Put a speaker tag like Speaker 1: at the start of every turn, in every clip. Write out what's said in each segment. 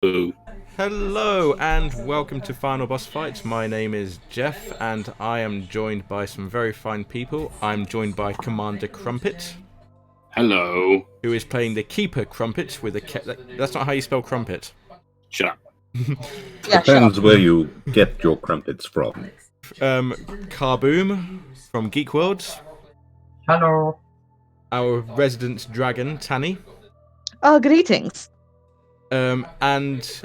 Speaker 1: Ooh.
Speaker 2: Hello and welcome to Final Boss Fight. My name is Jeff and I am joined by some very fine people. I'm joined by Commander Crumpet.
Speaker 1: Hello.
Speaker 2: Who is playing the Keeper Crumpet with a that's not how you spell crumpet.
Speaker 1: Shut up.
Speaker 3: Depends where you get your crumpets from.
Speaker 2: Carboom from Geek Worlds.
Speaker 4: Hello.
Speaker 2: Our resident dragon, Tanny.
Speaker 5: Oh, greetings.
Speaker 2: And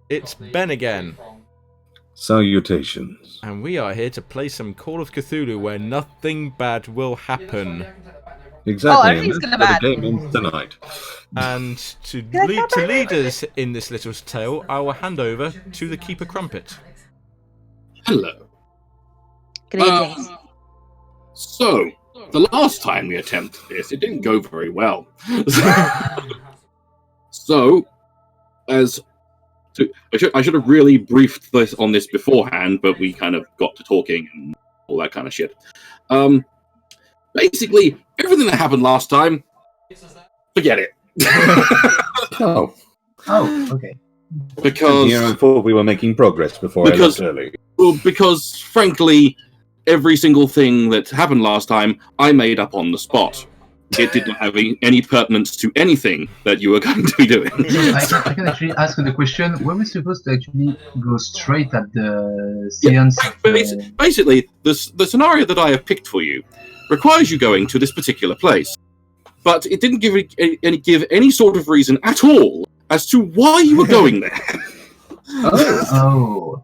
Speaker 2: it's Ben again.
Speaker 3: Salutations.
Speaker 2: And we are here to play some Call of Cthulhu where nothing bad will happen.
Speaker 3: Exactly.
Speaker 5: Everything's
Speaker 3: and
Speaker 5: gonna
Speaker 3: that's
Speaker 5: bad.
Speaker 3: the game on tonight.
Speaker 2: And to lead us in this little tale, I will hand over to the Keeper Crumpet.
Speaker 1: Hello.
Speaker 5: Greetings.
Speaker 1: So, the last time we attempted this, it didn't go very well. So, I should have really briefed this on this beforehand, but we kind of got to talking and all that kind of shit. Basically, everything that happened last time, forget it.
Speaker 3: Oh,
Speaker 4: Okay.
Speaker 1: Because
Speaker 3: here I thought we were making progress before I left early.
Speaker 1: Well, because frankly, every single thing that happened last time, I made up on the spot. It didn't have any pertinence to anything that you were going to be doing.
Speaker 4: I can actually ask you the question: were we supposed to actually go straight at the science?
Speaker 1: Basically, the scenario that I have picked for you requires you going to this particular place, but it didn't give any sort of reason at all as to why you were going there.
Speaker 4: Oh.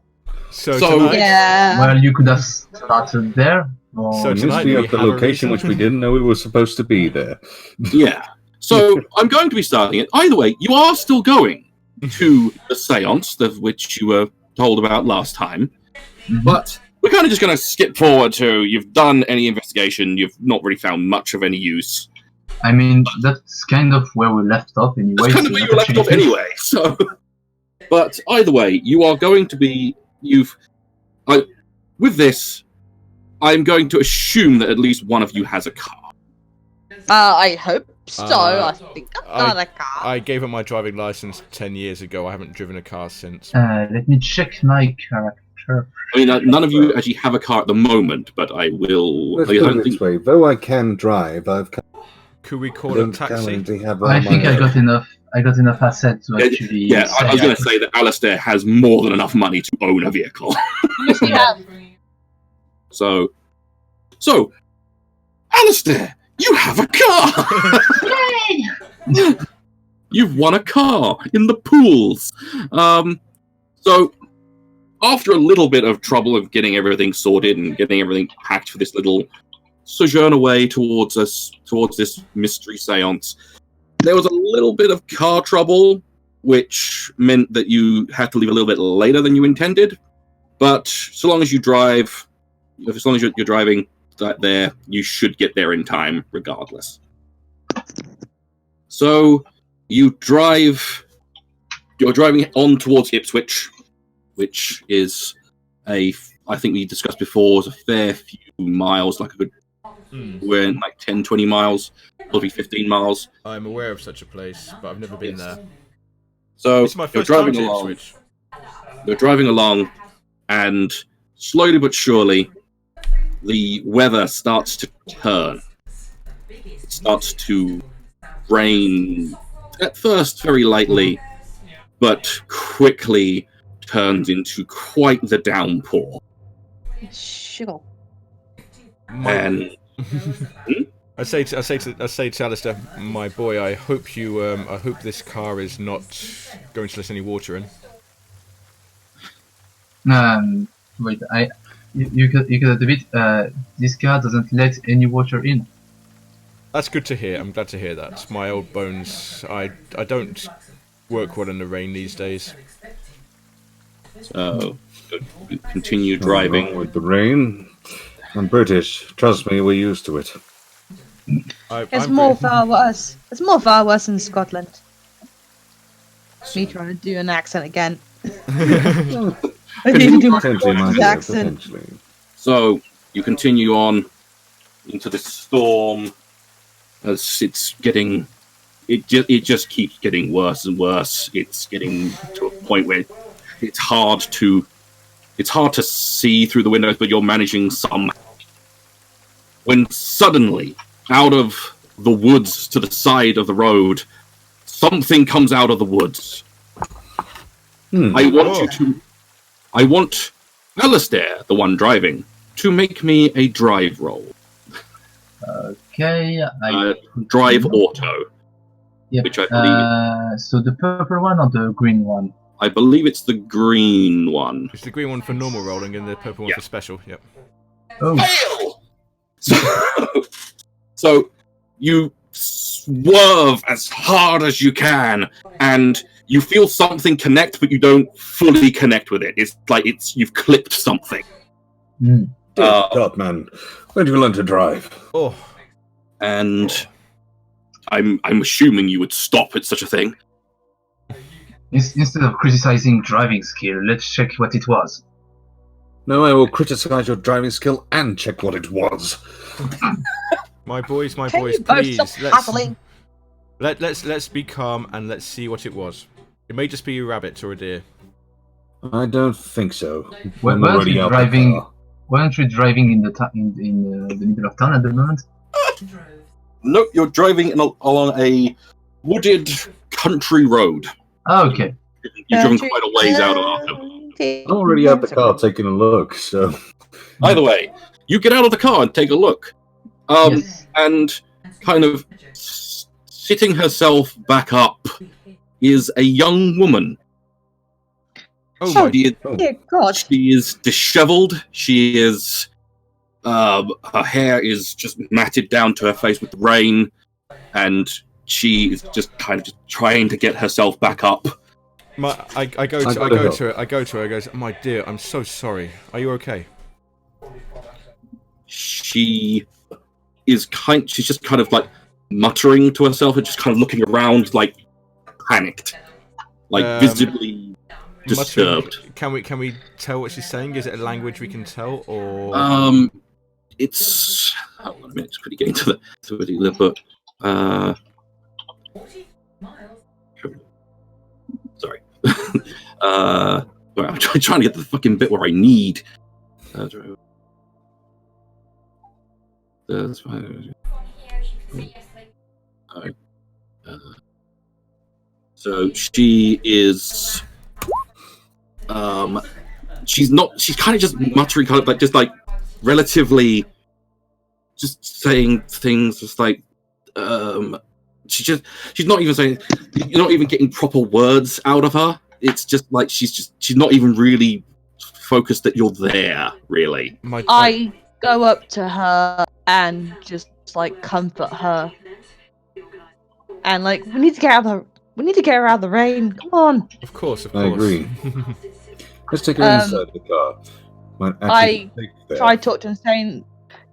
Speaker 2: So
Speaker 1: So-
Speaker 2: tonight,
Speaker 5: Yeah.
Speaker 4: Well, you could have started there. Or...
Speaker 2: So tonight
Speaker 3: Mystery
Speaker 2: we
Speaker 3: of the
Speaker 2: have a
Speaker 3: location
Speaker 2: reason.
Speaker 3: which we didn't know we were supposed to be there.
Speaker 1: Yeah. So I'm going to be starting it. Either way, you are still going to the seance, of which you were told about last time.
Speaker 4: Mhm.
Speaker 1: But we're kind of just going to skip forward to you've done any investigation, you've not really found much of any use.
Speaker 4: I mean, that's kind of where we left off anyway.
Speaker 1: That's kind
Speaker 4: so
Speaker 1: of where
Speaker 4: not
Speaker 1: you left
Speaker 4: actually
Speaker 1: off anyway. So, but either way, you are going to be with this. I'm going to assume that at least one of you has a car.
Speaker 5: I hope so.
Speaker 2: Uh,
Speaker 5: I think I've got a car.
Speaker 2: I gave up my driving license 10 years ago. I haven't driven a car since.
Speaker 4: Let me check my character.
Speaker 1: I mean, none of you actually have a car at the moment, but I will.
Speaker 3: Let's
Speaker 1: I
Speaker 3: put
Speaker 1: don't
Speaker 3: it this
Speaker 1: think-
Speaker 3: way. Though I can drive,
Speaker 2: Could we
Speaker 3: I
Speaker 2: call a
Speaker 3: don't
Speaker 2: taxi?
Speaker 3: currently have all
Speaker 4: I think
Speaker 3: my...
Speaker 4: I got enough. I got enough assets to actually.
Speaker 1: Yeah, I was
Speaker 4: say
Speaker 1: going to say that Alistair has more than enough money to own a vehicle.
Speaker 5: How much do you have?
Speaker 1: So, Alistair, you have a car!
Speaker 5: Yay!
Speaker 1: You've won a car in the pools. So, after a little bit of trouble of getting everything sorted and getting everything packed for this little sojourn away towards this mystery seance, there was a little bit of car trouble, which meant that you had to leave a little bit later than you intended. But so long as you drive, as long as you're driving there, you should get there in time regardless. So you're driving on towards Ipswich, which is I think we discussed before, is a fair few miles, like a good, we're in like 10, 20 miles, probably 15 miles.
Speaker 2: I'm aware of such a place, but I've never been
Speaker 1: Yes.
Speaker 2: there.
Speaker 1: So
Speaker 2: It's my
Speaker 1: you're
Speaker 2: first time
Speaker 1: driving
Speaker 2: to
Speaker 1: along.
Speaker 2: Ipswich.
Speaker 1: You're driving along, and slowly but surely, the weather starts to turn. It starts to rain, at first very lightly, but quickly turns into quite the downpour.
Speaker 5: Sure.
Speaker 1: And
Speaker 2: I say to Alistair, my boy, I hope this car is not going to let any water in.
Speaker 4: Wait, you could a bit. This car doesn't let any water in.
Speaker 2: That's good to hear. I'm glad to hear that. My old bones, I don't work well in the rain these days.
Speaker 1: so you continue
Speaker 3: Not
Speaker 1: driving.
Speaker 3: with the rain. I'm British. Trust me, we're used to it.
Speaker 5: It's more far worse. It's more far worse in Scotland. Me trying to do an accent again. I need to do my
Speaker 3: Potentially, my
Speaker 5: Scottish
Speaker 3: dear,
Speaker 5: accent.
Speaker 3: potentially.
Speaker 1: So you continue on into this storm as it just keeps getting worse and worse. It's getting to a point where it's hard to see through the windows, but you're managing some. When suddenly, out of the woods to the side of the road, something comes out of the woods. I want Alistair, the one driving, to make me a drive roll.
Speaker 4: Okay.
Speaker 1: Drive auto.
Speaker 4: Yep.
Speaker 1: Which I believe.
Speaker 4: So the purple one or the green one?
Speaker 1: I believe it's the green one.
Speaker 2: It's the green one for normal rolling and the purple one for special. Yep.
Speaker 4: Oh.
Speaker 1: Fail! So you swerve as hard as you can, and you feel something connect, but you don't fully connect with it. It's like you've clipped something.
Speaker 3: God, man, when did you learn to drive?
Speaker 2: Oh,
Speaker 1: and I'm assuming you would stop at such a thing.
Speaker 4: Instead of criticizing driving skill, let's check what it was.
Speaker 3: No, I will criticize your driving skill and check what it was.
Speaker 2: my boys,
Speaker 5: Can
Speaker 2: please.
Speaker 5: you both stop hassling?
Speaker 2: Let's be calm and let's see what it was. It may just be a rabbit or a deer.
Speaker 3: I don't think so.
Speaker 4: Weren't we driving in the middle of town at the moment?
Speaker 1: No, you're driving along a wooded country road.
Speaker 4: Oh, okay.
Speaker 1: You've driven quite a ways out of Arkham.
Speaker 3: I'm already out the car taking a look, so...
Speaker 1: Either way, you get out of the car and take a look.
Speaker 4: Yes.
Speaker 1: And kind of sitting herself back up is a young woman.
Speaker 5: Oh, dear God.
Speaker 1: She is disheveled. She is... her hair is just matted down to her face with the rain, and she is just kind of just trying to get herself back up.
Speaker 2: I go to her. I goes, my dear, I'm so sorry. Are you okay?
Speaker 1: She's just kind of like muttering to herself and just kind of looking around, like panicked, like visibly disturbed.
Speaker 2: Muttering, can we tell what she's saying? Is it a language we can tell, or
Speaker 1: it's hold on a minute, just quickly get into the book. Sorry. I'm trying to get the fucking bit where I need. That's fine. So she is. She's not. She's kind of just muttering, kind of like just like relatively, just saying things, just like. She's not even saying. You're not even getting proper words out of her. It's just like she's not even really focused that you're there. Really.
Speaker 5: I go up to her and just like comfort her, and like we need to get her out of the rain. Come on.
Speaker 2: Of course.
Speaker 3: I agree. Let's take her inside the car.
Speaker 5: I try to talk to him, saying,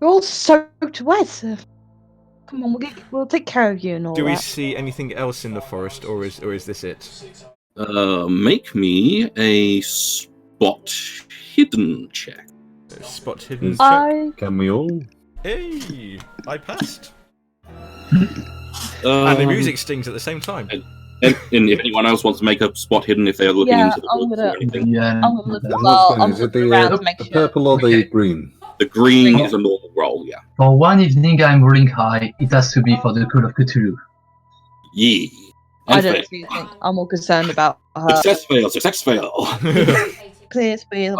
Speaker 5: "You're all soaked wet. Come on, we'll take care of you and all that."
Speaker 2: Do we see anything else in the forest, or is this it?
Speaker 1: Make me a spot hidden check.
Speaker 2: A spot hidden check.
Speaker 3: Can we all?
Speaker 2: Hey, I passed. And the music stings at the same time.
Speaker 1: And if anyone else wants to make a spot hidden, if they're looking into the woods or anything.
Speaker 4: Yeah.
Speaker 5: I'm gonna look as well. I'm
Speaker 3: Is it
Speaker 5: looking around to make
Speaker 3: the
Speaker 5: sure.
Speaker 3: purple or the green?
Speaker 1: The green is a normal roll, yeah.
Speaker 4: For one evening I'm rolling high, it has to be for the Call of Cthulhu.
Speaker 1: Yeah.
Speaker 5: I don't see anything. I'm more concerned about her.
Speaker 1: Success fail.
Speaker 5: Clear fail.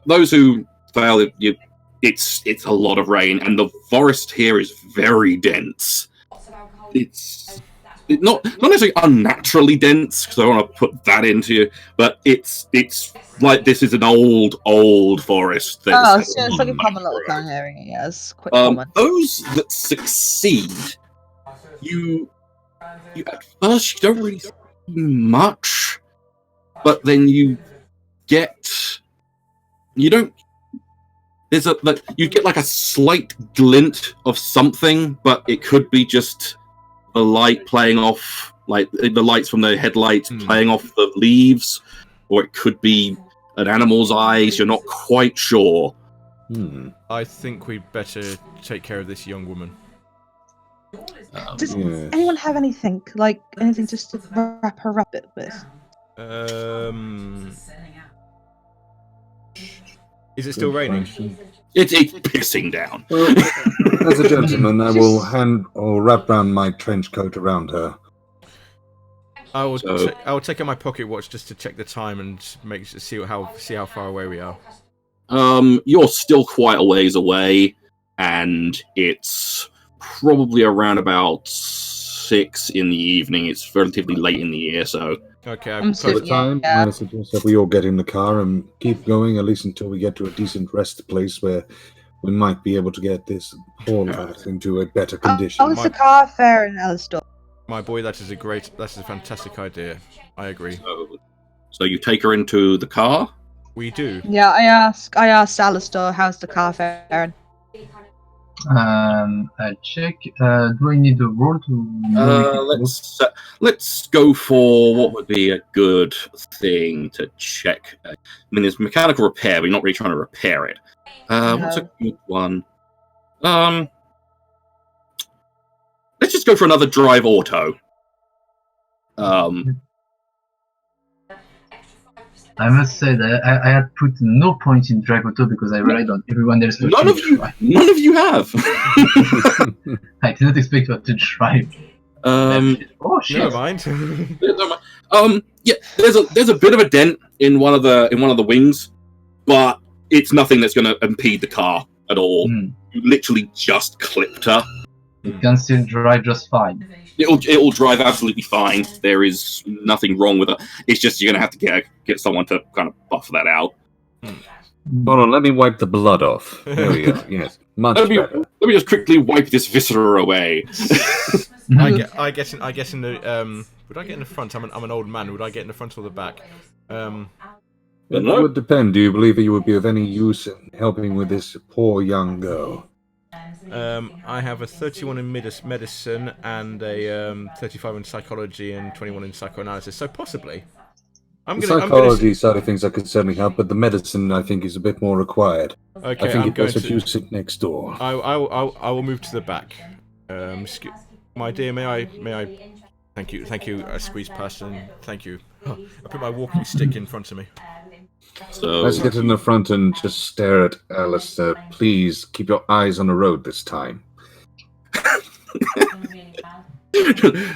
Speaker 1: Those who fail, it's a lot of rain, and the forest here is very dense. It's not necessarily unnaturally dense, because I want to put that into you, but it's like this is an old forest.
Speaker 5: So it's like a common little town area. Yes, quick common.
Speaker 1: Those that succeed, you at first you don't really see much, but then you get you get like a slight glint of something, but it could be just the light playing off, like the lights from the headlights playing off the leaves, or it could be an animal's eyes. You're not quite sure.
Speaker 2: I think we'd better take care of this young woman.
Speaker 5: Does anyone have anything just to wrap her up with?
Speaker 2: Is it still raining?
Speaker 1: It's pissing down.
Speaker 3: Well, as a gentleman, I will wrap round my trench coat around her.
Speaker 2: I will take out my pocket watch just to check the time and see how far away we are.
Speaker 1: You're still quite a ways away, and it's probably around about 6 in the evening. It's relatively late in the year, so.
Speaker 2: Okay,
Speaker 5: I'm
Speaker 3: For the time, I suggest that we all get in the car and keep going, at least until we get to a decent rest place where we might be able to get this poor lad into a better condition.
Speaker 5: How was the car faring, Alistair?
Speaker 2: My boy, that is a fantastic idea. I agree.
Speaker 1: So you take her into the car?
Speaker 2: We do.
Speaker 5: Yeah, I asked Alistair, how's the car faring?
Speaker 4: I'll check. Do I need a roll to?
Speaker 1: Let's go for what would be a good thing to check. I mean, it's mechanical repair, but you're not really trying to repair it. What's a good one? Let's just go for another drive auto.
Speaker 4: I must say that I had put no point in drive auto because I relied on everyone else.
Speaker 1: None of you have.
Speaker 4: I did not expect to have to drive. Oh shit!
Speaker 2: Never mind.
Speaker 1: Yeah, there's a bit of a dent in one of the wings, but it's nothing that's going to impede the car at all. You literally just clipped her.
Speaker 4: It can still drive just fine.
Speaker 1: It'll drive absolutely fine. There is nothing wrong with it. It's just you're gonna have to get someone to kind of buff that out.
Speaker 3: Hold on, let me wipe the blood off. There we go. Yes, much better.
Speaker 1: Let me just quickly wipe this viscera away.
Speaker 2: I guess in the would I get in the front? I'm an old man. Would I get in the front or the back?
Speaker 3: It would depend. Do you believe that you would be of any use in helping with this poor young girl?
Speaker 2: I have a 31 in medicine and a 35 in psychology and 21 in psychoanalysis. So possibly,
Speaker 3: The psychology side of things I could certainly help, but the medicine I think is a bit more required.
Speaker 2: Okay,
Speaker 3: I think it's best that you sit next door.
Speaker 2: I will move to the back. My dear, may I? Thank you. I squeeze past and thank you. I put my walking stick in front of me.
Speaker 1: So
Speaker 3: Let's get in the front and just stare at Alistair. Please keep your eyes on the road this time.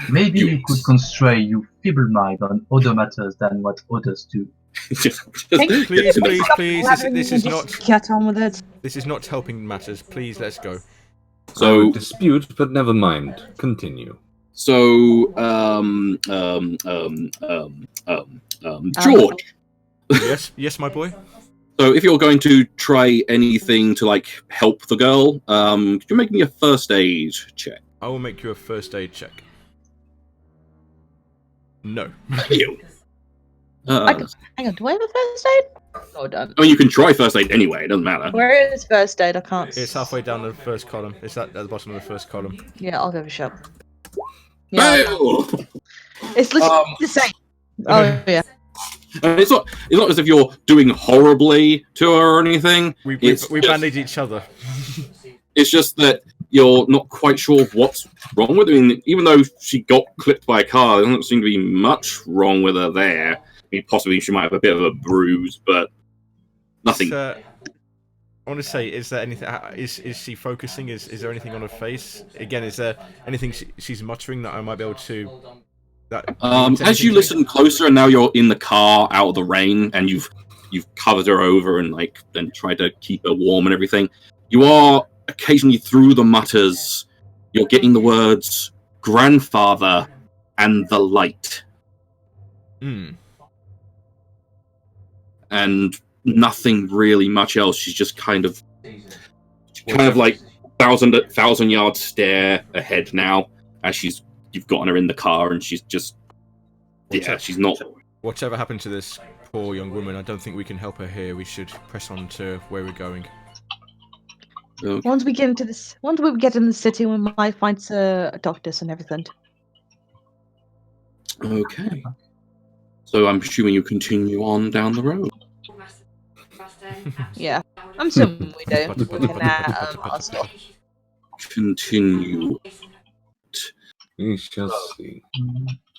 Speaker 4: Maybe you could constrain your feeble mind on other matters than what others do.
Speaker 2: Please. This is not.
Speaker 5: Get on with it.
Speaker 2: This is not helping matters. Please, let's go.
Speaker 1: So
Speaker 3: dispute, but never mind. Continue.
Speaker 1: So, George.
Speaker 2: Yes, my boy.
Speaker 1: So, if you're going to try anything to help the girl, could you make me a first aid check?
Speaker 2: I will make you a first aid check. No.
Speaker 1: You.
Speaker 5: Hang on, do I have a first aid? Oh, done.
Speaker 1: I mean, you can try first aid anyway. It doesn't matter.
Speaker 5: Where is first aid? I can't.
Speaker 2: It's halfway down the first column. It's at the bottom of the first column.
Speaker 5: Yeah, I'll give it a shot. Yeah. It's literally the same. Oh yeah.
Speaker 1: It's not as if you're doing horribly to her or anything.
Speaker 2: We bandage each other.
Speaker 1: It's just that you're not quite sure what's wrong with her. I mean, even though she got clipped by a car, there doesn't seem to be much wrong with her there. I mean, possibly she might have a bit of a bruise, but nothing.
Speaker 2: I want to say, is there anything? Is she focusing? Is there anything on her face? Again, is there anything she's muttering that I might be able to?
Speaker 1: As you listen closer, and now you're in the car out of the rain, and you've covered her over and tried to keep her warm and everything. You are occasionally through the mutters. You're getting the words "grandfather" and "the light," and nothing really much else. She's just kind of thousand yard stare ahead now as you've gotten her in the car and she's just she's not.
Speaker 2: Whatever happened to this poor young woman, I don't think we can help her here. We should press on to where we're going.
Speaker 1: Okay.
Speaker 5: Once we get in the city, we might find doctors and everything.
Speaker 1: Okay. So I'm assuming you continue on down the road.
Speaker 5: Yeah, I'm assuming we do.
Speaker 1: Continue.
Speaker 3: We shall see.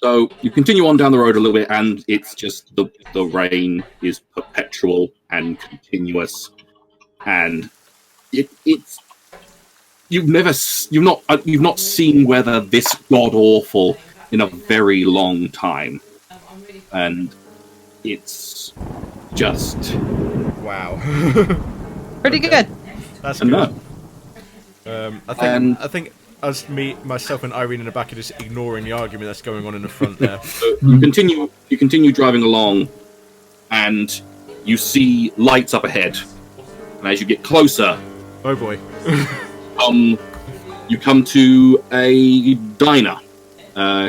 Speaker 1: So you continue on down the road a little bit, and it's just the rain is perpetual and continuous, and it's you've not seen weather this god awful in a very long time, and it's just
Speaker 2: wow.
Speaker 5: Pretty good.
Speaker 2: That's good.
Speaker 1: I
Speaker 2: think as myself and Irene in the back are just ignoring the argument that's going on in the front there.
Speaker 1: So you continue driving along, and you see lights up ahead. And as you get closer,
Speaker 2: oh boy,
Speaker 1: you come to a diner,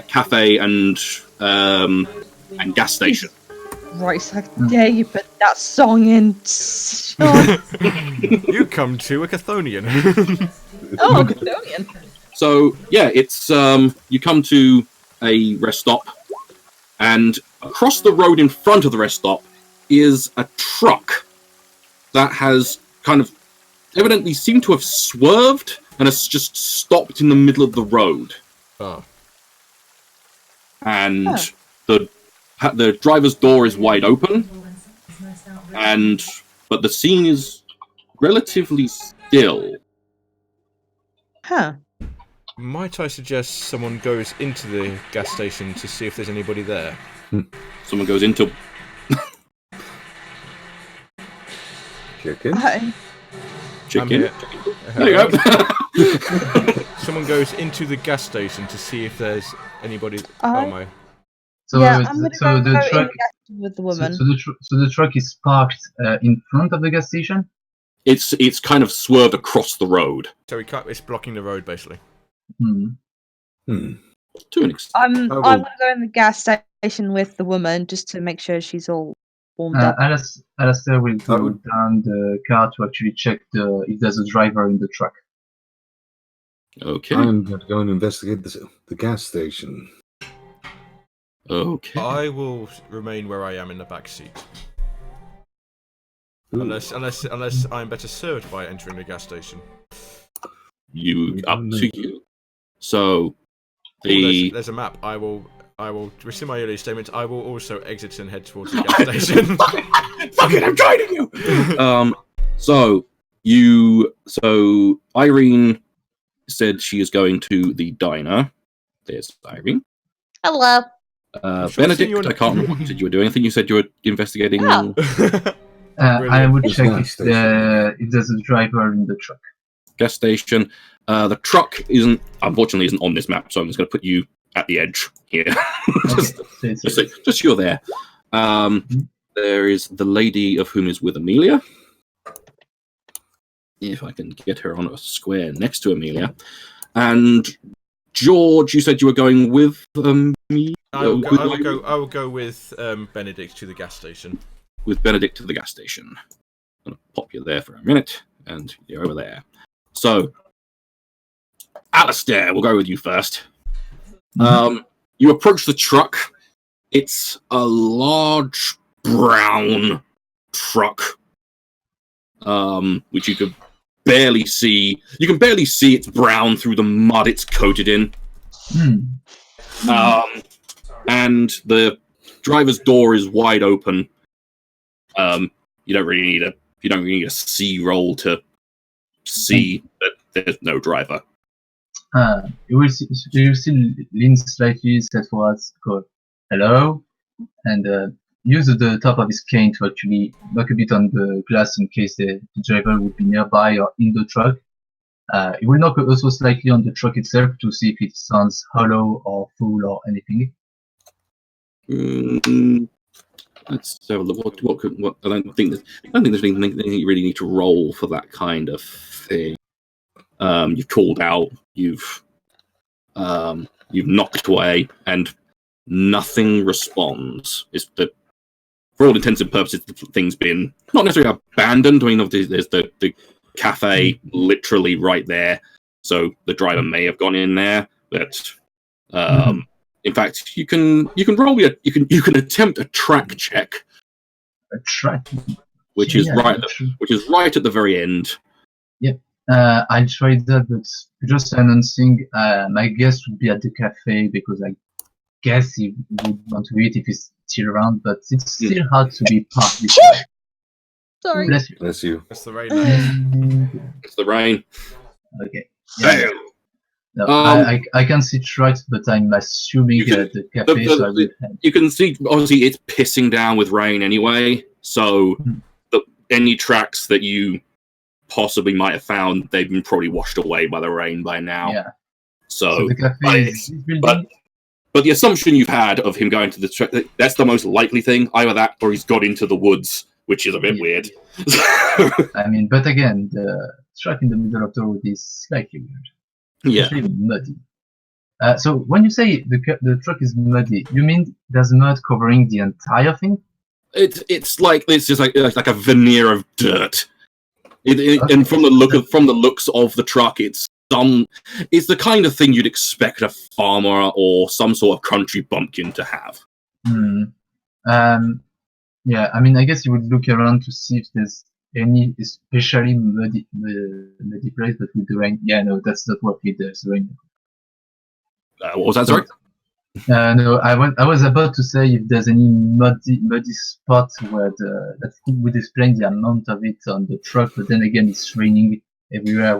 Speaker 1: cafe, and gas station.
Speaker 5: Right, how dare you put that song in, Sean?
Speaker 2: You come to a Chthonian.
Speaker 5: Oh, Chthonian.
Speaker 1: So yeah, it's you come to a rest stop, and across the road in front of the rest stop is a truck that has kind of evidently seemed to have swerved and has just stopped in the middle of the road.
Speaker 2: Oh.
Speaker 1: And the driver's door is wide open, but the scene is relatively still.
Speaker 5: Huh.
Speaker 2: Might I suggest someone goes into the gas station to see if there's anybody there?
Speaker 1: Someone goes into...
Speaker 3: Chicken?
Speaker 5: Hi.
Speaker 1: Chicken? There you go.
Speaker 2: Someone goes into the gas station to see if there's anybody...
Speaker 5: Uh-huh.
Speaker 2: Oh my...
Speaker 4: So,
Speaker 5: Yeah, I'm gonna
Speaker 4: so
Speaker 5: go
Speaker 4: the
Speaker 5: in
Speaker 4: truck
Speaker 5: the gas station with the woman.
Speaker 4: So the truck is parked in front of the gas station.
Speaker 1: It's kind of swerved across the road.
Speaker 2: So it's blocking the road, basically.
Speaker 4: Hmm.
Speaker 1: To an extent.
Speaker 5: I'm gonna go in the gas station with the woman just to make sure she's all warmed up.
Speaker 4: Alistair will go down the car to actually check if there's a driver in the truck.
Speaker 1: Okay.
Speaker 3: I'm going to go and investigate the gas station.
Speaker 1: Okay.
Speaker 2: I will remain where I am in the back seat. Unless I'm better served by entering the gas station.
Speaker 1: Up to you. So
Speaker 2: there's a map. I will rescind my earlier statement. I will also exit and head towards the gas station.
Speaker 1: Fuck it, I'm joining you. So Irene said she is going to the diner. There's Irene.
Speaker 5: Hello.
Speaker 1: Benedict, I can't remember what you said you were doing. I think you said you were investigating.
Speaker 5: Yeah.
Speaker 4: I would check if there's a driver in the truck.
Speaker 1: Gas station. The truck unfortunately isn't on this map, so I'm just going to put you at the edge here. just you're there. There is the lady of whom is with Amelia. If I can get her on a square next to Amelia. And George, you said you were going with me.
Speaker 2: I will go with Benedict to the gas station.
Speaker 1: With Benedict to the gas station. I'm going to pop you there for a minute, and you're over there. So, Alistair, we'll go with you first. You approach the truck. It's a large brown truck, which you could barely see. You can barely see it's brown through the mud it's coated in. And the driver's door is wide open. You don't really need a C roll to see that there's no driver.
Speaker 4: You will see lean slightly, step forward, go hello, and use the top of his cane to actually knock a bit on the glass in case the driver would be nearby or in the truck. He will knock also slightly on the truck itself to see if it sounds hollow or full or anything.
Speaker 1: Let's have a look. What I don't think there's anything you really need to roll for that kind of thing. You've called out, you've knocked away, and nothing responds. For all intents and purposes, the thing's been not necessarily abandoned. I mean, obviously, there's the cafe literally right there, so the driver may have gone in there. But in fact, you can roll you can attempt a track check.
Speaker 4: A track,
Speaker 1: which is right at the very end.
Speaker 4: Yep. I'll try that, but just announcing, my guest would be at the cafe because I guess he would want to eat if he's still around, but it's still hard to be part this way.
Speaker 5: Sorry.
Speaker 4: Bless you.
Speaker 3: Bless you.
Speaker 2: That's the rain. Nice.
Speaker 1: It's the rain.
Speaker 4: Okay. Yeah. No, I can see tracks, but I'm assuming the cafe, so I will head.
Speaker 1: You can see, obviously, it's pissing down with rain anyway, so any tracks that you possibly might have found, they've been probably washed away by the rain by now.
Speaker 4: Yeah.
Speaker 1: So
Speaker 4: the cafe is building.
Speaker 1: But the assumption you've had of him going to the track, that's the most likely thing. Either that or he's got into the woods, which is a bit weird.
Speaker 4: I mean, but again, the track in the middle of the road is slightly weird.
Speaker 1: Yeah.
Speaker 4: Especially muddy. So when you say the truck is muddy, you mean there's mud covering the entire thing?
Speaker 1: It's just like a veneer of dirt. And from the looks of the truck, it's the kind of thing you'd expect a farmer or some sort of country bumpkin to have.
Speaker 4: Yeah, I mean, I guess you would look around to see if there's any especially muddy place, but with the rain, no, that's not what it does. Rain.
Speaker 1: What was that? Sorry.
Speaker 4: No, I was about to say if there's any muddy spot where that would explain the amount of it on the truck, but then again, it's raining everywhere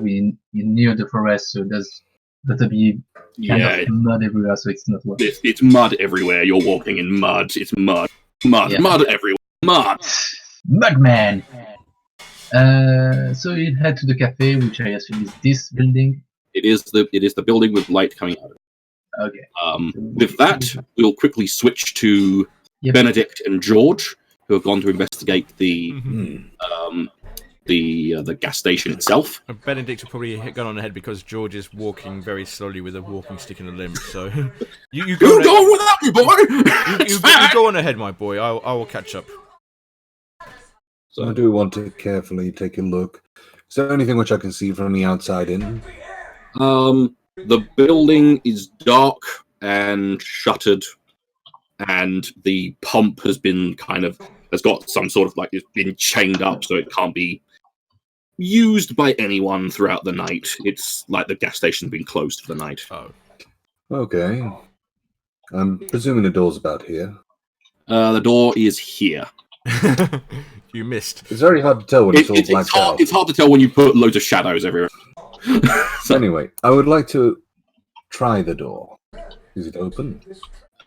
Speaker 4: near the forest, so there's gotta be kind of mud everywhere, so it's not worth it.
Speaker 1: It's mud everywhere. You're walking in mud. It's mud everywhere. Mud.
Speaker 4: Mudman. So you head to the cafe, which I assume is this building.
Speaker 1: It is the building with light coming out of it.
Speaker 4: Okay.
Speaker 1: With that, we'll quickly switch to Benedict and George, who have gone to investigate the gas station itself.
Speaker 2: Benedict will probably hit gun on the head because George is walking very slowly with a walking stick in a limb. So you go
Speaker 1: without me, boy.
Speaker 2: you go on ahead, my boy. I will catch up.
Speaker 3: So I do want to carefully take a look. Is there anything which I can see from the outside in?
Speaker 1: The building is dark and shuttered, and the pump has got some sort of it's been chained up, so it can't be used by anyone throughout the night. It's like the gas station's been closed for the night.
Speaker 2: Oh.
Speaker 3: Okay. I'm presuming the door's about here.
Speaker 1: The door is here.
Speaker 2: You missed.
Speaker 3: It's very hard to tell when it's all blacked out.
Speaker 1: It's hard to tell when you put loads of shadows everywhere.
Speaker 3: So anyway, I would like to try the door. Is it open?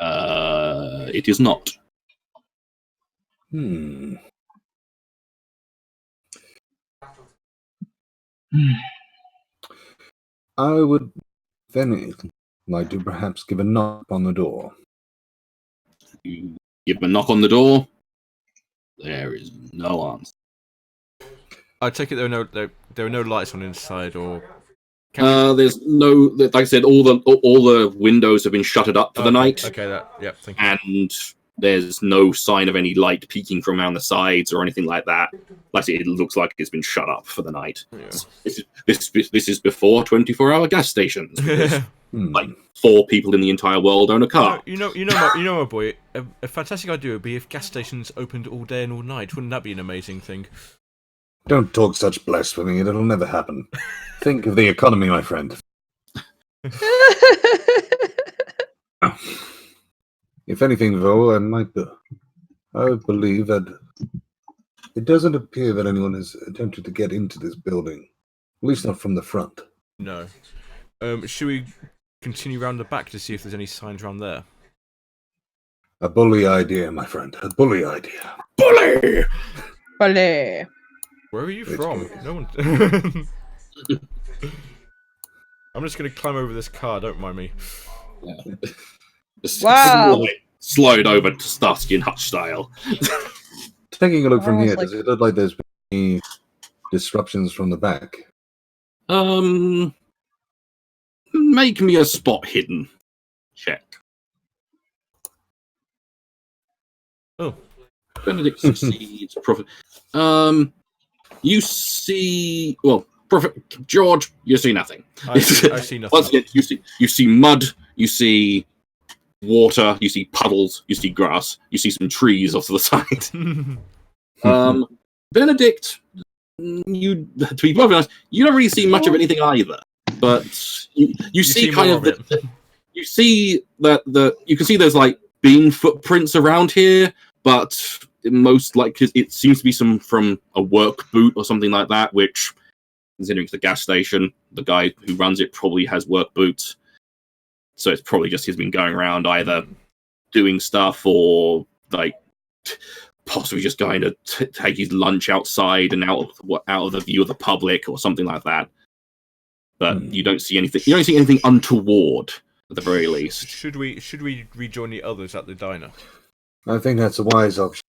Speaker 1: It is not.
Speaker 3: I would then like to perhaps give a knock on the door.
Speaker 1: You give a knock on the door. There is no answer.
Speaker 2: I take it there are no lights on inside, or
Speaker 1: there's no. Like I said, all the windows have been shuttered up for the night.
Speaker 2: Okay, thank you.
Speaker 1: And there's no sign of any light peeking from around the sides or anything like that. Like I said, it looks like it's been shut up for the night. Yeah. This is before 24-hour gas stations. Like 4 people in the entire world own a car.
Speaker 2: You know, my boy. A fantastic idea would be if gas stations opened all day and all night. Wouldn't that be an amazing thing?
Speaker 3: Don't talk such blasphemy. It'll never happen. Think of the economy, my friend. If anything, though, I would believe that it doesn't appear that anyone has attempted to get into this building. At least not from the front.
Speaker 2: No. Should we continue round the back to see if there's any signs around there?
Speaker 3: A bully idea, my friend. A bully idea.
Speaker 1: Bully!
Speaker 5: Bully.
Speaker 2: Where are you from? No one. I'm just going to climb over this car. Don't mind me.
Speaker 1: Yeah.
Speaker 5: Wow.
Speaker 1: Slide over to Starsky and Hutch style.
Speaker 3: Taking a look from here, does it look like there's been any disruptions from the back?
Speaker 1: Make me a spot hidden check.
Speaker 2: Oh.
Speaker 1: Benedict succeeds. You see... Well, George, you see nothing.
Speaker 2: I see nothing.
Speaker 1: Once again, you see mud, you see water, you see puddles, you see grass, you see some trees off to the side. Benedict, you, to be perfectly honest, you don't really see much of anything either. But you see kind of you see that you can see there's like bean footprints around here, but most like it seems to be some from a work boot or something like that. Which, considering it's the gas station, the guy who runs it probably has work boots, so it's probably just he's been going around either doing stuff or like possibly just going to take his lunch outside and out of the view of the public or something like that. But you don't see anything. You don't see anything untoward, at the very least.
Speaker 2: Should we rejoin the others at the diner?
Speaker 3: I think that's a wise option.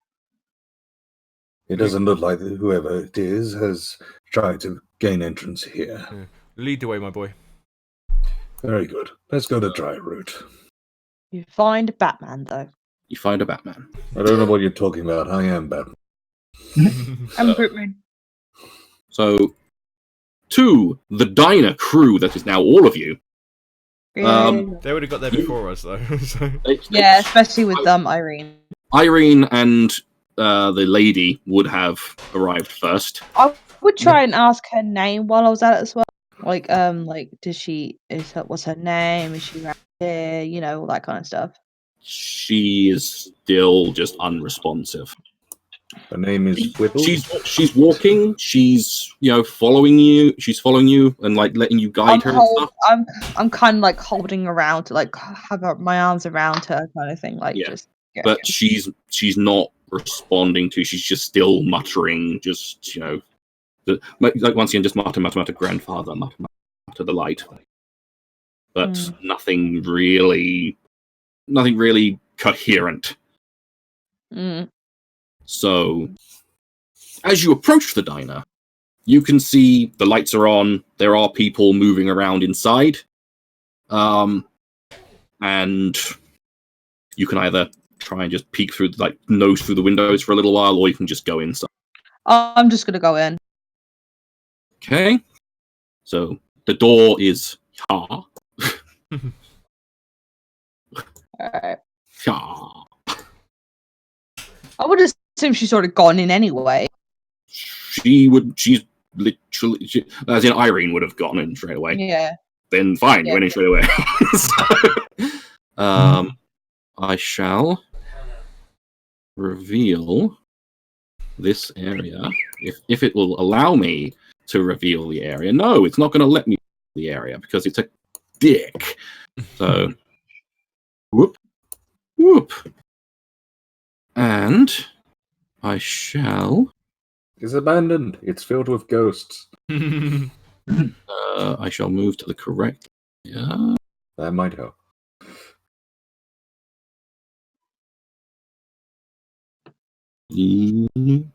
Speaker 3: It doesn't look like whoever it is has tried to gain entrance here.
Speaker 2: Yeah. Lead the way, my boy.
Speaker 3: Very good. Let's go the dry route.
Speaker 5: You find Batman, though.
Speaker 1: You find a Batman.
Speaker 3: I don't know what you're talking about. I am Batman.
Speaker 5: I'm Batman.
Speaker 1: So, to the diner crew that is now all of you.
Speaker 2: They would have got there before us, though. So.
Speaker 5: Yeah, especially with Irene.
Speaker 1: Irene and the lady would have arrived first.
Speaker 5: I would try and ask her name while I was at it as well. Like, what's her name? Is she around here? You know, all that kind of stuff.
Speaker 1: She is still just unresponsive.
Speaker 3: Her name is Whipple.
Speaker 1: She's walking. She's following you. She's following you and like letting you guide her. And stuff.
Speaker 5: I'm kind of like holding around to like have my arms around her kind of thing. Like just. Yeah,
Speaker 1: but she's not responding to. She's just still muttering. Just like once again, just mutter, grandfather, mutter the light. But nothing really coherent. So, as you approach the diner, you can see the lights are on. There are people moving around inside, and you can either try and just peek through, like nose through the windows for a little while, or you can just go inside.
Speaker 5: I'm just gonna go in.
Speaker 1: Okay. So the door is ajar.
Speaker 5: Alright.
Speaker 1: Ajar.
Speaker 5: I would assume she's sort of gone in anyway.
Speaker 1: She's literally, as in Irene would have gotten in straight away.
Speaker 5: Yeah.
Speaker 1: Then fine, you went in straight away. So, I shall reveal this area if it will allow me to reveal the area. No, it's not going to let me reveal the area because it's a dick. So, whoop. And I shall.
Speaker 3: It's abandoned. It's filled with ghosts.
Speaker 1: I shall move to the correct. Yeah.
Speaker 3: That might help.
Speaker 1: Move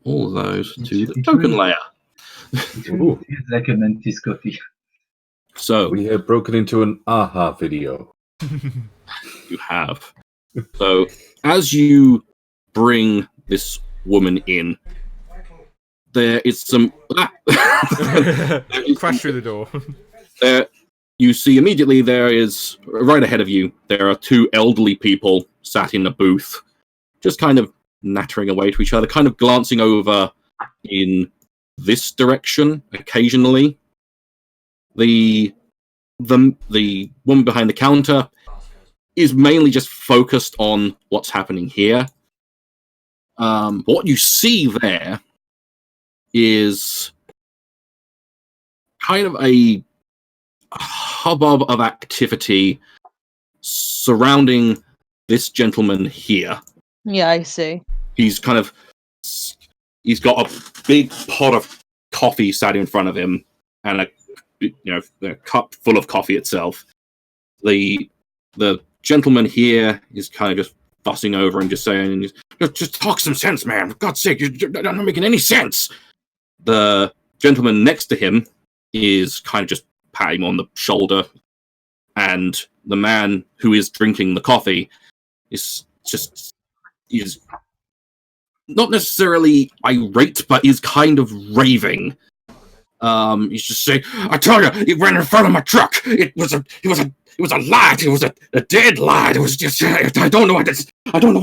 Speaker 1: all those to the token layer.
Speaker 3: Ooh.
Speaker 4: It's like a Mantis coffee.
Speaker 1: So
Speaker 3: we have broken into an aha video.
Speaker 1: You have. So as you bring this woman in, there is some
Speaker 2: crash through the door.
Speaker 1: There, you see immediately there is right ahead of you. There are two elderly people sat in a booth, just kind of nattering away to each other, kind of glancing over in this direction occasionally. The woman behind the counter is mainly just focused on what's happening here. What you see there is kind of a hubbub of activity surrounding this gentleman here.
Speaker 5: Yeah, I see.
Speaker 1: He's got a big pot of coffee sat in front of him and a cup full of coffee itself. The gentleman here is kind of just fussing over and just saying, just talk some sense, man. For God's sake, you're not making any sense. The gentleman next to him is kind of just patting him on the shoulder, and the man who is drinking the coffee is not necessarily irate, but is kind of raving. He's just saying, "I tell you, he ran in front of my truck. It was a light. It was a dead light. It was just, I don't know what it was. I don't know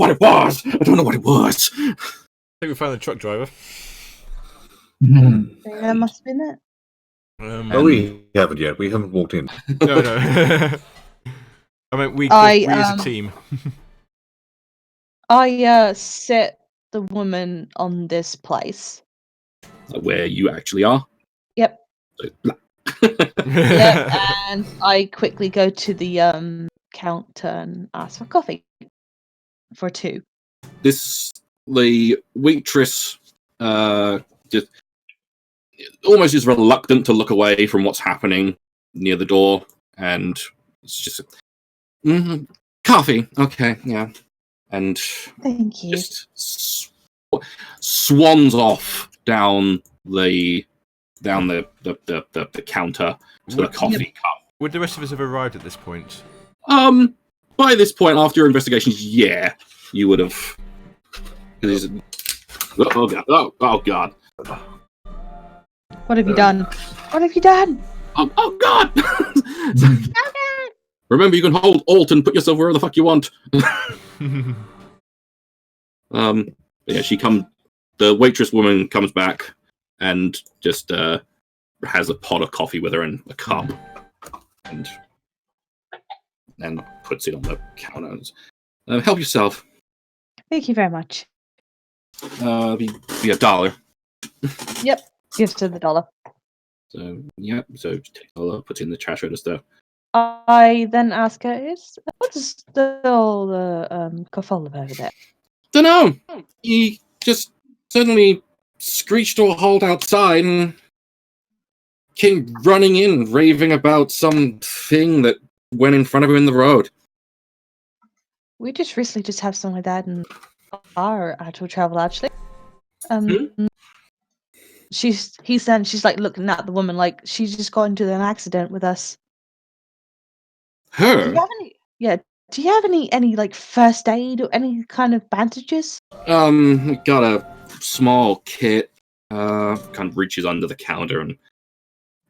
Speaker 1: what it was.
Speaker 2: I think we found the truck driver.
Speaker 5: That must have been it.
Speaker 3: We haven't yet. We haven't walked in.
Speaker 2: No. I mean, we as a team.
Speaker 5: I set the woman on this place.
Speaker 1: Where you actually are.
Speaker 5: Yep.
Speaker 1: So,
Speaker 5: Yep. And I quickly go to the counter and ask for coffee for 2.
Speaker 1: The waitress just almost is reluctant to look away from what's happening near the door, and it's just coffee. Okay, yeah, and
Speaker 5: thank you.
Speaker 1: Just swans off down the counter to the coffee cup.
Speaker 2: Would the rest of us have arrived at this point?
Speaker 1: By this point, after your investigations, yeah, you would have. Oh god! Oh god!
Speaker 5: What have you done? What have you done?
Speaker 1: Oh god! Remember, you can hold Alt and put yourself wherever the fuck you want. Yeah, the waitress woman comes back and just has a pot of coffee with her in a cup, and puts it on the counter. Help yourself.
Speaker 5: Thank you very much.
Speaker 1: Be $1.
Speaker 5: Yep. Gives to the dollar.
Speaker 1: So yeah, so take $1, puts it in the trash register.
Speaker 5: I then ask her, what's still the Cthulhu over there?
Speaker 1: Dunno. He just suddenly screeched to a halt outside and came running in, raving about something that went in front of him in the road.
Speaker 5: We just recently have something like that in our actual travel, actually. She's like looking at the woman like she's just got into an accident with us.
Speaker 1: Her?
Speaker 5: Do you have any like first aid or any kind of bandages?
Speaker 1: Got a small kit. Kind of reaches under the counter, and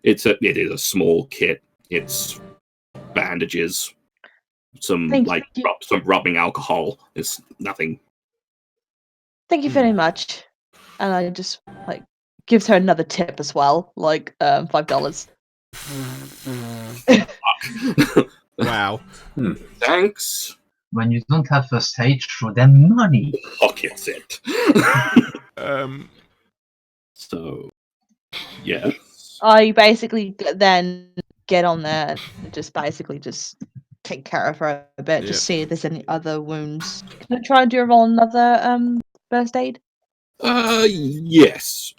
Speaker 1: it is a small kit. It's bandages, some some rubbing alcohol. It's nothing.
Speaker 5: Thank you very much. And I just like gives her another tip as well, like $5.
Speaker 2: Wow.
Speaker 1: Thanks.
Speaker 4: When you don't have first aid, show them money.
Speaker 1: Pockets it. So, yeah.
Speaker 5: I basically then get on there and just take care of her a bit, just see if there's any other wounds. Can I try and do a roll another first aid?
Speaker 1: Yes.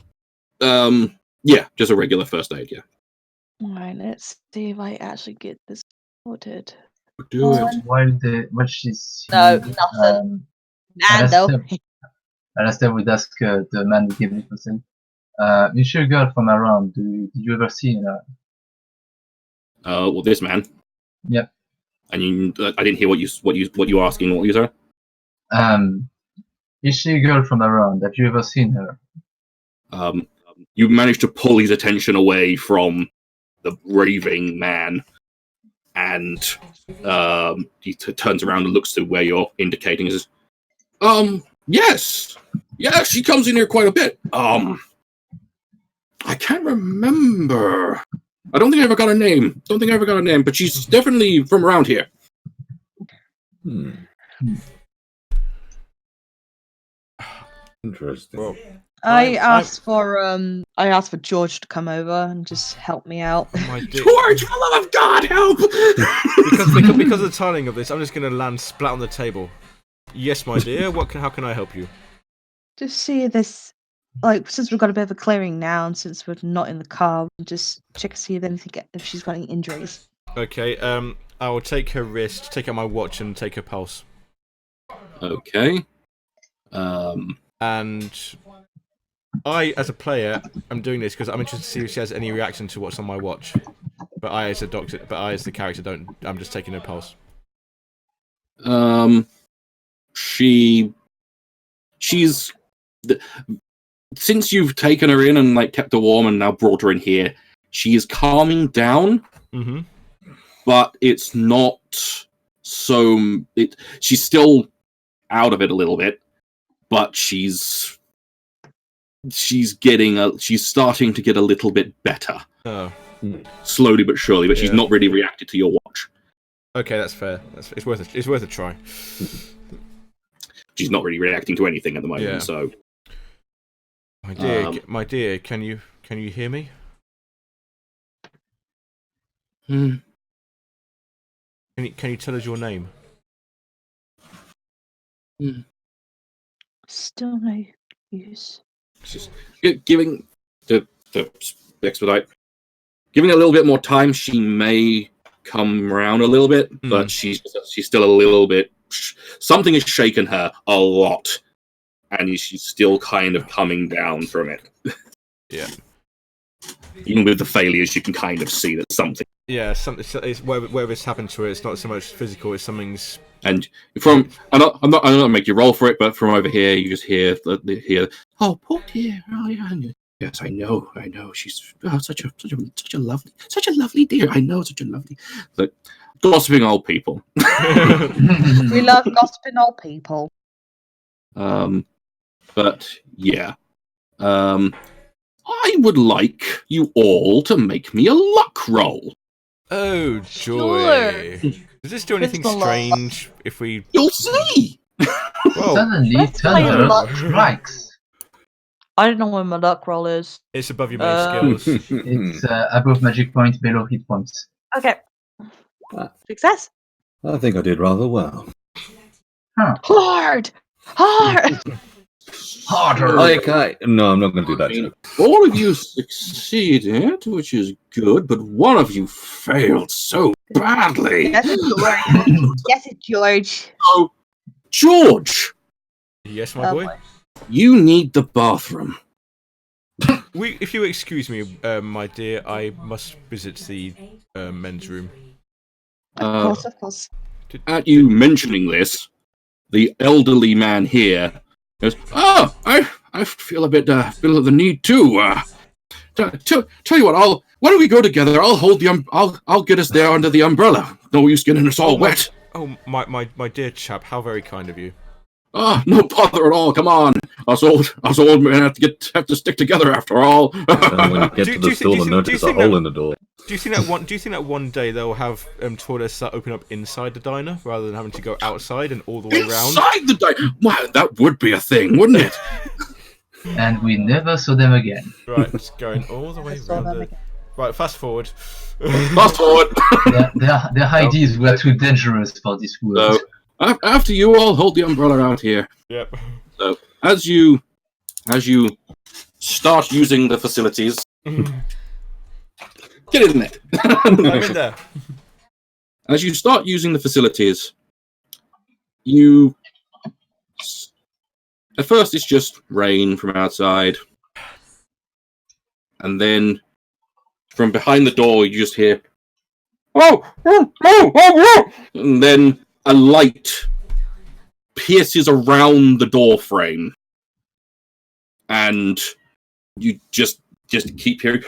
Speaker 1: Yeah, just a regular first aid, yeah.
Speaker 5: Alright, let's see if I actually get this sorted.
Speaker 1: Do it.
Speaker 4: While she's
Speaker 5: nothing.
Speaker 4: Alastair would ask the man who gave me first aid. You sure girl from around? Did you ever see her?
Speaker 1: Well, this man.
Speaker 4: Yep.
Speaker 1: And I didn't hear what you were asking. What you said?
Speaker 4: Is she a girl from around? Have you ever seen her?
Speaker 1: You managed to pull his attention away from the raving man, and he turns around and looks to where you're indicating. He says, yes, she comes in here quite a bit. I can't remember. I don't think I ever got a name. But she's definitely from around here.
Speaker 3: Interesting.
Speaker 2: Well,
Speaker 5: I asked for George to come over and just help me out.
Speaker 1: George, for the love of God, help!
Speaker 2: because of the timing of this, I'm just going to land splat on the table. Yes, my dear. How can I help you?
Speaker 5: Just see this, since we've got a bit of a clearing now, and since we're not in the car, just check to see if she's got any injuries.
Speaker 2: Okay. I will take her wrist, take out my watch, and take her pulse.
Speaker 1: Okay.
Speaker 2: And I, as a player, am doing this because I'm interested to see if she has any reaction to what's on my watch. But I, as the character, don't. I'm just taking her pulse.
Speaker 1: She's since you've taken her in and kept her warm and now brought her in here, she is calming down.
Speaker 2: Mm-hmm.
Speaker 1: But it's not so. She's still out of it a little bit, but she's she's starting to get a little bit better.
Speaker 2: Oh.
Speaker 1: Slowly but surely, but she's not really reacted to your watch.
Speaker 2: Okay, that's fair. It's worth a try.
Speaker 1: She's not really reacting to anything at the moment, so.
Speaker 2: My dear, can you hear me?
Speaker 1: Hmm.
Speaker 2: Can you tell us your name?
Speaker 5: Still no use.
Speaker 1: Just giving to expedite, giving a little bit more time. She may come around a little bit, but she's still a little bit. Something has shaken her a lot, and she's still kind of coming down from it.
Speaker 2: Yeah.
Speaker 1: Even with the failures, you can kind of see that something.
Speaker 2: Yeah, it's wherever it's happened to her, it's not so much physical as something's.
Speaker 1: And I'm not gonna make you roll for it, but from over here, you just hear oh, poor dear. Oh, yeah. Yes, I know. She's such a lovely dear. I know, such a lovely. Like, gossiping old people.
Speaker 5: We love gossiping old people.
Speaker 1: But yeah. I would like you all to make me a luck roll.
Speaker 2: Oh, joy.
Speaker 5: Sure.
Speaker 2: Does this do anything strange if we...
Speaker 1: You'll see!
Speaker 2: Whoa.
Speaker 4: Suddenly, thunder strikes.
Speaker 5: I don't know what my luck roll is.
Speaker 2: It's above your main skills.
Speaker 4: It's above magic point, below hit points.
Speaker 5: Okay. Success.
Speaker 3: I think I did rather well.
Speaker 5: Hard!
Speaker 4: Harder!
Speaker 3: Okay. No, I'm not going to do that. Joke.
Speaker 1: All of you succeeded, which is good, but one of you failed so badly.
Speaker 5: Yes, it's George. Yes, it's George.
Speaker 1: So, George!
Speaker 2: Yes, my boy?
Speaker 1: You need the bathroom.
Speaker 2: If you excuse me, my dear, I must visit the men's room.
Speaker 5: Of course.
Speaker 1: At you mentioning this, the elderly man here goes, "Oh, I feel a bit feel the need too. Tell you what, why don't we go together? I'll hold I'll get us there under the umbrella. No use getting us all wet."
Speaker 2: Oh, my dear chap, how very kind of you.
Speaker 1: No bother at all. Come on, us old men have to stick together after all.
Speaker 3: When you get to the store and notice a hole in the door.
Speaker 2: Do you think that one day they'll have toilets that open up inside the diner rather than having to go outside and all the way around?
Speaker 1: Inside the diner? Wow, that would be a thing, wouldn't it?
Speaker 4: And we never saw them again.
Speaker 2: Right, it's going all the way around. Right, fast forward.
Speaker 1: Fast forward.
Speaker 4: Their ideas were too dangerous for this world.
Speaker 1: So, after you all hold the umbrella out here.
Speaker 2: Yep.
Speaker 1: So as you start using the facilities, get in there.
Speaker 2: I'm in there.
Speaker 1: As you start using the facilities, at first it's just rain from outside, and then from behind the door you just hear, and then a light pierces around the door frame, and you just keep hearing.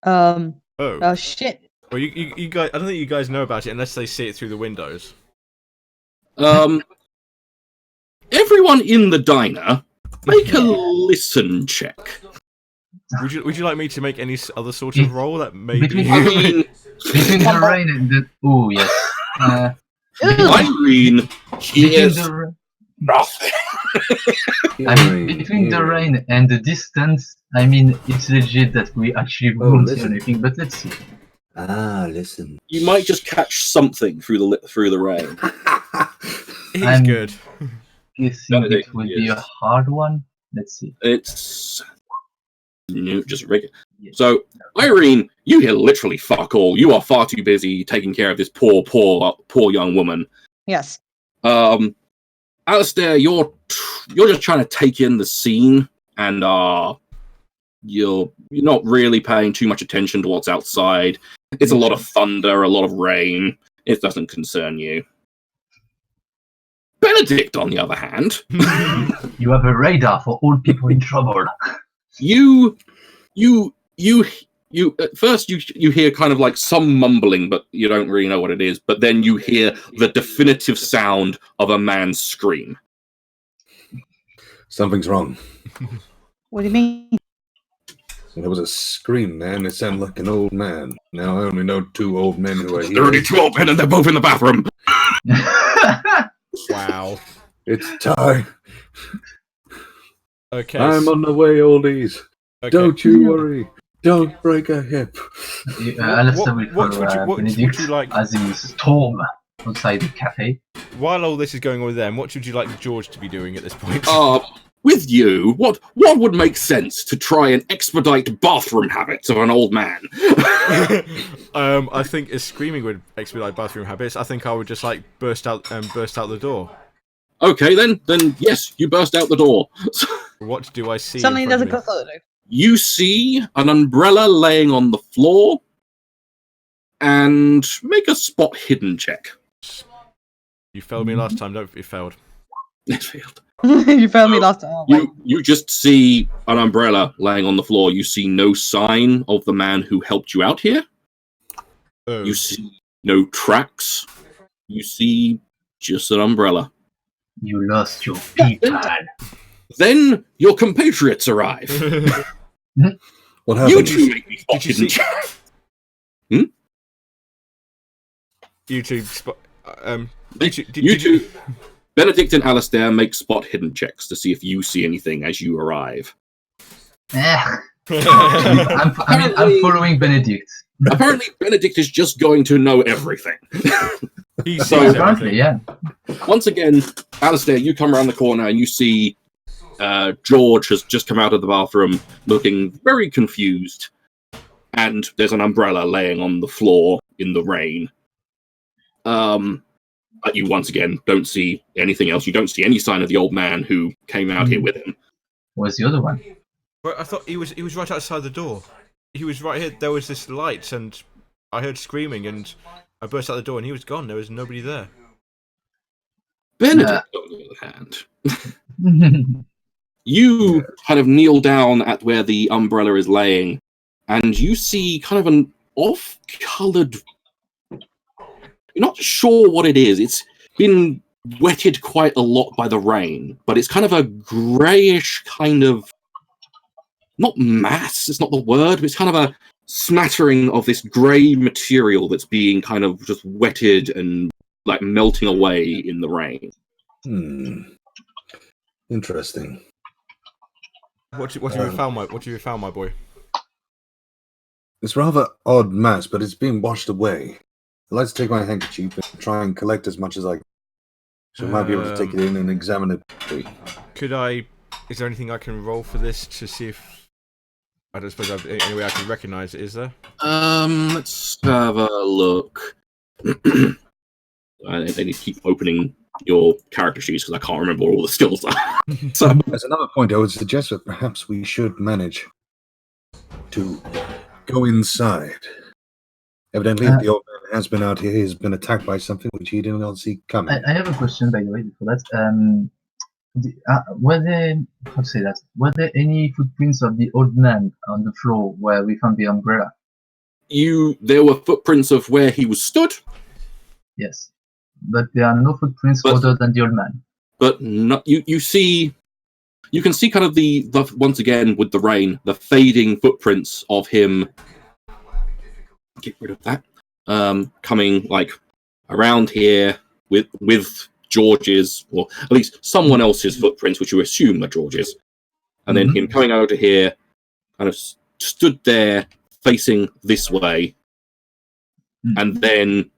Speaker 5: Oh shit.
Speaker 2: Well, you guys, I don't think you guys know about it unless they see it through the windows.
Speaker 1: Everyone in the diner, make a listen check.
Speaker 2: Would you like me to make any other sort of roll that maybe?
Speaker 4: Between the rain and the... Oh, yes.
Speaker 1: Irene hears nothing.
Speaker 4: I mean, between the rain and the distance, I mean, it's legit that we actually won't see anything, but let's see.
Speaker 3: Listen.
Speaker 1: You might just catch something through the rain.
Speaker 2: It's good.
Speaker 4: Guessing it will be a hard one. Let's see.
Speaker 1: It's just regular. Yes. So, Irene, you hear literally fuck all. You are far too busy taking care of this poor young woman.
Speaker 5: Yes.
Speaker 1: Alistair, you're just trying to take in the scene, and you're not really paying too much attention to what's outside. It's a lot of thunder, a lot of rain. It doesn't concern you. Benedict, on the other hand,
Speaker 4: you have a radar for old people in trouble.
Speaker 1: You at first you hear kind of like some mumbling, but you don't really know what it is. But then you hear the definitive sound of a man's scream.
Speaker 3: Something's wrong.
Speaker 5: What do you mean?
Speaker 3: There was a scream there, and it sounded like an old man. Now I only know 2 old men who are
Speaker 1: There are only
Speaker 3: here.
Speaker 1: 2 old men and they're both in the bathroom.
Speaker 2: Wow.
Speaker 3: It's time.
Speaker 2: Okay.
Speaker 3: I'm on the way, oldies.
Speaker 2: okay.
Speaker 3: Don't you worry. Don't break a hip.
Speaker 4: Alistair will
Speaker 2: what
Speaker 4: follow
Speaker 2: would
Speaker 4: Benedict
Speaker 2: you like?
Speaker 4: as he storm outside the cafe.
Speaker 2: While all this is going on with them, what would you like George to be doing at this point?
Speaker 1: With you, what would make sense to try and expedite bathroom habits of an old man?
Speaker 2: I think if screaming would expedite bathroom habits, I think I would just like burst out the door.
Speaker 1: Okay, then yes, you burst out the door.
Speaker 2: What do I see?
Speaker 5: Something
Speaker 2: in front
Speaker 5: doesn't
Speaker 2: of me?
Speaker 5: Cthulhu.
Speaker 1: You see an umbrella laying on the floor, and make a spot hidden check.
Speaker 2: You failed me last time. Don't you failed?
Speaker 1: It failed.
Speaker 5: You failed me last time. Oh, wait.
Speaker 1: You just see an umbrella laying on the floor. You see no sign of the man who helped you out here.
Speaker 2: Oh.
Speaker 1: You see no tracks. You see just an umbrella.
Speaker 4: You lost your people.
Speaker 1: Then your compatriots arrive.
Speaker 3: What
Speaker 1: You
Speaker 3: happened?
Speaker 1: two make me spot
Speaker 2: Did you
Speaker 1: hidden
Speaker 2: see-
Speaker 1: check.
Speaker 2: YouTube.
Speaker 1: You two, Benedict and Alistair, make spot hidden checks to see if you see anything as you arrive.
Speaker 4: I'm following Benedict.
Speaker 1: Apparently, Benedict is just going to know everything.
Speaker 2: He
Speaker 1: So-
Speaker 2: sees
Speaker 4: Apparently,
Speaker 2: everything.
Speaker 4: yeah.
Speaker 1: Once again, Alistair, you come around the corner and you see George has just come out of the bathroom looking very confused. And there's an umbrella laying on the floor in the rain. But you once again don't see anything else. You don't see any sign of the old man who came out here with him.
Speaker 4: Where's the other one?
Speaker 2: Well, I thought he was right outside the door. He was right here. There was this light, and I heard screaming, and I burst out the door, and he was gone. There was nobody there.
Speaker 1: Benedict, on the other hand, you kind of kneel down at where the umbrella is laying, and you see kind of an off-coloured... You're not sure what it is. It's been wetted quite a lot by the rain, but it's kind of a greyish kind of... Not mass, it's not the word, but it's kind of a smattering of this grey material that's being kind of just wetted and like melting away in the rain.
Speaker 3: Interesting.
Speaker 2: What have you found, my boy?
Speaker 3: It's rather odd mass, but it's being washed away. I'd like to take my handkerchief and try and collect as much as I can. So I might be able to take it in and examine it properly.
Speaker 2: Could I? Is there anything I can roll for this to see if? I don't suppose I've any way I can recognise it. Is there?
Speaker 1: Let's have a look. I need to keep opening your character sheets because I can't remember what all the skills are. So,
Speaker 3: As another point, I would suggest that perhaps we should manage to go inside. Evidently, the old man has been out here. He's been attacked by something which he did not see coming.
Speaker 4: I have a question, by the way, before that. Were there, how to say that? Were there any footprints of the old man on the floor where we found the umbrella?
Speaker 1: there were footprints of where he was stood,
Speaker 4: Yes. But there are no footprints
Speaker 1: But-
Speaker 4: other than the old man.
Speaker 1: but not, you can see kind of the once again with the rain, the fading footprints of him. Get rid of that. Coming like around here with George's, or at least someone else's footprints, which you assume are George's, and then him coming over here, kind of stood there facing this way, and then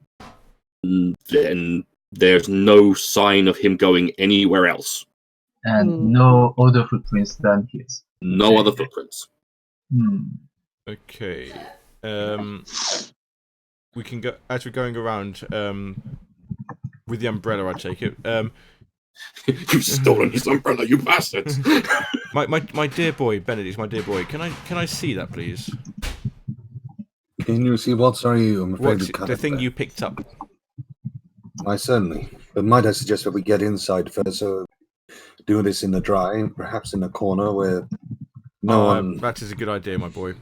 Speaker 1: there's no sign of him going anywhere else.
Speaker 4: And no other footprints than his.
Speaker 1: No other footprints.
Speaker 2: Okay. We can go as we're going around. With the umbrella, I take it.
Speaker 1: You've stolen his umbrella, you bastards!
Speaker 2: My dear boy, Benedict, my dear boy. Can I see that, please?
Speaker 3: Can you see what? Sorry, I'm afraid
Speaker 2: What's
Speaker 3: to cut
Speaker 2: the
Speaker 3: it
Speaker 2: thing
Speaker 3: there.
Speaker 2: you picked up?
Speaker 3: I certainly. But might I suggest that we get inside first, so do this in the dry, perhaps in a corner where no one...
Speaker 2: That is a good idea, my boy.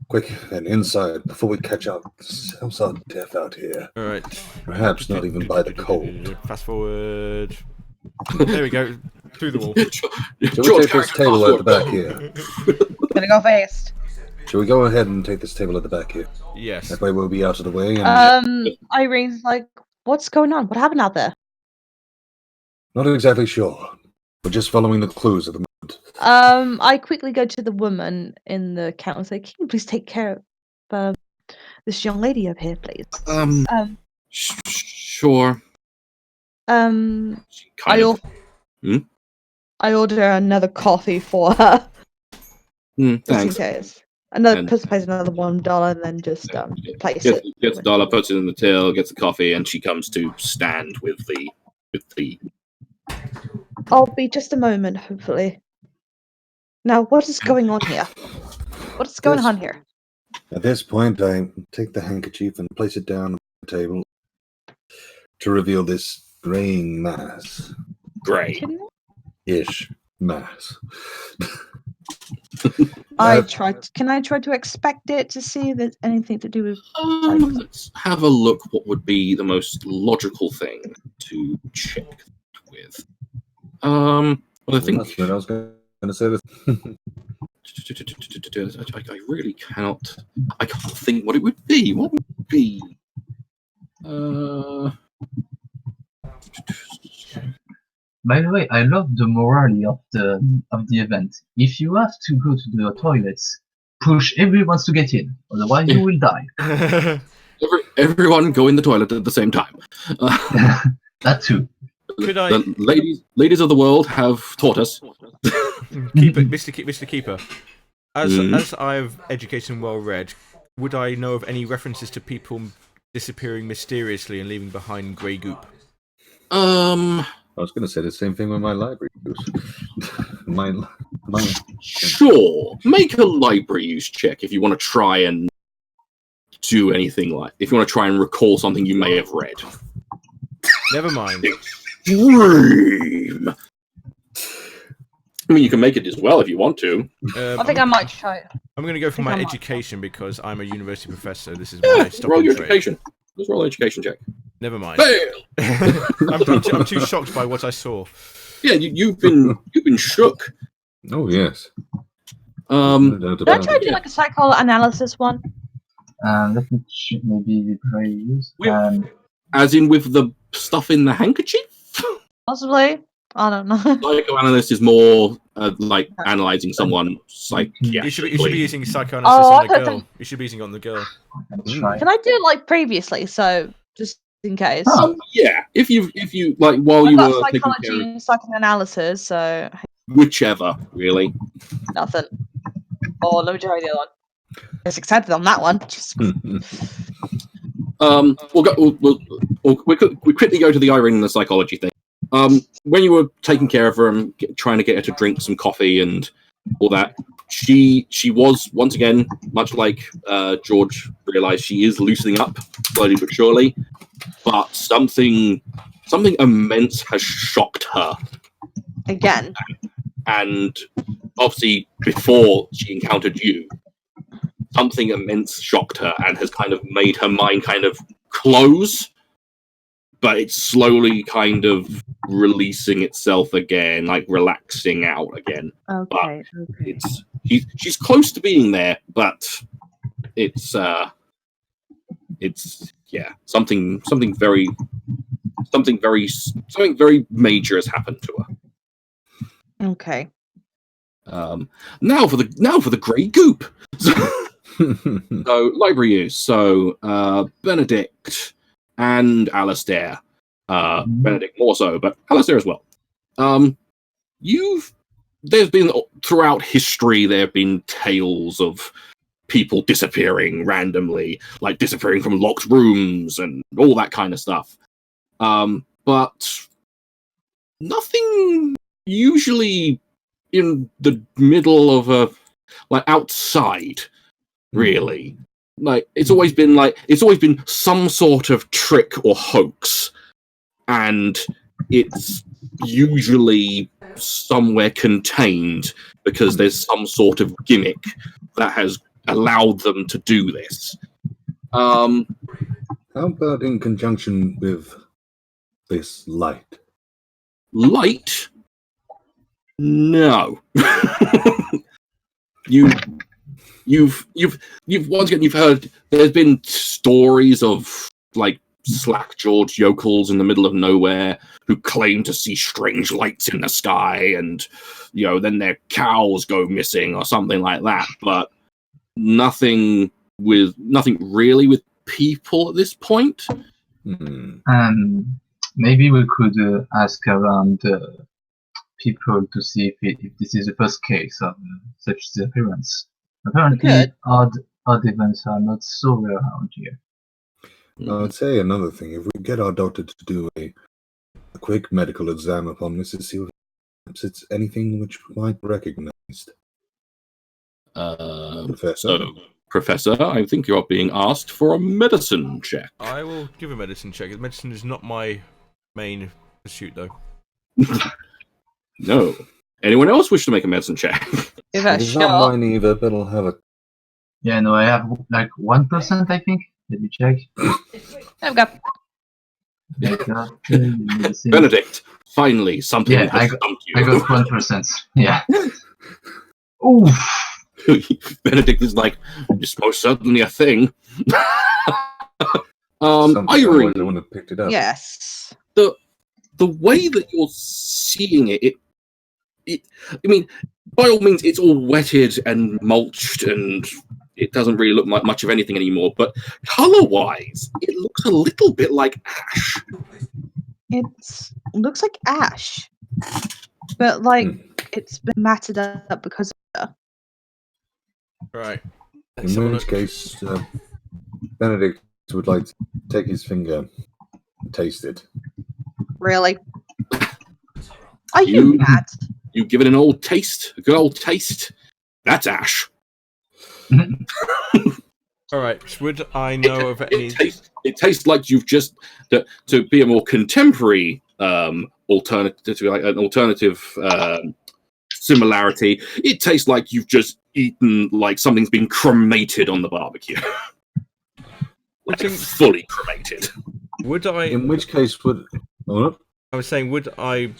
Speaker 3: Quick, then inside, before we catch ourselves on death out here.
Speaker 2: All right.
Speaker 3: Perhaps not even by the cold.
Speaker 2: Fast forward. There we go. Through the wall.
Speaker 3: Shall we take this table at the back here?
Speaker 5: Gonna go first.
Speaker 3: Shall we go ahead and take this table at the back here?
Speaker 2: Yes.
Speaker 3: That way we'll be out of the way. And
Speaker 5: Irene's like, what's going on? What happened out there?
Speaker 3: not exactly sure. We're just following the clues at the moment.
Speaker 5: I quickly go to the woman in the counter and say, can you please take care of this young lady up here, please?
Speaker 1: Sure.
Speaker 5: I order another coffee for her.
Speaker 1: Thanks.
Speaker 5: Just in case. Pays another $1 and then just place it.
Speaker 1: Gets the dollar, puts it in the till, gets the coffee, and she comes to stand with the.
Speaker 5: I'll be just a moment, hopefully. Now, what is going on here? What is going on here?
Speaker 3: At this point, I take the handkerchief and place it down on the table to reveal this graying mass. Gray-ish mass.
Speaker 5: Can I try to expect it to see if there's anything to do with...
Speaker 1: let's have a look what would be the most logical thing to check with. Well, I think...
Speaker 3: That's what I was going to say.
Speaker 1: I really cannot... I can't think what it would be. What would it be?
Speaker 4: By the way, I love the morale of the event. If you have to go to the toilets, push everyone to get in, otherwise you will die.
Speaker 1: Everyone go in the toilet at the same time.
Speaker 4: That too.
Speaker 1: The ladies of the world have taught us.
Speaker 2: Mr. Keeper, as I've educated and well read, would I know of any references to people disappearing mysteriously and leaving behind grey goop?
Speaker 3: I was going to say the same thing with my library use. my
Speaker 1: Sure. Make a library use check if you want to try and do anything if you want to try and recall something you may have read.
Speaker 2: Never mind.
Speaker 1: Dream. I mean, you can make it as well if you want to.
Speaker 5: I think I might try it.
Speaker 2: I'm going to go for my education because I'm a university professor. This is my stock
Speaker 1: roll your
Speaker 2: trade.
Speaker 1: education. Let's roll an education check.
Speaker 2: Never mind.
Speaker 1: Fail.
Speaker 2: I'm too shocked by what I saw.
Speaker 1: Yeah, you've been shook.
Speaker 3: Oh yes.
Speaker 5: Did I try to do like a psychoanalysis one?
Speaker 4: Let me check maybe use.
Speaker 1: As in with the stuff in the handkerchief?
Speaker 5: Possibly. I don't know.
Speaker 1: Psychoanalyst is more like analyzing someone psychiatrically.
Speaker 2: You should be using psychoanalysis on the girl. You should be using it on the girl.
Speaker 5: Can I do it like previously? So just in case.
Speaker 1: Yeah. If you like while you were
Speaker 5: psychology and psychoanalysis, so
Speaker 1: whichever, really.
Speaker 5: Nothing. Oh, let me try the other one. I was excited on that one. We'll quickly go to the Irene and the psychology thing. When you were taking care of her and trying to get her to drink some coffee and all that, she was once again, much like George realized, she is loosening up slowly but surely. But something immense has shocked her again.
Speaker 1: And obviously, before she encountered you, something immense shocked her and has kind of made her mind kind of close. But it's slowly kind of releasing itself again, like relaxing out again.
Speaker 5: Okay.
Speaker 1: She's close to being there, but it's something very major has happened to her.
Speaker 5: Okay.
Speaker 1: Now for the grey goop. So library use. So Benedict and Alistair. Benedict more so, but Alistair as well. There's been throughout history there have been tales of people disappearing randomly, like disappearing from locked rooms and all that kind of stuff. But nothing usually in the middle of outside, really. Like it's always been some sort of trick or hoax, and it's usually somewhere contained because there's some sort of gimmick that has allowed them to do this.
Speaker 3: How about in conjunction with this light?
Speaker 1: Light? No. You've once again you've heard there's been stories of like slack-jawed yokels in the middle of nowhere who claim to see strange lights in the sky, and then their cows go missing or something like that. But nothing really with people at this point.
Speaker 4: Maybe we could ask around people to see if this is the first case of such disappearance. Apparently, odd events are not so rare around here.
Speaker 3: I'd say another thing. If we get our doctor to do a quick medical exam upon this to see if perhaps it's anything which we might recognize. Professor.
Speaker 1: So, Professor, I think you're being asked for a medicine check.
Speaker 2: I will give a medicine check. Medicine is not my main pursuit, though.
Speaker 1: No. Anyone else wish to make a medicine check?
Speaker 6: Give it a
Speaker 3: It's not
Speaker 6: shot.
Speaker 3: mine either, but I'll have a...
Speaker 4: Yeah, no, I have like 1%, I think. Let me check.
Speaker 6: There we go.
Speaker 1: Benedict, finally, something
Speaker 4: Yeah,
Speaker 1: has stumped you.
Speaker 4: I got 1%. Yeah. Oof.
Speaker 1: Benedict is like, it's most certainly a thing.
Speaker 3: Something,
Speaker 1: Irene,
Speaker 3: I wouldn't have picked it up.
Speaker 6: Yes.
Speaker 1: the way that you're seeing it, I mean, by all means, it's all wetted and mulched, and it doesn't really look like much of anything anymore. But color-wise, it looks a little bit like ash.
Speaker 6: It looks like ash, but like it's been matted up because of
Speaker 2: Right. Let's have a
Speaker 3: In which
Speaker 2: look.
Speaker 3: case, Benedict would like to take his finger and taste it.
Speaker 6: really. Are you
Speaker 1: You-
Speaker 6: mad?
Speaker 1: You give it an old taste, a good old taste. That's ash.
Speaker 2: All right. Would I know of any?
Speaker 1: It tastes like you've just to be a more contemporary alternative, like an alternative similarity. It tastes like you've just eaten like something's been cremated on the barbecue, like fully cremated.
Speaker 2: Would I?
Speaker 3: In which case, would... Oh,
Speaker 2: I was saying, would I?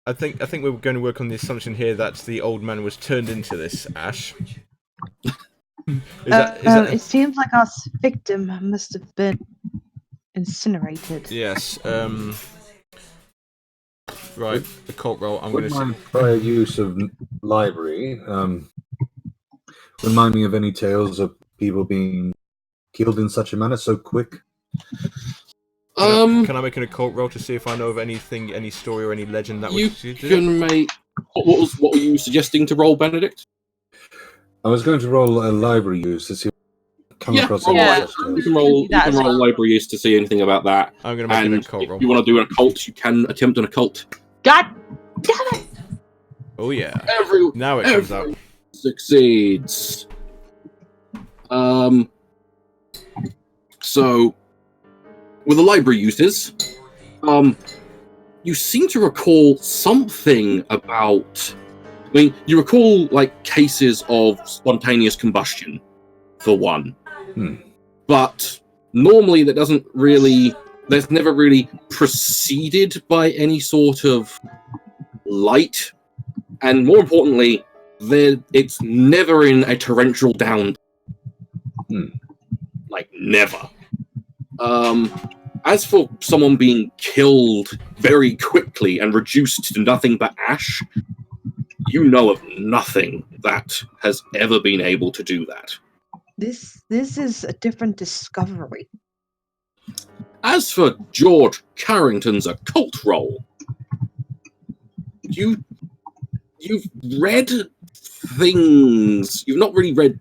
Speaker 2: I think we were going to work on the assumption here that the old man was turned into this ash. Is that?
Speaker 6: It seems like our victim must have been incinerated.
Speaker 2: Yes. Right. Occult roll. I'm going
Speaker 3: would
Speaker 2: to
Speaker 3: my
Speaker 2: say.
Speaker 3: prior use of library remind me of any tales of people being killed in such a manner so quick?
Speaker 2: Can I make an occult roll to see if I know of anything, any story or any legend that
Speaker 1: You
Speaker 2: would?
Speaker 1: can make. What were you suggesting to roll, Benedict?
Speaker 3: I was going to roll a library use to see if I come across
Speaker 1: roll
Speaker 3: any
Speaker 6: yeah.
Speaker 3: such tales.
Speaker 1: You can roll. You
Speaker 6: That
Speaker 1: can
Speaker 6: as
Speaker 1: roll
Speaker 6: well.
Speaker 1: library use to see anything about that.
Speaker 2: I'm going to make an
Speaker 1: And
Speaker 2: occult
Speaker 1: if
Speaker 2: roll.
Speaker 1: you want to do an occult, you can attempt an occult.
Speaker 6: God damn it!
Speaker 2: Oh yeah.
Speaker 1: Every
Speaker 2: Now it comes out.
Speaker 1: succeeds. So with the library uses, you seem to recall something about. I mean, you recall like cases of spontaneous combustion, for one. But normally that doesn't really. That's never really preceded by any sort of light, and more importantly, it's never in a torrential down. Like never. As for someone being killed very quickly and reduced to nothing but ash, you know of nothing that has ever been able to do that.
Speaker 6: This is a different discovery.
Speaker 1: As for George Carrington's occult role, you've read things. You've not really read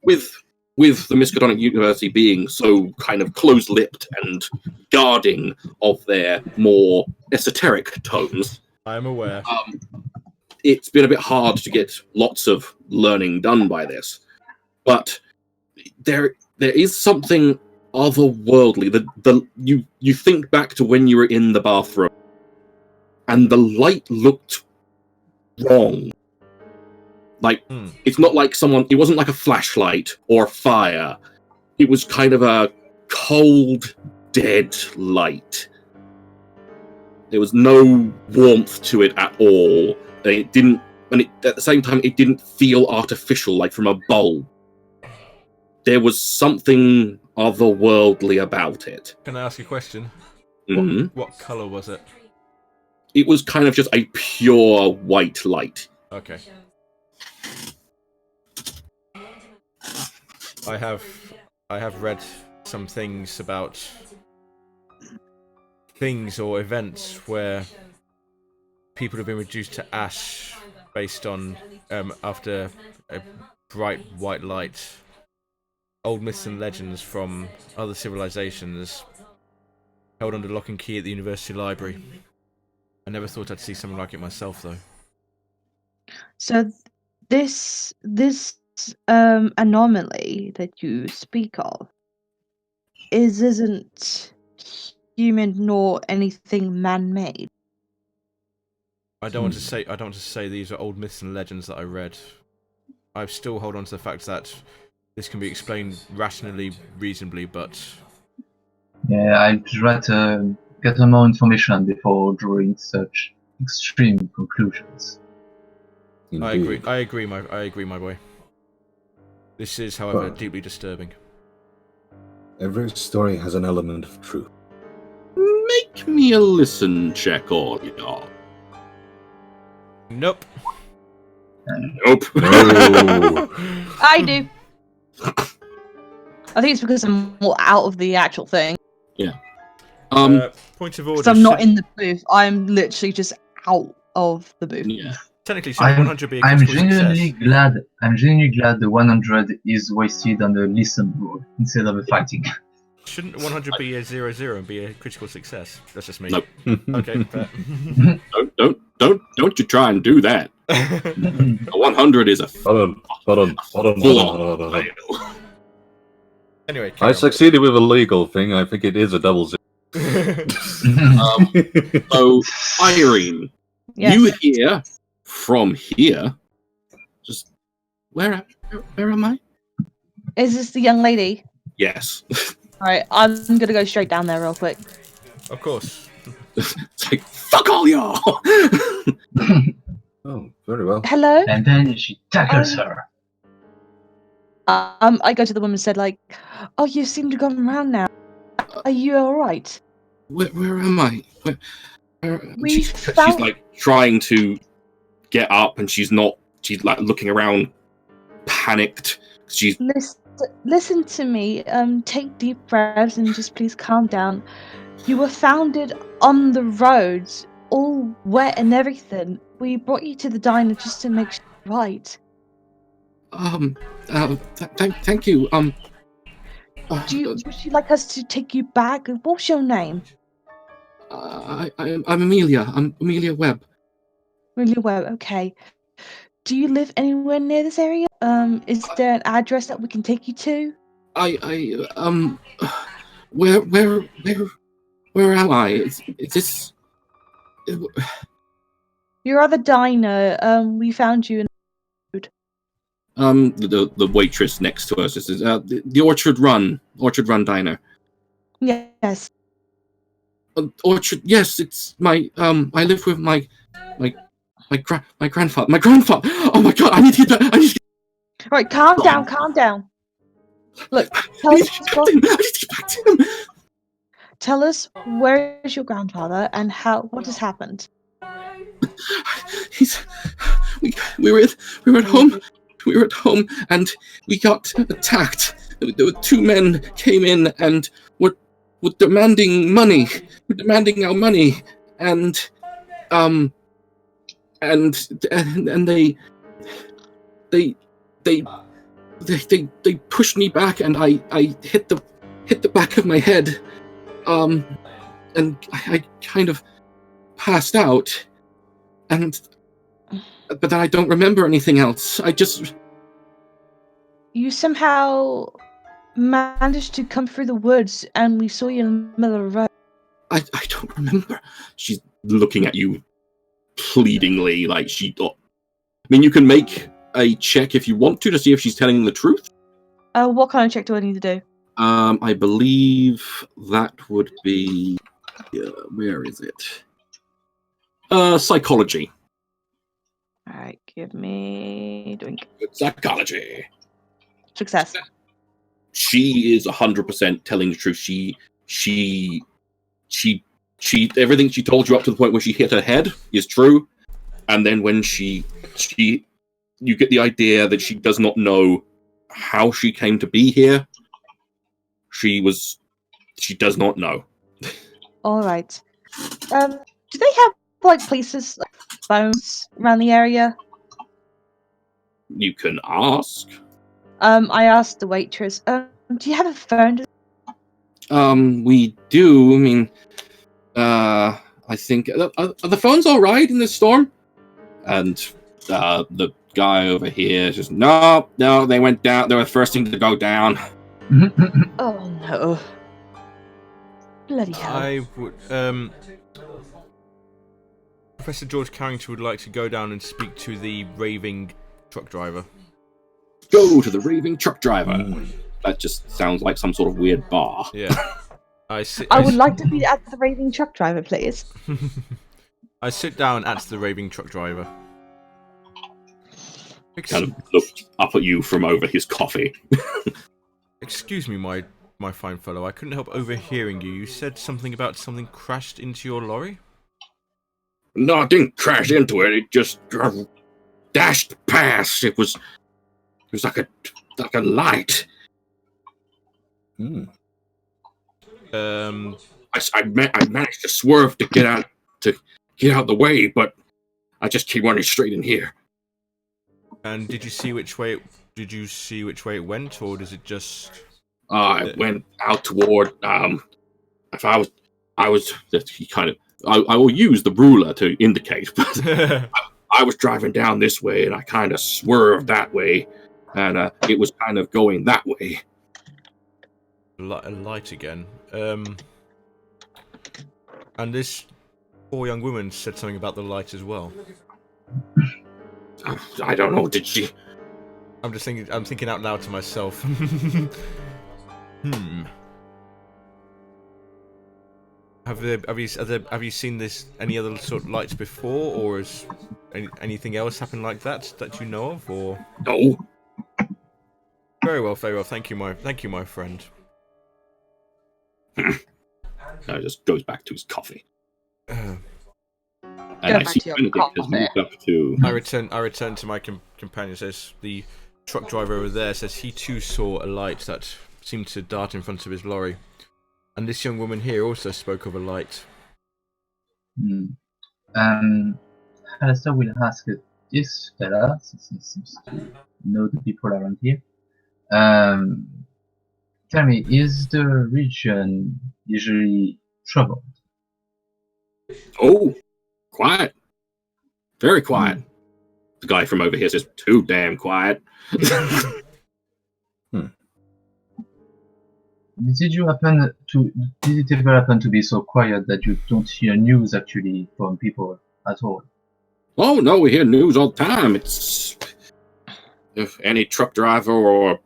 Speaker 1: with the Miskatonic University being so kind of close-lipped and guarding of their more esoteric tones.
Speaker 2: I'm aware.
Speaker 1: It's been a bit hard to get lots of learning done by this, but there is something otherworldly. You think back to when you were in the bathroom, and the light looked wrong. Like it's not like it wasn't like a flashlight or a fire. It was kind of a cold, dead light. There was no warmth to it at all. And it didn't, at the same time, it didn't feel artificial, like from a bulb. There was something otherworldly about it.
Speaker 2: Can I ask you a question?
Speaker 1: Mhm.
Speaker 2: What colour was it?
Speaker 1: It was kind of just a pure white light.
Speaker 2: Okay. I have read some things about things or events where people have been reduced to ash based on after a bright white light. Old myths and legends from other civilizations held under lock and key at the university library. I never thought I'd see something like it myself, though.
Speaker 6: So this anomaly that you speak of isn't human nor anything man-made.
Speaker 2: I don't want to say these are old myths and legends that I read. I still hold on to the fact that this can be explained rationally, reasonably, but
Speaker 4: Yeah, I'd rather get more information before drawing such extreme conclusions.
Speaker 2: I
Speaker 3: Indeed.
Speaker 2: agree, my boy. This is, however,
Speaker 3: Well.
Speaker 2: deeply disturbing.
Speaker 3: Every story has an element of truth.
Speaker 1: Make me a listen check, all y'all.
Speaker 2: Nope.
Speaker 1: Nope.
Speaker 3: No.
Speaker 6: I do. I think it's because I'm more out of the actual thing.
Speaker 2: Point of order.
Speaker 6: Because I'm not in the booth. I'm literally just out of the booth.
Speaker 1: Yeah.
Speaker 2: Technically, shouldn't 100 be a
Speaker 4: I'm
Speaker 2: critical
Speaker 4: genuinely
Speaker 2: success?
Speaker 4: glad. I'm genuinely glad the 100 is wasted on the listen mode instead of a fighting.
Speaker 2: Shouldn't 100 be a 0-0 and be a critical success? That's just me.
Speaker 1: Nope.
Speaker 2: Okay, fair.
Speaker 1: Don't you try and do that. A 100 is a
Speaker 3: Hold on.
Speaker 1: full-on.
Speaker 2: Anyway,
Speaker 3: I
Speaker 2: carry on.
Speaker 3: succeeded with a legal thing. I think it is a double zero.
Speaker 1: So, Irene,
Speaker 6: Yes.
Speaker 1: you hear from here. Just where am I?
Speaker 6: Is this the young lady?
Speaker 1: Yes.
Speaker 6: Alright, I'm gonna go straight down there real quick.
Speaker 2: Of course.
Speaker 1: It's like fuck all y'all.
Speaker 3: Oh, very well.
Speaker 6: Hello?
Speaker 4: And then she tackles her.
Speaker 6: I go to the woman and said, like, oh, you seem to have gone around now. Are you alright?
Speaker 1: Where am I?
Speaker 6: We
Speaker 1: She's
Speaker 6: found-
Speaker 1: like trying to get up, and she's not. She's like looking around, panicked. She's
Speaker 6: Listen to me. Take deep breaths and just please calm down. You were founded on the roads, all wet and everything. We brought you to the diner just to make sure you're right.
Speaker 1: thank you.
Speaker 6: Would you like us to take you back? What's your name?
Speaker 1: I'm Amelia. I'm Amelia Webb.
Speaker 6: Really well, okay. Do you live anywhere near this area? Is there an address that we can take you to?
Speaker 1: Where am I? Is this?
Speaker 6: You're at the diner. We found you in
Speaker 1: The waitress next to us. This is the Orchard Run Diner.
Speaker 6: Yes.
Speaker 1: Orchard. Yes, it's my I live with my grandfather. My grandfather. Oh my god! I need to get back.
Speaker 6: Right, calm down. Look,
Speaker 1: I need to get back to him.
Speaker 6: tell us where is your grandfather and what has happened?
Speaker 1: We were at home. We were at home and we got attacked. There were two men came in and were demanding money. Were demanding our money, and they pushed me back, and I hit the back of my head, and I kind of passed out, but then I don't remember anything else.
Speaker 6: You somehow managed to come through the woods and we saw you in the middle of the road.
Speaker 1: I don't remember. She's looking at you pleadingly, like she. I mean, you can make a check if you want to see if she's telling the truth.
Speaker 6: What kind of check do I need to do?
Speaker 1: I believe that would be. Where is it?
Speaker 5: Psychology.
Speaker 6: All right, give me drink.
Speaker 5: Psychology.
Speaker 6: Success.
Speaker 5: She is 100% telling the truth. She everything she told you up to the point where she hit her head is true, and then when you get the idea that she does not know how she came to be here. She does not know.
Speaker 6: All right. Do they have like places like phones around the area?
Speaker 5: You can ask.
Speaker 6: I asked the waitress. Do you have a phone?
Speaker 5: We do. I mean, I think are the phones all right in this storm? And the guy over here just no, they went down. They were the first thing to go down.
Speaker 6: Oh no! Bloody hell!
Speaker 2: I would. Professor George Carrington would like to go down and speak to the raving truck driver.
Speaker 5: Go to the raving truck driver. That just sounds like some sort of weird bar.
Speaker 2: Yeah. I
Speaker 6: would like to be at the raving truck driver, please.
Speaker 2: I sit down at the raving truck driver.
Speaker 5: Kind of looked up at you from over his coffee.
Speaker 2: Excuse me, my fine fellow. I couldn't help overhearing you. You said something about something crashed into your lorry?
Speaker 5: No, it didn't crash into it. It just dashed past. It was like a light. I managed to swerve to get out the way, but I just keep running straight in here.
Speaker 2: And did you see which way it went, or does it just?
Speaker 5: It went out toward. If I was. He kind of. I will use the ruler to indicate, but I was driving down this way, and I kind of swerved that way, and it was kind of going that way.
Speaker 2: A light again. And this poor young woman said something about the light as well.
Speaker 5: I don't know. Did she?
Speaker 2: I'm thinking out loud to myself. Have you seen any other sort of lights before, or has anything else happened like that you know of, or?
Speaker 5: No.
Speaker 2: Very well. Thank you, my friend.
Speaker 5: Now just goes back to his coffee. And
Speaker 6: I see Benedict has moved
Speaker 5: up to.
Speaker 2: I return to my companion. Says the truck driver over there says he too saw a light that seemed to dart in front of his lorry, and this young woman here also spoke of a light.
Speaker 4: Alistair will ask this fella, since he seems to know the people around here. Tell me, is the region usually troubled?
Speaker 5: Oh, quiet. Very quiet. The guy from over here says, too damn quiet.
Speaker 4: Did it ever happen to be so quiet that you don't hear news actually from people at all?
Speaker 5: Oh, no, we hear news all the time. It's if any truck driver or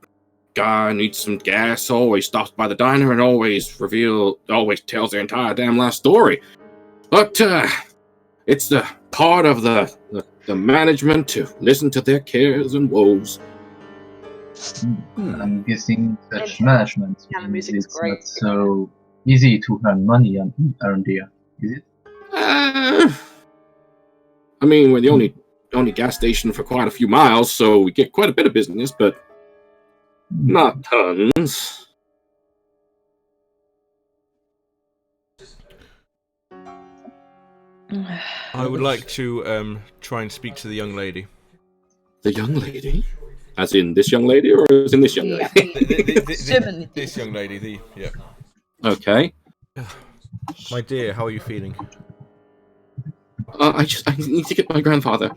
Speaker 5: guy needs some gas, always stops by the diner and always tells the entire damn last story. But it's the part of the management to listen to their cares and woes.
Speaker 4: I'm guessing such management means it's not so easy to earn money around here, is it?
Speaker 5: I mean, we're the only gas station for quite a few miles, so we get quite a bit of business, but not tons.
Speaker 2: I would like to try and speak to the young lady.
Speaker 5: The young lady? As in this young lady, or as in this young lady?
Speaker 2: This young lady, yeah.
Speaker 5: Okay.
Speaker 2: My dear, how are you feeling?
Speaker 5: I need to get my grandfather.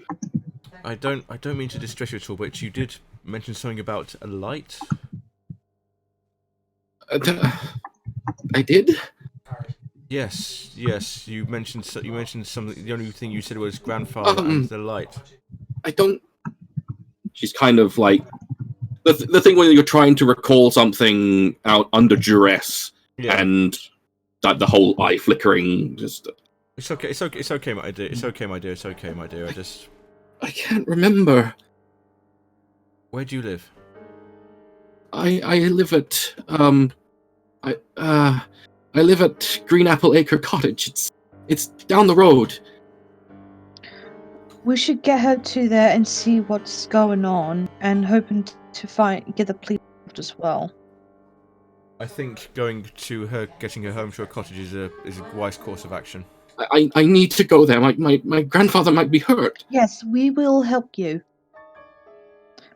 Speaker 2: I don't mean to distress you at all, but you did mention something about a light.
Speaker 5: I did?
Speaker 2: Yes. You mentioned something. The only thing you said was grandfather and the light.
Speaker 5: I don't. She's kind of like the thing when you're trying to recall something out under duress, and the whole eye flickering. Just
Speaker 2: It's okay. It's okay. It's okay, my dear. It's okay, my dear. It's okay, my dear.
Speaker 1: I can't remember.
Speaker 2: Where do you live?
Speaker 1: I live at I live at Green Apple Acre Cottage. It's down the road.
Speaker 6: We should get her to there and see what's going on, and hoping to get the police as well.
Speaker 2: I think getting her home to her cottage is a wise course of action.
Speaker 1: I need to go there. My grandfather might be hurt.
Speaker 6: Yes, we will help you.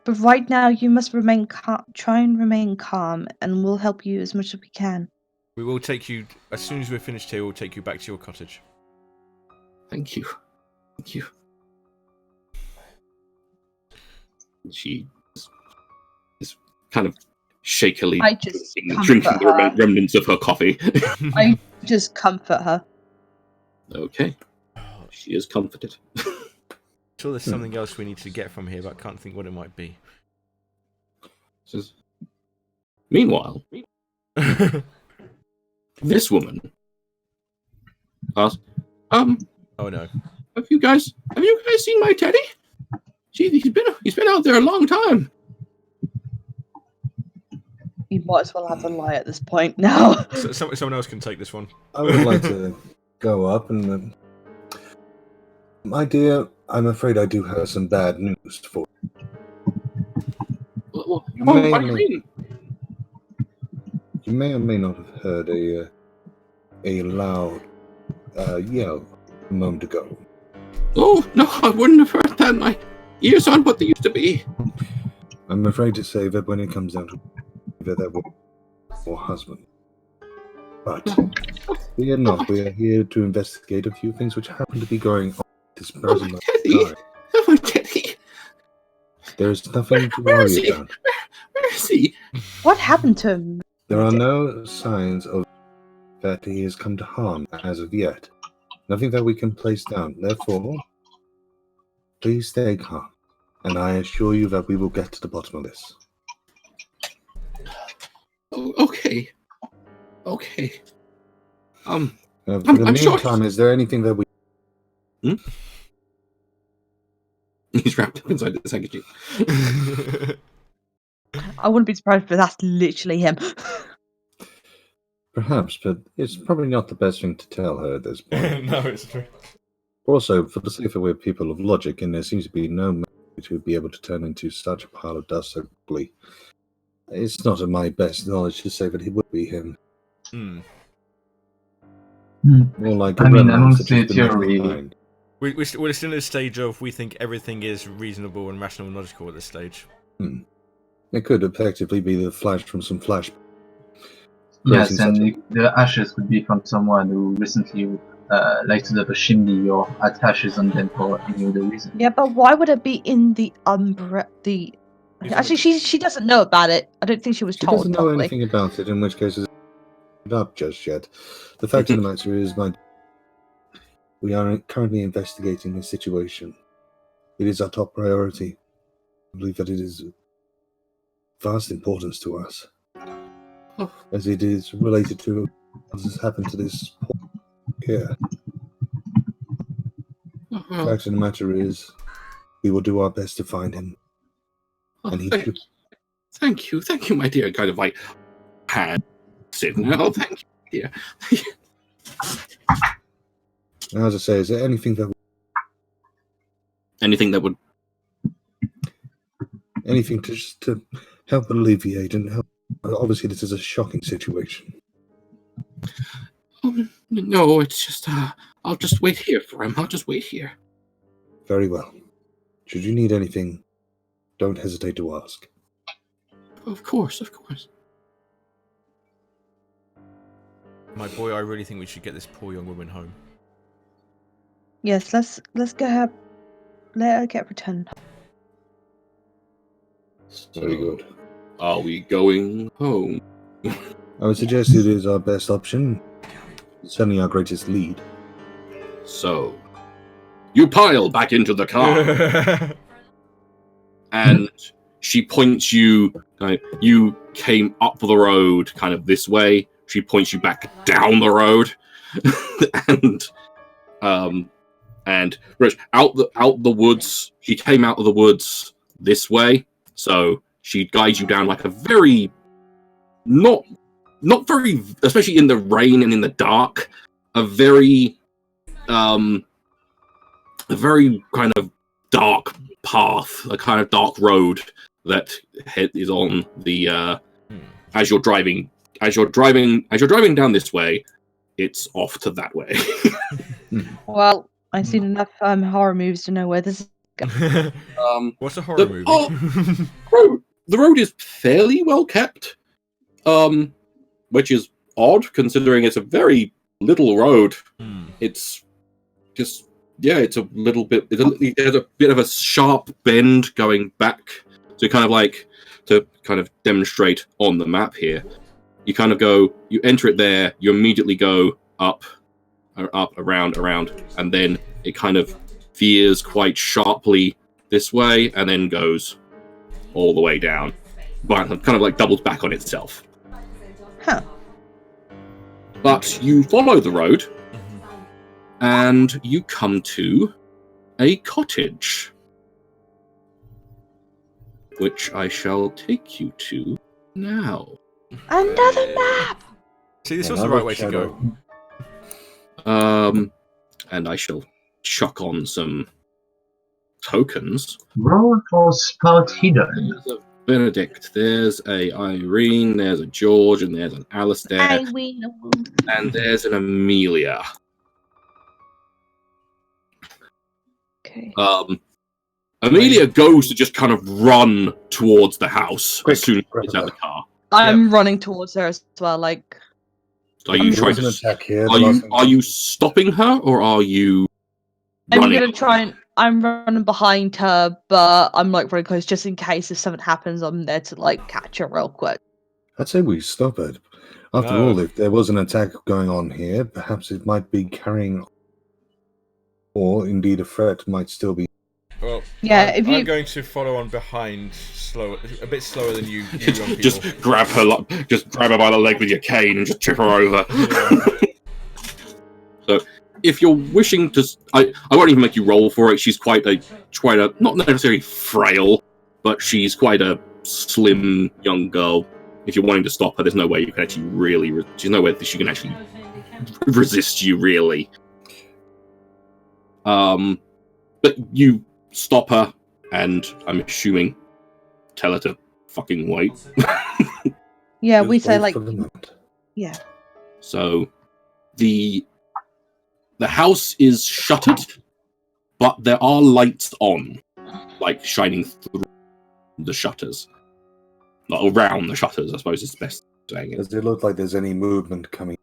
Speaker 6: But right now, you must remain try and remain calm, and we'll help you as much as we can.
Speaker 2: We will take you as soon as we're finished here. We'll take you back to your cottage.
Speaker 1: Thank you. Thank you. She is kind of shakily
Speaker 6: I just
Speaker 1: drinking the
Speaker 6: comfort her.
Speaker 1: remnants of her coffee.
Speaker 6: I just comfort her.
Speaker 1: Okay. She is comforted.
Speaker 2: Sure, there's something else we need to get from here, but I can't think what it might be.
Speaker 1: Meanwhile, this woman asked,
Speaker 2: Oh no.
Speaker 1: Have you guys seen my teddy? He's been out there a long time.
Speaker 6: You might as well have a lie at this point now.
Speaker 2: Someone else can take this one.
Speaker 3: I would like to go up and... my dear, I'm afraid I do have some bad news for you.
Speaker 1: What
Speaker 3: You
Speaker 1: do
Speaker 3: may
Speaker 1: you
Speaker 3: or
Speaker 1: mean?
Speaker 3: You may or may not have heard a loud yell a moment ago.
Speaker 1: Oh no, I wouldn't have heard that. My ears aren't what they used to be.
Speaker 3: I'm afraid to say that when it comes down to it, that was your husband. But fear not, we are here to investigate a few things which happen to be going on at this present time.
Speaker 1: My teddy.
Speaker 3: There is nothing to
Speaker 1: Where is
Speaker 3: worry
Speaker 1: he?
Speaker 3: about.
Speaker 1: Where is he?
Speaker 6: What happened to him?
Speaker 3: There are no signs of that he has come to harm as of yet. Nothing that we can place down. Therefore, please stay calm, and I assure you that we will get to the bottom of this.
Speaker 1: Oh, okay. Okay.
Speaker 3: For
Speaker 1: I'm
Speaker 3: the
Speaker 1: sure
Speaker 3: meantime, is there anything that we...
Speaker 1: He's wrapped up inside this handkerchief.
Speaker 6: I wouldn't be surprised, but that's literally him.
Speaker 3: Perhaps, but it's probably not the best thing to tell her at this point.
Speaker 2: No, it's true.
Speaker 3: Also, for the sake that we're people of logic, and there seems to be no man to be able to turn into such a pile of dust so quickly, it's not in my best knowledge to say that it would be him. More like
Speaker 4: I mean,
Speaker 3: remnants
Speaker 4: amongst
Speaker 3: that he's
Speaker 4: the
Speaker 3: been left
Speaker 4: theory-
Speaker 3: behind.
Speaker 2: We're still in a stage of we think everything is reasonable and rational and logical at this stage.
Speaker 3: It could effectively be the flash from some flash.
Speaker 4: Yes,
Speaker 3: Creating
Speaker 4: and
Speaker 3: such
Speaker 4: the ashes could be from someone who recently lighted up a chimney or had ashes on them for any other reason.
Speaker 6: Yeah, but why would it be in the umbrella? Actually, she doesn't know about it. I don't think she was
Speaker 3: She
Speaker 6: told
Speaker 3: doesn't know
Speaker 6: properly.
Speaker 3: anything about it, in which case it's not up just yet. The fact of the matter is, we are currently investigating this situation. It is our top priority. I believe that it is of vast importance to us, as it is related to what has happened to this poor here. The fact of the matter is, we will do our best to find him. And he should...
Speaker 1: Thank you, my dear. Kind of like hand sit now. Thank you, dear.
Speaker 3: Now, as I say, is there anything that
Speaker 1: would
Speaker 3: anything to just to help alleviate and help? Obviously, this is a shocking situation.
Speaker 1: Oh, no, it's just I'll just wait here for him. I'll just wait here.
Speaker 3: Very well. Should you need anything, don't hesitate to ask.
Speaker 1: Of course.
Speaker 2: My boy, I really think we should get this poor young woman home.
Speaker 6: Yes, let's get her. Let her get returned.
Speaker 3: Very good.
Speaker 1: Are we going home?
Speaker 3: I would suggest it is our best option. Certainly our greatest lead.
Speaker 1: So, you pile back into the car, and she points you. You came up the road, kind of this way. She points you back down the road, and
Speaker 5: And out the woods. She came out of the woods this way, so she guides you down like a very not very, especially in the rain and in the dark, a very kind of dark path, a kind of dark road that is on the as you're driving down this way, it's off to that way.
Speaker 6: Well, I've seen enough horror movies to know where this is going.
Speaker 2: What's a horror movie?
Speaker 5: The road is fairly well kept, which is odd considering it's a very little road. It's just it's a little bit. There's a bit of a sharp bend going back to kind of demonstrate on the map here. You kind of go, you enter it there, you immediately go up, around, and then it kind of veers quite sharply this way, and then goes all the way down, but kind of like doubles back on itself.
Speaker 6: Huh.
Speaker 5: But you follow the road, and you come to a cottage, which I shall take you to now.
Speaker 6: Another map!
Speaker 2: See, this was the right way to go.
Speaker 5: And I shall chuck on some tokens.
Speaker 4: Roll for spot hidden.
Speaker 5: There's a Benedict, there's a Irene, there's a George, and there's an Alistair, and there's an Amelia.
Speaker 6: Okay.
Speaker 5: Amelia goes to just kind of run towards the house as soon as she gets out of the car.
Speaker 6: I'm running towards her as well, like...
Speaker 5: Are you trying to
Speaker 3: attack here?
Speaker 5: Are you stopping her, or are you running?
Speaker 6: I'm gonna try and... I'm running behind her, but I'm like very close just in case if something happens, I'm there to like catch her real quick.
Speaker 3: I'd say we stop it. After all, if there was an attack going on here, perhaps it might be carrying, or indeed a threat might still be.
Speaker 2: Well,
Speaker 6: yeah,
Speaker 2: I'm going to follow on behind, a bit slower than you young people.
Speaker 5: Just grab her by the leg with your cane and just trip her over.
Speaker 2: Yeah.
Speaker 5: So, if you're wishing to, I won't even make you roll for it. She's quite a not necessarily frail, but she's quite a slim young girl. If you're wanting to stop her, there's no way you can actually really. There's no way that she can actually resist you, really. But you stop her, and I'm assuming tell her to fucking wait.
Speaker 6: Yeah,
Speaker 3: Just
Speaker 6: we say
Speaker 3: wait
Speaker 6: like,
Speaker 3: for the moment.
Speaker 6: yeah.
Speaker 5: So the house is shuttered, but there are lights on, like shining through the shutters, not around the shutters. I suppose is best saying it.
Speaker 3: Does it look like there's any movement coming?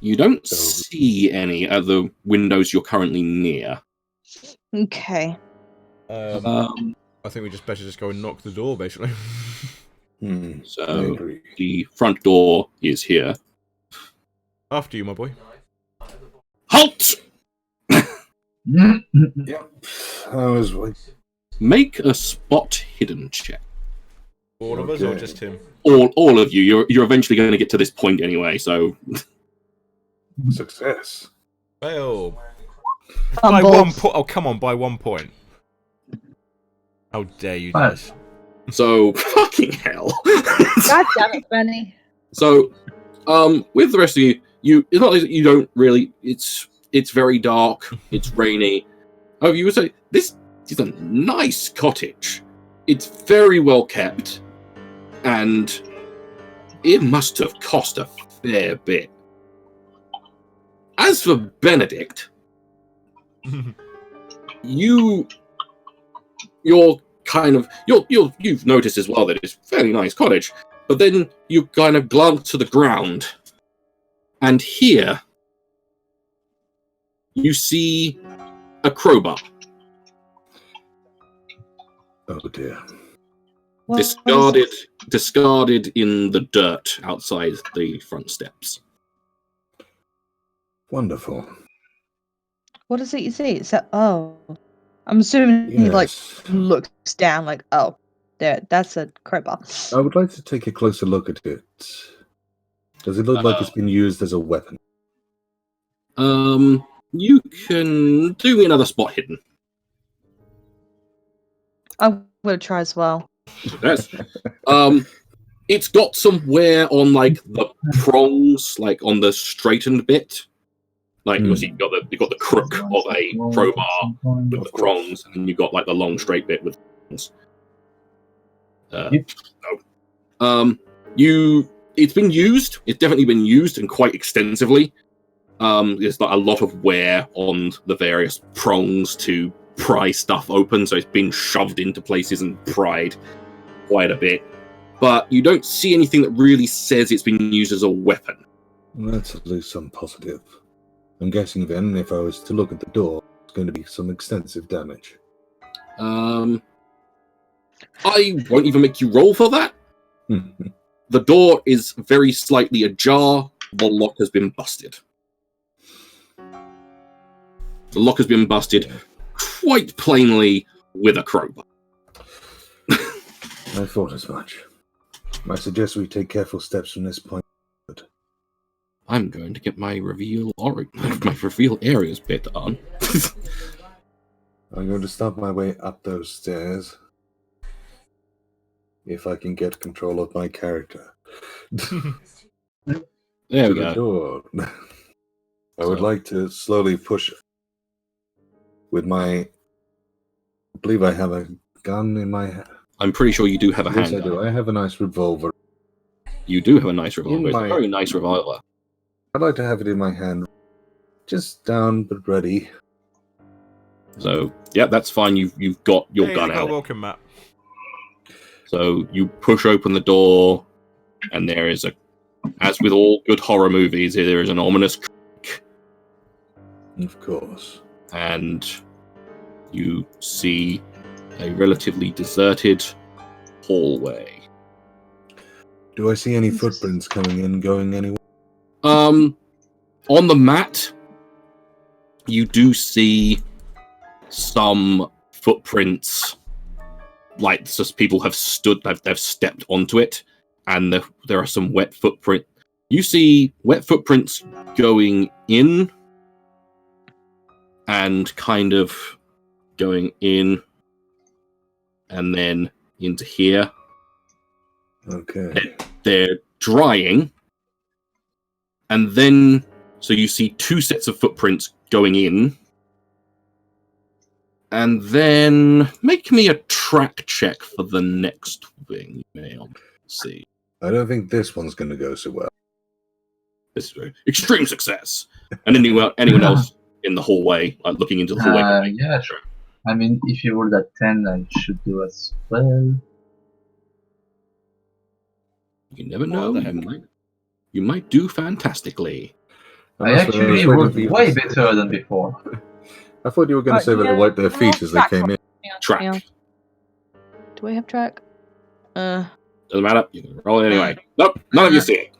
Speaker 5: You don't see any at the windows you're currently near.
Speaker 6: Okay.
Speaker 2: I think we better just go and knock the door, basically.
Speaker 5: So the front door is here.
Speaker 2: After you, my boy.
Speaker 5: Halt!
Speaker 3: Yep. I was like,
Speaker 5: Make a spot hidden check.
Speaker 2: All of us, or just him?
Speaker 5: All of you. You're eventually going to get to this point anyway. So
Speaker 3: success.
Speaker 2: Fail. By 1 point. Oh, come on! By 1 point. How dare you, guys?
Speaker 5: So fucking hell.
Speaker 6: God damn it, Benny.
Speaker 5: So, with the rest of you, it's not like you don't really. It's very dark. It's rainy. Oh, you would say this is a nice cottage. It's very well kept, and it must have cost a fair bit. As for Benedict, you've noticed as well that it's a fairly nice cottage, but then you kind of glance to the ground, and here you see a crowbar.
Speaker 3: Oh dear.
Speaker 5: Discarded in the dirt outside the front steps.
Speaker 3: Wonderful.
Speaker 6: What is it you see? It's I'm assuming he like looks down like, oh, there, that's a crowbar.
Speaker 3: I would like to take a closer look at it. Does it look like it's been used as a weapon?
Speaker 5: You can do me another spot hidden.
Speaker 6: I'm gonna try as well.
Speaker 5: Yes. It's got some wear on like the prongs, like on the straightened bit. Like obviously you've got the crook of a crowbar with the prongs, and then you've got like the long straight bit with prongs. It's been used. It's definitely been used and quite extensively. There's like a lot of wear on the various prongs to pry stuff open, so it's been shoved into places and pried quite a bit. But you don't see anything that really says it's been used as a weapon.
Speaker 3: That's at least some positive. I'm guessing then, if I was to look at the door, it's going to be some extensive damage.
Speaker 5: I won't even make you roll for that. The door is very slightly ajar. The lock has been busted. The lock has been busted quite plainly with a crowbar.
Speaker 3: I thought as much. I suggest we take careful steps from this point.
Speaker 5: I'm going to get my reveal areas bit on.
Speaker 3: I'm going to stop my way up those stairs. If I can get control of my character.
Speaker 5: There we go.
Speaker 3: Door. I would like to slowly push with my... I believe I have a gun in my hand.
Speaker 5: I'm pretty sure you do have a handgun.
Speaker 3: Yes, I do. I have a nice revolver.
Speaker 5: You do have a nice revolver. It's a very nice revolver.
Speaker 3: I'd like to have it in my hand. Just down, but ready.
Speaker 5: So, yeah, that's fine. You've got your gun out.
Speaker 2: Welcome, Matt.
Speaker 5: So you push open the door, and there is as with all good horror movies, there is an ominous creak.
Speaker 3: Of course.
Speaker 5: And you see a relatively deserted hallway.
Speaker 3: Do I see any footprints coming in, going anywhere?
Speaker 5: On the mat, you do see some footprints. Like, just people have they've stepped onto it, and there are some wet footprints. You see wet footprints going in, and kind of going in, and then into here.
Speaker 3: Okay.
Speaker 5: They're drying, and then, so you see two sets of footprints going in, and then make me a track check for the next thing you may see.
Speaker 3: I don't think this one's going to go so well.
Speaker 5: This is extreme success. And anyone else in the hallway, like looking into the hallway?
Speaker 4: Yeah, sure. I mean, if you rolled at 10, I should do as well.
Speaker 5: You never know. You might do fantastically.
Speaker 4: I actually rolled way better than before.
Speaker 3: I thought you were going to say that they wiped their feet as they came in.
Speaker 5: Track.
Speaker 6: Yeah. Do I have track?
Speaker 5: Doesn't matter. You can roll it anyway. Nope, none of you see it.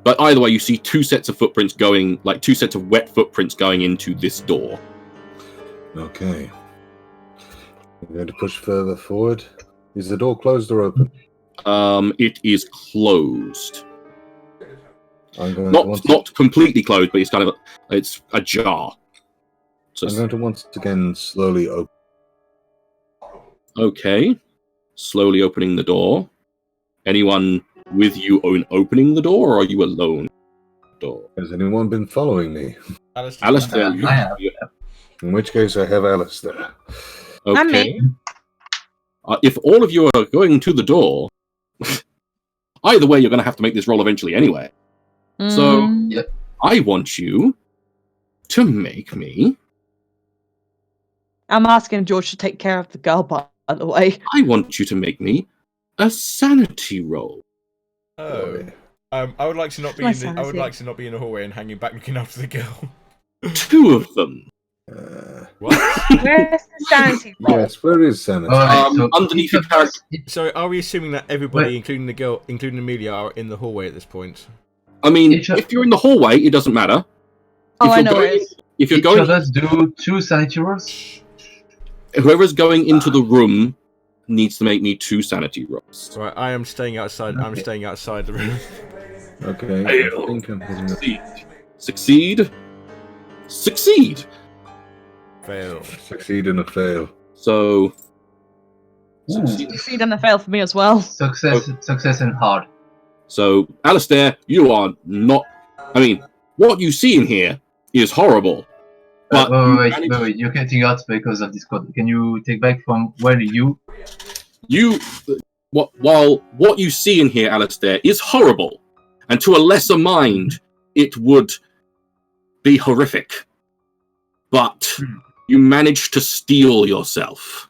Speaker 5: But either way, you see two sets of footprints going, like two sets of wet footprints going into this door.
Speaker 3: Okay. I'm going to push further forward. Is the door closed or open?
Speaker 5: It is closed.
Speaker 3: I'm going
Speaker 5: Not completely closed, but it's ajar. So
Speaker 3: I'm going to once again slowly open.
Speaker 5: Okay. Slowly opening the door. Anyone with you opening the door, or are you alone? Door.
Speaker 3: Has anyone been following me?
Speaker 5: Alistair,
Speaker 4: I have.
Speaker 3: In which case, I have Alistair.
Speaker 5: Okay. If all of you are going to the door, either way, you're going to have to make this roll eventually anyway. So,
Speaker 4: Yep.
Speaker 5: I want you to make me...
Speaker 6: I'm asking George to take care of the girl, by the way.
Speaker 5: I want you to make me a sanity roll.
Speaker 2: Oh. I would like to not be
Speaker 6: My
Speaker 2: in the, I would
Speaker 6: sanity.
Speaker 2: like to not be in the hallway and hanging back looking after the girl.
Speaker 5: Two of them.
Speaker 2: What?
Speaker 6: Where's the sanity roll?
Speaker 3: Yes, where is sanity?
Speaker 4: So
Speaker 5: Underneath
Speaker 4: each
Speaker 5: your
Speaker 4: of us-
Speaker 2: So are we assuming that everybody, including the girl, including Amelia, are in the hallway at this point?
Speaker 5: I mean,
Speaker 4: Each of-
Speaker 5: if you're in the hallway, it doesn't matter.
Speaker 6: Oh, I know
Speaker 5: going,
Speaker 6: it is.
Speaker 5: If you're
Speaker 4: Each
Speaker 5: going,
Speaker 4: of us do 2 sanity rolls.
Speaker 5: whoever's going into the room needs to make me 2 sanity rolls.
Speaker 2: Right, I am staying outside. I'm
Speaker 4: Okay.
Speaker 2: staying outside the room.
Speaker 3: Okay.
Speaker 1: Fail.
Speaker 3: I think I'm getting
Speaker 1: Succeed. Succeed.
Speaker 2: Fail.
Speaker 3: succeed and a fail.
Speaker 1: So
Speaker 4: Ooh.
Speaker 6: Succeed and a fail for me as well.
Speaker 4: Success and hard.
Speaker 1: So, Alistair, you are not. I mean, what you see in here is horrible. But
Speaker 4: Wait, you're cutting out because of this code. Can you take back from where you?
Speaker 1: While what you see in here, Alistair, is horrible, and to a lesser mind, it would be horrific. But you managed to steel yourself.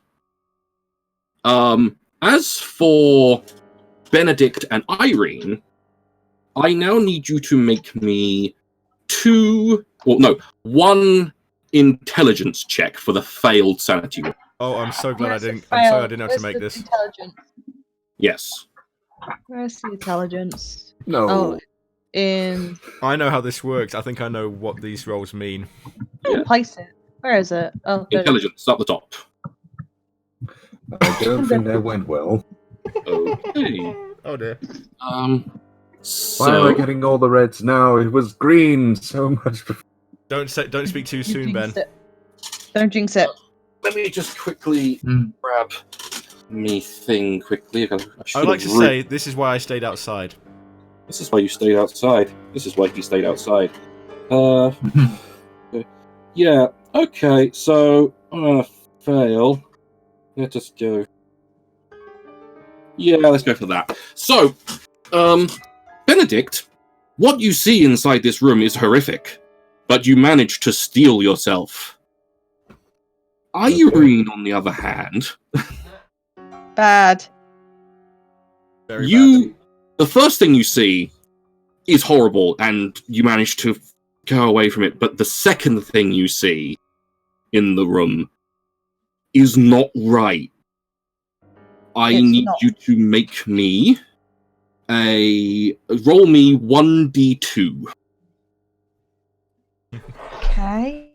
Speaker 1: As for Benedict and Irene, I now need you to make me one intelligence check for the failed sanity roll.
Speaker 2: Oh, I'm so glad I didn't.
Speaker 6: Fail.
Speaker 2: I'm sorry I didn't have to
Speaker 6: Where's
Speaker 2: make
Speaker 6: the
Speaker 2: this.
Speaker 6: Intelligence?
Speaker 1: Yes.
Speaker 6: Where's the intelligence?
Speaker 3: No.
Speaker 6: Oh, in
Speaker 2: I know how this works. I think I know what these rolls mean.
Speaker 1: Yeah.
Speaker 6: place it. Where is it? Oh, there it is.
Speaker 1: Intelligence up the top.
Speaker 3: I don't think that went well.
Speaker 1: Okay.
Speaker 2: Oh dear.
Speaker 3: Why am I
Speaker 1: So
Speaker 3: getting all the reds now? It was green so much before.
Speaker 2: Don't speak too
Speaker 6: You
Speaker 2: soon, Ben.
Speaker 6: jinxed it. Don't jinx it.
Speaker 1: let me just quickly grab me thing quickly.
Speaker 2: I'd like to say this is why I stayed outside.
Speaker 1: This is why you stayed outside. This is why he stayed outside. Yeah. Okay. So I'm gonna fail. Let us go. Yeah, let's go for that. So, Benedict, what you see inside this room is horrific, but you managed to steel yourself. Irene, on the other hand,
Speaker 6: Bad.
Speaker 2: Very badly.
Speaker 1: the first thing you see is horrible, and you manage to go away from it. But the second thing you see in the room is not right. I need you to make me roll me 1d2.
Speaker 6: Okay.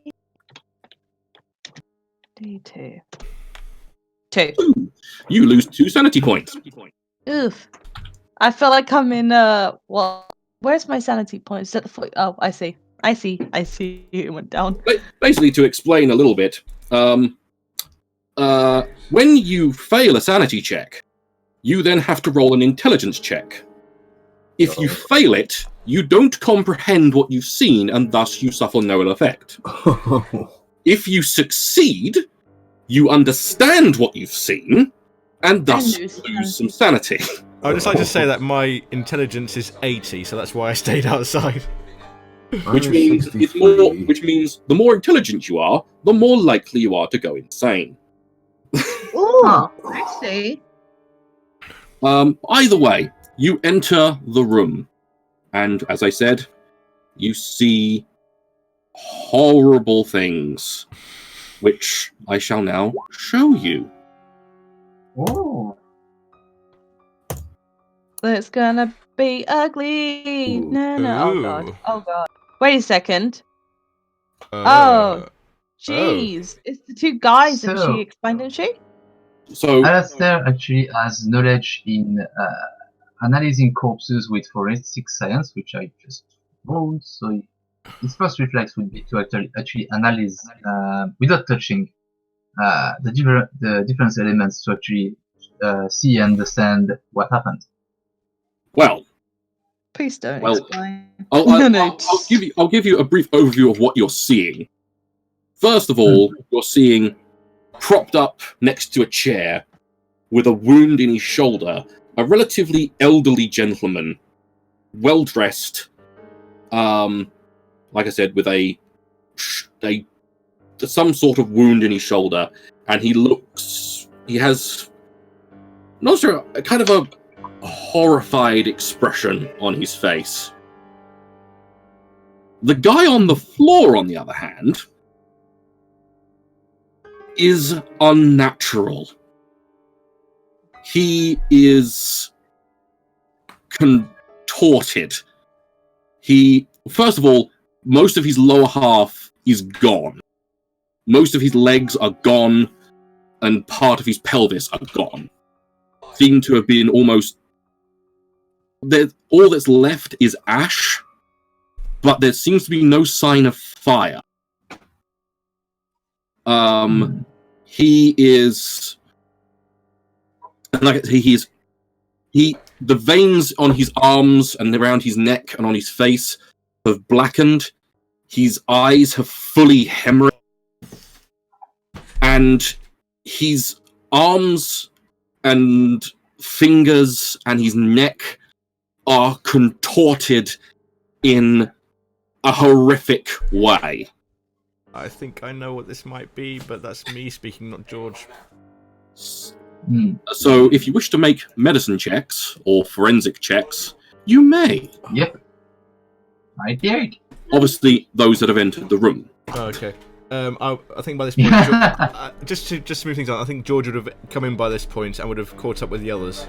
Speaker 6: D2. 2.
Speaker 1: Ooh, you lose 2 sanity points.
Speaker 6: Oof. I feel like I'm in well, where's my sanity point? Is that the foot? Oh, I see. It went down.
Speaker 1: Basically, to explain a little bit, when you fail a sanity check, you then have to roll an intelligence check. If you fail it, you don't comprehend what you've seen, and thus you suffer no ill effect. If you succeed, you understand what you've seen, and thus lose some sanity.
Speaker 2: I'd just like to say that my intelligence is 80, so that's why I stayed outside.
Speaker 1: Which means the more intelligent you are, the more likely you are to go insane.
Speaker 6: Ooh, I see.
Speaker 1: Either way, you enter the room, and as I said, you see horrible things, which I shall now show you.
Speaker 4: Oh.
Speaker 6: It's gonna be ugly.
Speaker 3: Ooh.
Speaker 6: No. Oh god. Oh god. Wait a second.
Speaker 2: Oh.
Speaker 6: Jeez. It's the two guys, and
Speaker 4: So-
Speaker 6: she explained, didn't she?
Speaker 1: So,
Speaker 4: Alastair actually has knowledge in analyzing corpses with forensic science, which I just wrote. So his first reflex would be to actually analyze without touching the different elements to actually see and understand what happened.
Speaker 1: well,
Speaker 6: Please don't
Speaker 1: Well,
Speaker 6: explain.
Speaker 1: I'll give you a brief overview of what you're seeing. First of all, you're seeing propped up next to a chair with a wound in his shoulder, a relatively elderly gentleman, well dressed, like I said, with some sort of wound in his shoulder, and he has not sure, a kind of a horrified expression on his face. The guy on the floor, on the other hand, is unnatural. He is contorted. First of all, most of his lower half is gone. Most of his legs are gone, and part of his pelvis are gone. Seem to have been almost all that's left is ash, but there seems to be no sign of fire. He is, like the veins on his arms and around his neck and on his face have blackened. His eyes have fully hemorrhaged, and his arms and fingers and his neck are contorted in a horrific way.
Speaker 2: I think I know what this might be, but that's me speaking, not George.
Speaker 1: So, if you wish to make medicine checks or forensic checks, you may.
Speaker 4: Yep. I did.
Speaker 1: Obviously, those that have entered the room.
Speaker 2: Oh, okay. I think by this point, just to move things on, I think George would have come in by this point and would have caught up with the others.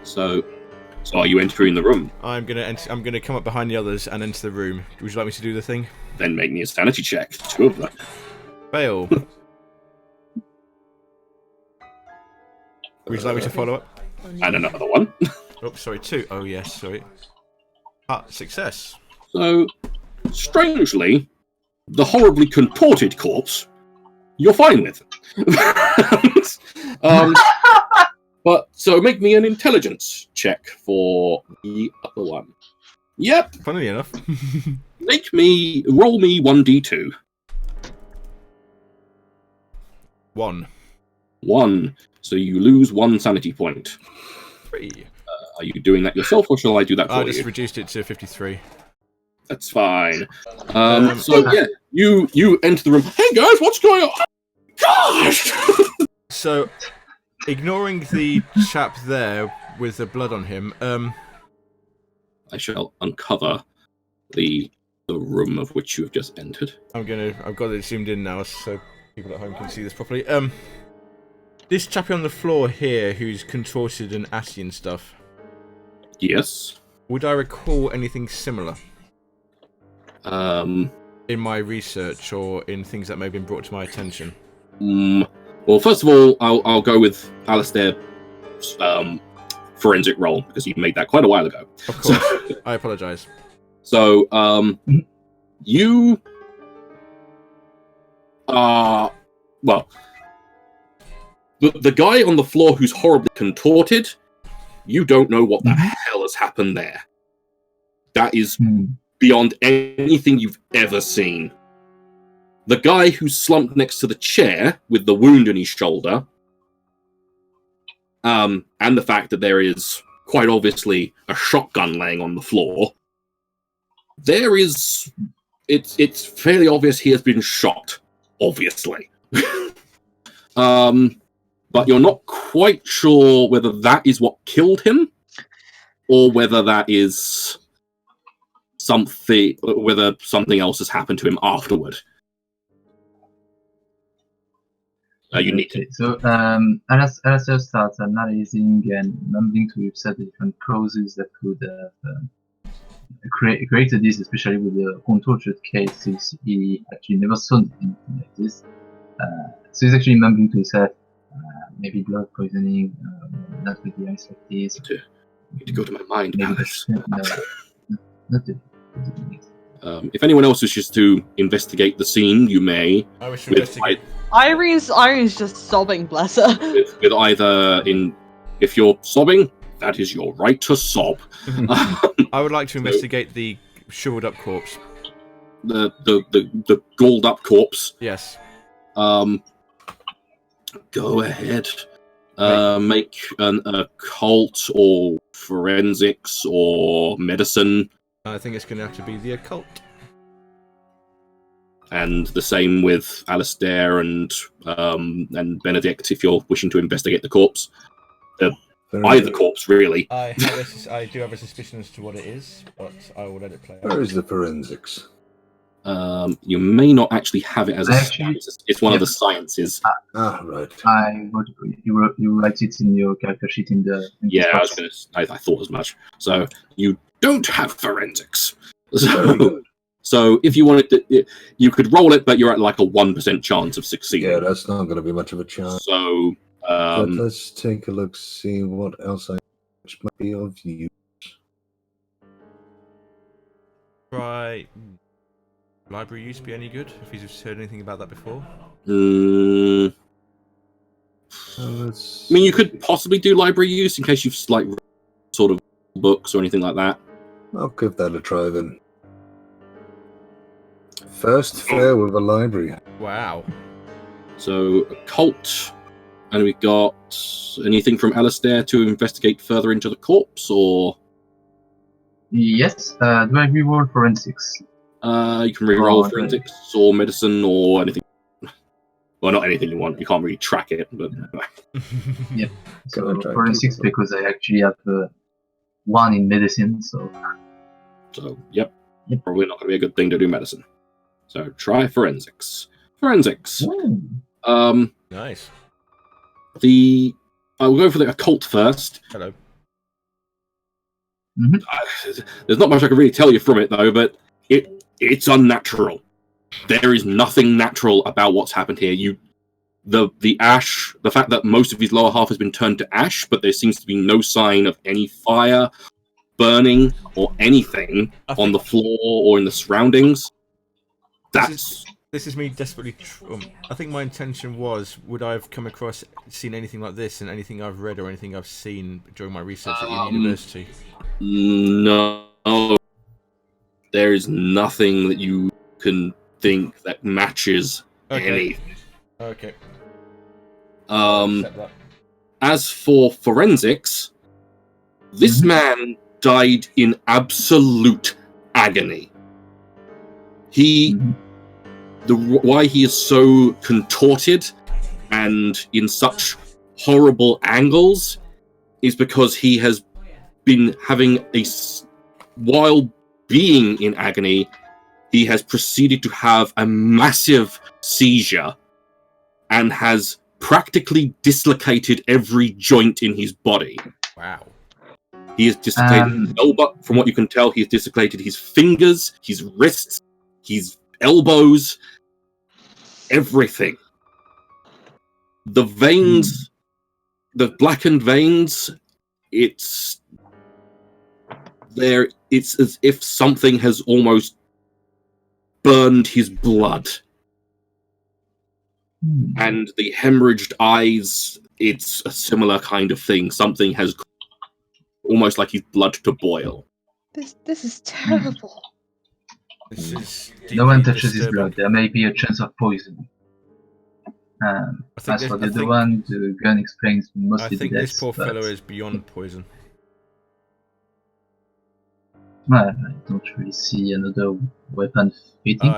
Speaker 1: So are you entering the room?
Speaker 2: I'm gonna come up behind the others and enter the room. Would you like me to do the thing?
Speaker 1: Then make me a sanity check. 2 of them.
Speaker 2: Fail. Would you like me to follow up?
Speaker 1: And another one.
Speaker 2: Oh, sorry, 2. Oh, yes, sorry. Success.
Speaker 1: So, strangely, the horribly contorted corpse, you're fine with. But, so make me an intelligence check for the other one. Yep.
Speaker 2: Funnily enough.
Speaker 1: Roll me 1d2.
Speaker 2: 1.
Speaker 1: 1. So you lose 1 sanity point.
Speaker 2: 3.
Speaker 1: Are you doing that yourself, or shall I do that for you?
Speaker 2: I just reduced it to 53.
Speaker 1: That's fine. So yeah, you enter the room. Hey guys, what's going on? Gosh!
Speaker 2: So, ignoring the chap there with the blood on him,
Speaker 1: I shall uncover the room of which you have just entered.
Speaker 2: I've got it zoomed in now so people at home can see this properly. This chappie on the floor here who's contorted and ashy and stuff.
Speaker 1: Yes.
Speaker 2: Would I recall anything similar? In my research or in things that may have been brought to my attention?
Speaker 1: Well, first of all, I'll go with Alistair's forensic roll, because you made that quite a while ago.
Speaker 2: Of course. I apologise.
Speaker 1: So, you are... Well, the guy on the floor who's horribly contorted, you don't know what the hell has happened there. That is beyond anything you've ever seen. The guy who's slumped next to the chair with the wound in his shoulder, and the fact that there is quite obviously a shotgun laying on the floor, it's fairly obvious he has been shot, obviously. But you're not quite sure whether that is what killed him, or whether that is whether something else has happened to him afterward. You need to.
Speaker 4: So, Alistair starts analyzing and numbing to set the different causes that could have created this, especially with the contorted cases. He actually never saw anything like this. So he's actually mumbling to himself, maybe blood poisoning, not with the ice like this.
Speaker 1: You need to go to my mind palace.
Speaker 4: No, not the.
Speaker 1: If anyone else wishes to investigate the scene, you may.
Speaker 2: I wish to investigate.
Speaker 6: Irene's just sobbing, bless her.
Speaker 1: With either if you're sobbing, that is your right to sob.
Speaker 2: I would like to investigate the shriveled up corpse.
Speaker 1: The galled up corpse.
Speaker 2: Yes.
Speaker 1: Go ahead. Make an occult or forensics or medicine.
Speaker 2: I think it's going to have to be the occult.
Speaker 1: And the same with Alistair and Benedict if you're wishing to investigate the corpse. Either corpse, really.
Speaker 2: I do have a suspicion as to what it is, but I will let it play out.
Speaker 3: Where is the forensics?
Speaker 1: You may not actually have it as a science. It's one of the sciences.
Speaker 3: Right.
Speaker 4: You write it in your character sheet in the.
Speaker 1: I thought as much. So you don't have forensics. So if you wanted to, you could roll it, but you're at like a 1% chance of succeeding.
Speaker 3: Yeah, that's not going to be much of a chance.
Speaker 1: So
Speaker 3: but let's take a look, see what else which might be of use.
Speaker 2: try library use be any good? If he's heard anything about that before?
Speaker 1: I mean, you could possibly do library use in case you've like sort of books or anything like that.
Speaker 3: I'll give that a try then. First fair with a library.
Speaker 2: Wow.
Speaker 1: So occult, and we got anything from Alistair to investigate further into the corpse, or
Speaker 4: Yes. Do I reroll forensics?
Speaker 1: you can reroll forensics or medicine or anything. Well, not anything you want. You can't really track it, but
Speaker 4: Yep. So forensics because I actually have 1 in medicine. So
Speaker 1: yep. Probably not going to be a good thing to do medicine. So try forensics. Forensics.
Speaker 4: Ooh.
Speaker 2: Nice.
Speaker 1: I will go for the occult first.
Speaker 2: Hello.
Speaker 1: There's not much I can really tell you from it though, but it's unnatural. There is nothing natural about what's happened here. The ash, the fact that most of his lower half has been turned to ash, but there seems to be no sign of any fire, burning, or anything on the floor or in the surroundings.
Speaker 2: This is me desperately. I think my intention was: would I have come across, seen anything like this in anything I've read or anything I've seen during my research at university?
Speaker 1: No, there is nothing that you can think that matches anything.
Speaker 2: Okay.
Speaker 1: As for forensics, this man died in absolute agony. Why he is so contorted and in such horrible angles is because he has been having while being in agony, he has proceeded to have a massive seizure and has practically dislocated every joint in his body.
Speaker 2: Wow.
Speaker 1: He has dislocated from what you can tell, he's dislocated his fingers, his wrists, his elbows, everything. The veins, the blackened veins, it's as if something has almost burned his blood. And the hemorrhaged eyes, it's a similar kind of thing. Something has almost like his blood to boil.
Speaker 6: This is terrible.
Speaker 2: This is
Speaker 4: no one touches his blood. There may be a chance of poison. As for the other one, the gun explains mostly
Speaker 2: I think
Speaker 4: the
Speaker 2: this
Speaker 4: deaths,
Speaker 2: poor fellow is beyond poison.
Speaker 4: I don't really see another weapon fitting.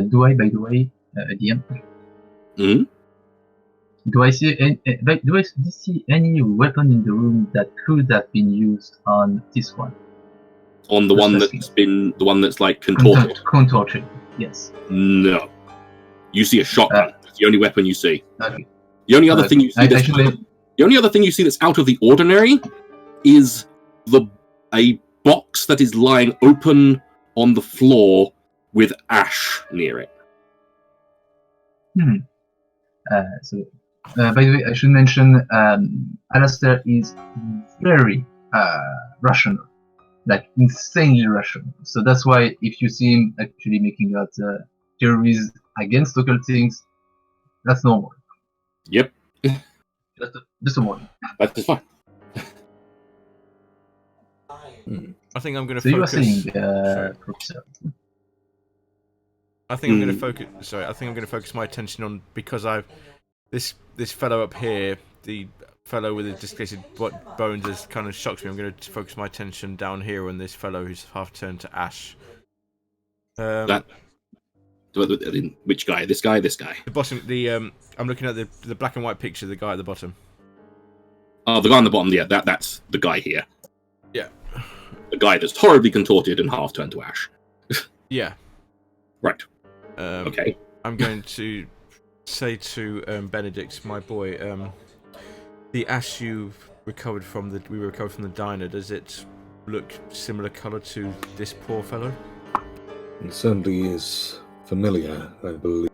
Speaker 4: Do I, by the way, DM? Do I see any weapon in the room that could have been used on this one?
Speaker 1: On the one that's like contorted?
Speaker 4: Contorted, yes.
Speaker 1: No. You see a shotgun. It's the only weapon you see.
Speaker 4: Okay.
Speaker 1: The only other thing you see the only other thing you see that's out of the ordinary is a box that is lying open on the floor with ash near it.
Speaker 4: By the way, I should mention Alistair is very rational, like insanely rational. So that's why if you see him actually making out theories against local things, that's normal.
Speaker 1: Yep.
Speaker 4: Just a warning.
Speaker 1: That's fine.
Speaker 2: I think I'm going to focus.
Speaker 4: So you were saying, Professor?
Speaker 2: I think I'm going to focus. Sorry, I think I'm going to focus my attention on because this fellow up here, the fellow with the dislocated bones, has kind of shocked me. I'm going to focus my attention down here on this fellow who's half turned to ash.
Speaker 1: Which guy? This guy? This guy?
Speaker 2: The bottom. I'm looking at the black and white picture of the guy at the bottom.
Speaker 1: Oh, the guy on the bottom. Yeah, that's the guy here.
Speaker 2: Yeah.
Speaker 1: The guy that's horribly contorted and half turned to ash.
Speaker 2: Yeah.
Speaker 1: Right.
Speaker 2: Okay. I'm going to say to Benedict, my boy, the ash we recovered from the diner, does it look similar colour to this poor fellow?
Speaker 3: It certainly is familiar, I believe.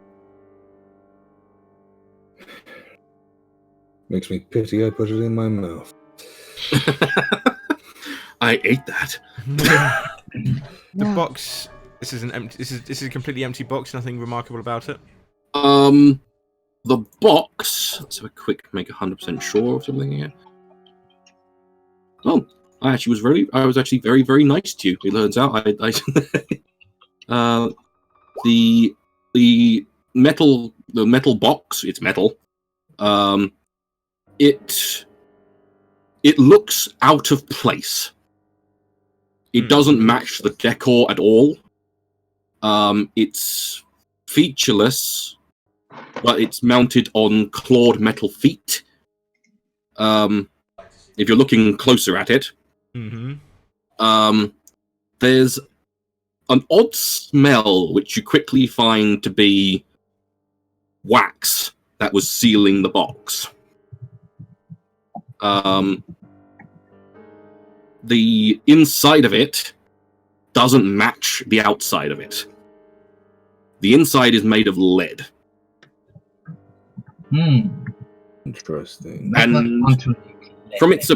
Speaker 3: Makes me pity I put it in my mouth.
Speaker 1: I ate that.
Speaker 2: The box This is an empty. This is a completely empty box. Nothing remarkable about it.
Speaker 1: The box. Let's have a quick make 100% sure of something here. Oh, I was actually very, very nice to you. It turns out the metal box. It's metal. It looks out of place. It doesn't match the decor at all. It's featureless, but it's mounted on clawed metal feet. If you're looking closer at it, there's an odd smell which you quickly find to be wax that was sealing the box. The inside of it doesn't match the outside of it. The inside is made of lead.
Speaker 3: Interesting.
Speaker 1: And from its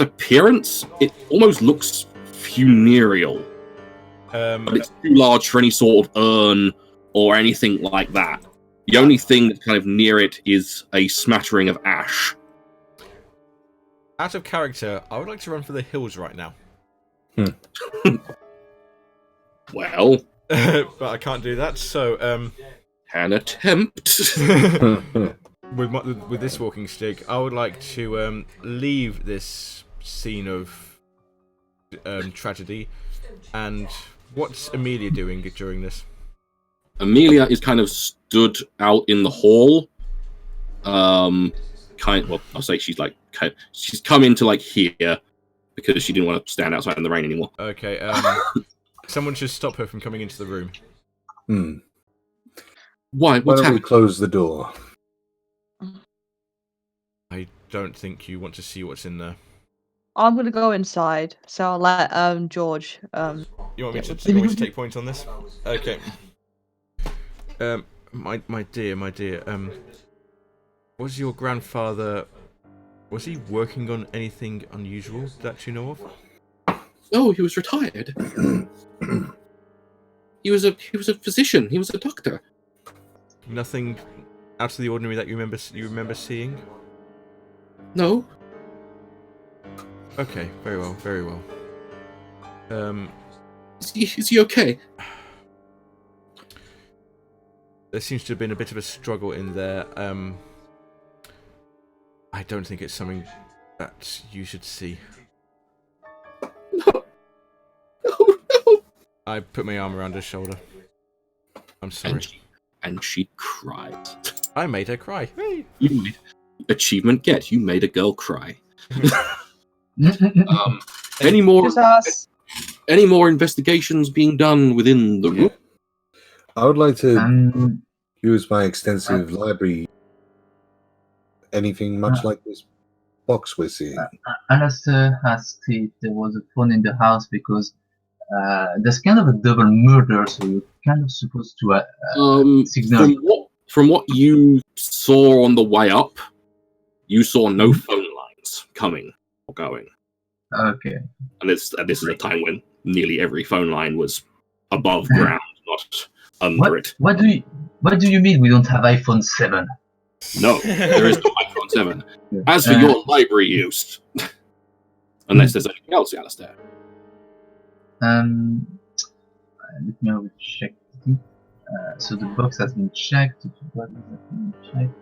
Speaker 1: appearance, it almost looks funereal. But it's too large for any sort of urn or anything like that. The only thing that's kind of near it is a smattering of ash.
Speaker 2: Out of character, I would like to run for the hills right now.
Speaker 1: Well,
Speaker 2: but I can't do that. So,
Speaker 1: an attempt.
Speaker 2: with this walking stick, I would like to leave this scene of tragedy. And what's Amelia doing during this?
Speaker 1: Amelia is kind of stood out in the hall. Well, I'll say she's come into like here because she didn't want to stand outside in the rain anymore.
Speaker 2: Okay. Someone should stop her from coming into the room.
Speaker 1: Why?
Speaker 3: Why don't we close the door?
Speaker 2: I don't think you want to see what's in there.
Speaker 6: I'm gonna go inside, so I'll let George.
Speaker 2: You want me to take point on this? Okay. My dear. Was your grandfather? Was he working on anything unusual that you know of?
Speaker 1: Oh, he was retired. He was a physician. He was a doctor.
Speaker 2: Nothing out of the ordinary that you remember seeing?
Speaker 1: No.
Speaker 2: Okay, very well.
Speaker 1: Is he okay?
Speaker 2: There seems to have been a bit of a struggle in there. I don't think it's something that you should see.
Speaker 1: No.
Speaker 2: I put my arm around her shoulder. I'm sorry.
Speaker 1: And she cried.
Speaker 2: I made her cry. Hey.
Speaker 1: You made achievement get. You made a girl cry. Any more investigations being done within the room?
Speaker 3: I would like to use my extensive library. Anything much like this box we're seeing.
Speaker 4: Alastair asked if there was a phone in the house because there's kind of a double murder, so you're kind of supposed to signal.
Speaker 1: From what you saw on the way up, you saw no phone lines coming or going.
Speaker 4: Okay.
Speaker 1: And this is a time when nearly every phone line was above ground, not under it.
Speaker 4: What do you mean we don't have iPhone 7?
Speaker 1: No, there is no iPhone 7. As for your library use, unless there's anything else, Alistair.
Speaker 4: Let me check. So the box has been checked. The bodies have been checked.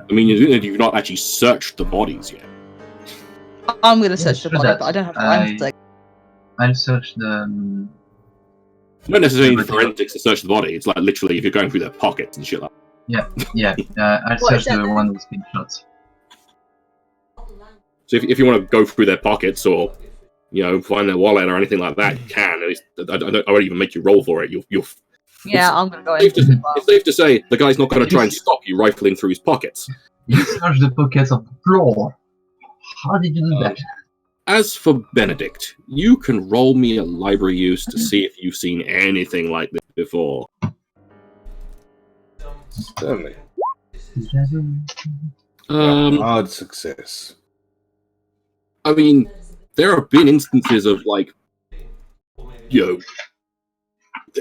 Speaker 1: I mean, you've not actually searched the bodies yet.
Speaker 6: I'm gonna search the body, but I don't have forensics.
Speaker 4: I'll search the.
Speaker 1: You don't necessarily need forensics to search the body. It's like literally if you're going through their pockets and shit like that.
Speaker 4: Yeah. I'll search the one with screenshots.
Speaker 1: So if you want to go through their pockets or find their wallet or anything like that, you can. At least I won't even make you roll for it.
Speaker 6: I'm gonna go in.
Speaker 1: It's safe to say the guy's not going to try and stop you rifling through his pockets.
Speaker 4: You search the pockets of the floor. How did you do that?
Speaker 1: As for Benedict, you can roll me a library use to see if you've seen anything like this before.
Speaker 3: Certainly. Hard success.
Speaker 1: I mean, there have been instances of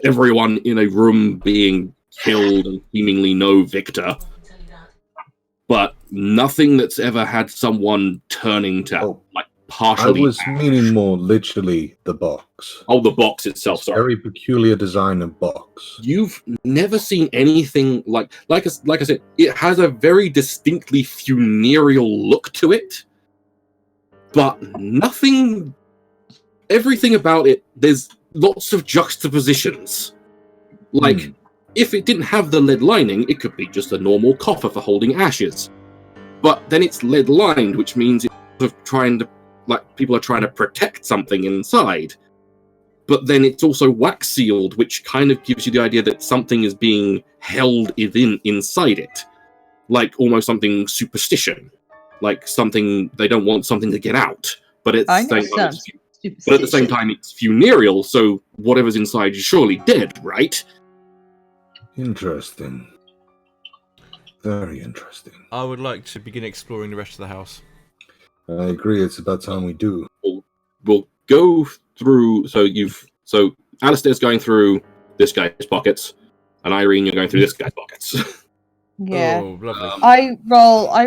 Speaker 5: everyone in a room being killed and seemingly no victor, but nothing that's ever had someone turning to like
Speaker 3: I
Speaker 5: partially.
Speaker 3: was meaning more literally the box.
Speaker 5: Oh, the box itself.
Speaker 3: It's
Speaker 5: Sorry.
Speaker 3: very peculiar design of box.
Speaker 5: You've never seen anything like I said. It has a very distinctly funereal look to it, but nothing. Everything about it. There's lots of juxtapositions. Like, if it didn't have the lead lining, it could be just a normal coffer for holding ashes. But then it's lead lined, which means it's sort of trying to, like, people are trying to protect something inside. But then it's also wax sealed, which kind of gives you the idea that something is being held inside it. Like almost something superstition. Like something, they don't want something to get out. But at the same time, it's funereal, so whatever's inside is surely dead, right?
Speaker 3: Interesting. Very interesting.
Speaker 2: I would like to begin exploring the rest of the house.
Speaker 3: I agree. It's about time we do.
Speaker 5: We'll go through. So Alistair's going through this guy's pockets, and Irene, you're going through this guy's pockets.
Speaker 6: Yeah.
Speaker 2: Oh, lovely.
Speaker 6: I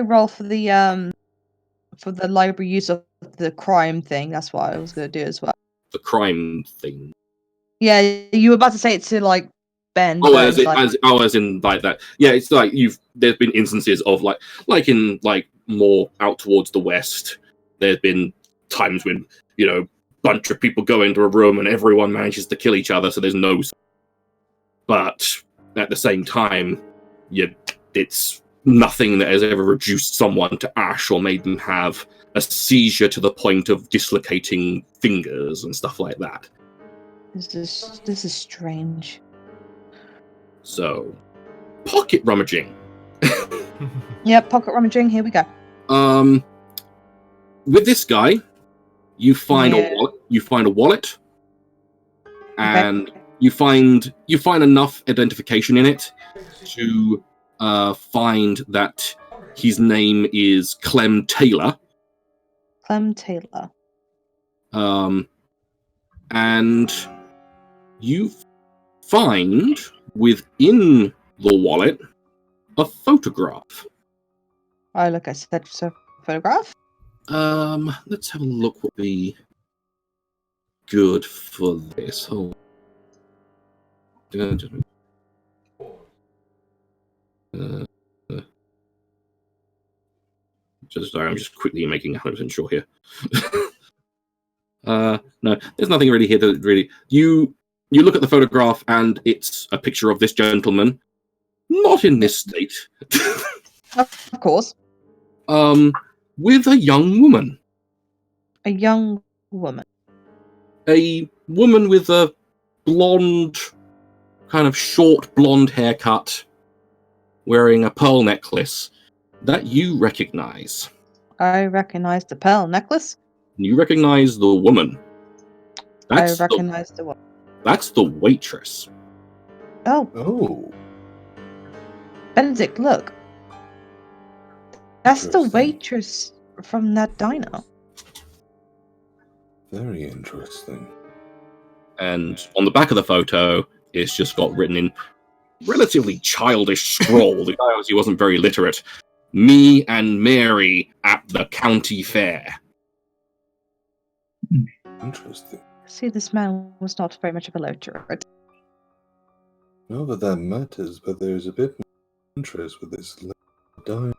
Speaker 6: roll for the library use of the crime thing. That's what I was going to do as well.
Speaker 5: The crime thing.
Speaker 6: Yeah, you were about to say it to like Ben.
Speaker 5: Oh, as in like that. Yeah, it's like there's been instances of like in more out towards the west. There's been times when bunch of people go into a room and everyone manages to kill each other, so there's no. But at the same time, it's nothing that has ever reduced someone to ash or made them have a seizure to the point of dislocating fingers and stuff like that.
Speaker 6: This is strange.
Speaker 5: So, pocket rummaging.
Speaker 6: Yep, pocket rummaging. Here we go.
Speaker 5: With this guy, you find a wallet, and you find enough identification in it to find that his name is Clem Taylor.
Speaker 6: Clem Taylor.
Speaker 5: And you find within the wallet a photograph.
Speaker 6: Oh, look, I said it's a photograph.
Speaker 5: Let's have a look what would be good for this. Oh. I'm just quickly making 100% sure here. No, there's nothing really here that really. You look at the photograph and it's a picture of this gentleman, not in this state.
Speaker 6: Of course.
Speaker 5: With a young woman.
Speaker 6: A young woman.
Speaker 5: A woman with a blonde, kind of short blonde haircut, wearing a pearl necklace that you recognize.
Speaker 6: I recognize the pearl necklace.
Speaker 5: You recognize the woman.
Speaker 6: I recognize the woman.
Speaker 5: That's the waitress.
Speaker 3: Oh.
Speaker 6: Benedict, look. That's the waitress from that diner.
Speaker 3: Very interesting.
Speaker 5: And on the back of the photo, it's just got written in relatively childish scroll. The guy obviously wasn't very literate. Me and Mary at the county fair.
Speaker 3: Interesting.
Speaker 6: See, this man was not very much of a literate.
Speaker 3: Not that that matters, but there's a bit more interest with this dime.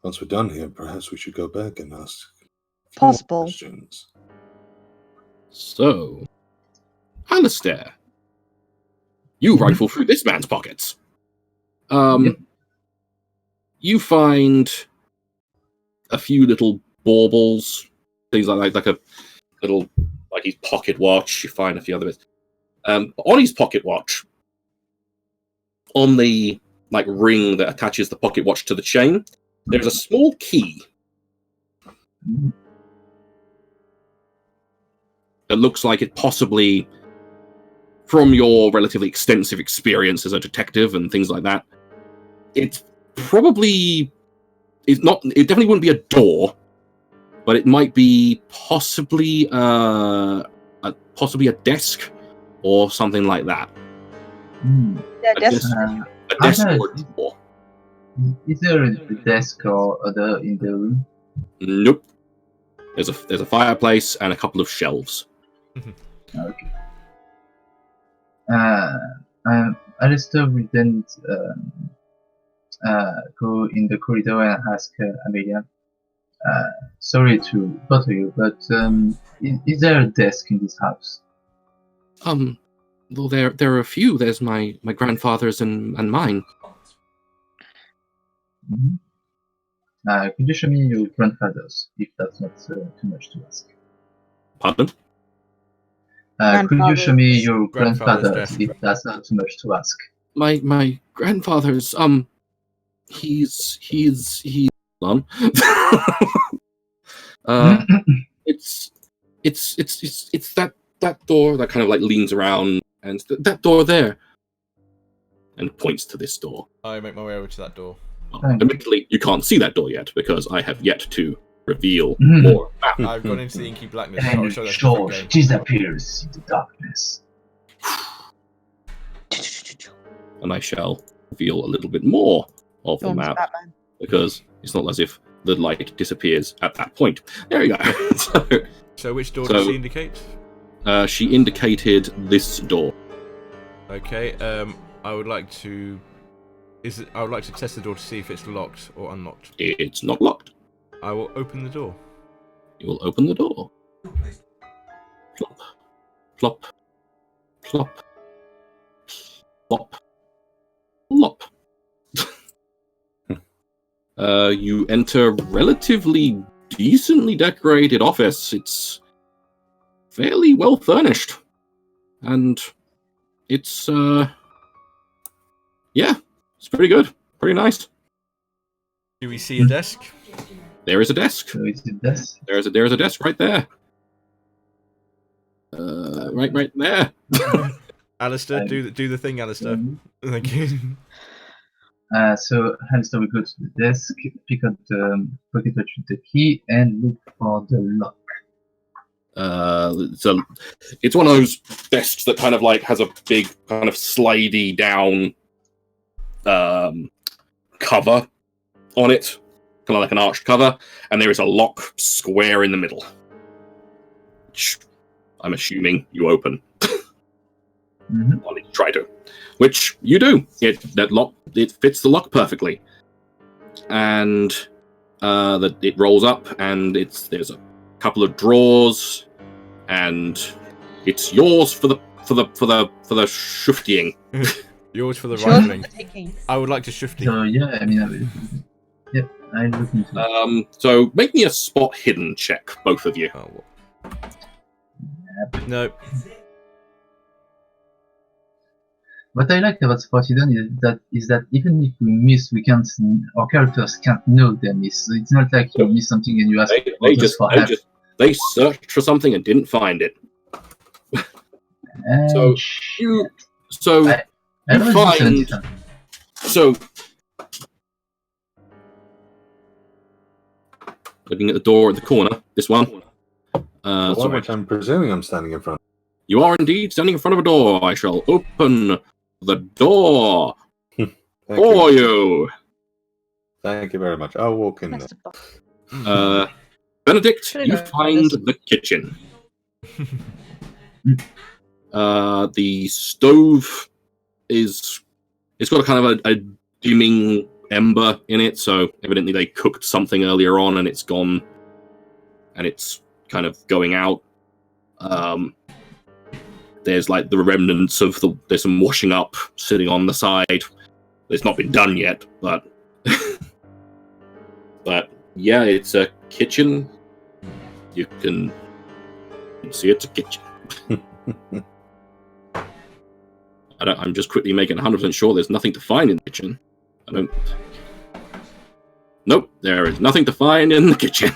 Speaker 3: Once we're done here, perhaps we should go back and ask
Speaker 6: Possible
Speaker 3: questions.
Speaker 5: So, Alistair, you rifle through this man's pockets. You find a few little baubles, things like a little, like his pocket watch. You find a few other bits. On his pocket watch, on the ring that attaches the pocket watch to the chain, there's a small key. It looks like it possibly, from your relatively extensive experience as a detective and things like that, it definitely wouldn't be a door, but it might be possibly a desk or something like that.
Speaker 6: Yeah,
Speaker 5: A
Speaker 6: desk.
Speaker 5: desk or a drawer.
Speaker 4: Is there a desk or other in the room?
Speaker 5: Nope. There's a fireplace and a couple of shelves.
Speaker 4: Okay. Alistair will then go in the corridor and ask Amelia. Sorry to bother you, but is there a desk in this house?
Speaker 5: Well, there are a few. There's my grandfather's and mine.
Speaker 4: Mm-hmm. Could you show me your grandfather's, if that's not too much to ask?
Speaker 5: Pardon?
Speaker 4: Could you show me your
Speaker 2: Grandfather's
Speaker 4: grandfather's,
Speaker 2: desk.
Speaker 4: if that's not too much to ask?
Speaker 5: My grandfather's he's on. It's that door that kind of like leans around, and that door there, and points to this door.
Speaker 2: I make my way over to that door.
Speaker 5: Admittedly, you can't see that door yet because I have yet to reveal more.
Speaker 2: I've gone into the inky blackness.
Speaker 4: And
Speaker 2: I'll show that
Speaker 4: George disappears in the darkness.
Speaker 5: And I shall reveal a little bit more of the map because it's not as if the light disappears at that point. There we go.
Speaker 2: So which door does she indicate?
Speaker 5: She indicated this door.
Speaker 2: Okay. I would like to test the door to see if it's locked or unlocked.
Speaker 5: It's not locked.
Speaker 2: I will open the door.
Speaker 5: You will open the door. Plop, plop, plop, plop, plop. You enter a relatively decently decorated office. It's fairly well furnished, and it's it's pretty good, pretty nice.
Speaker 2: Do we see a desk?
Speaker 5: There is a desk.
Speaker 4: So is it this?
Speaker 5: There's a desk right there. Right there.
Speaker 2: Alistair, do the thing, Alistair. Thank you.
Speaker 4: So Alistair will go to the desk, pick up the pocket watch with the key, and look for the lock.
Speaker 5: So it's one of those desks that kind of like has a big kind of slidey down cover on it, kind of like an arched cover, and there is a lock square in the middle, which I'm assuming you open. Or you try to, which you do. It fits the lock perfectly, and it rolls up, and there's a couple of drawers, and it's yours for the shifting.
Speaker 2: Yours for the
Speaker 6: Sure.
Speaker 2: rifling. I would like to shifty.
Speaker 4: So yeah, I mean, I'm looking to it.
Speaker 5: So make me a spot hidden check, both of you.
Speaker 2: Oh, no.
Speaker 4: What I like about Spot Hidden is that even if we miss, our characters can't know they miss. So it's not like you miss something and you ask
Speaker 5: They searched for something and didn't find it. Looking at the door at the corner, this one.
Speaker 3: Which I'm presuming I'm standing in front.
Speaker 5: You are indeed standing in front of a door. I shall open the door for you.
Speaker 3: Thank you very much. I'll walk in there.
Speaker 5: Benedict, you find the kitchen. The stove it's got a kind of a dimming ember in it, so evidently they cooked something earlier on and it's gone, and it's kind of going out. There's like the remnants of there's some washing up sitting on the side. It's not been done yet, but yeah, it's a kitchen. You can see it's a kitchen. I'm just quickly making 100% sure there's nothing to find in the kitchen. Nope, there is nothing to find in the kitchen.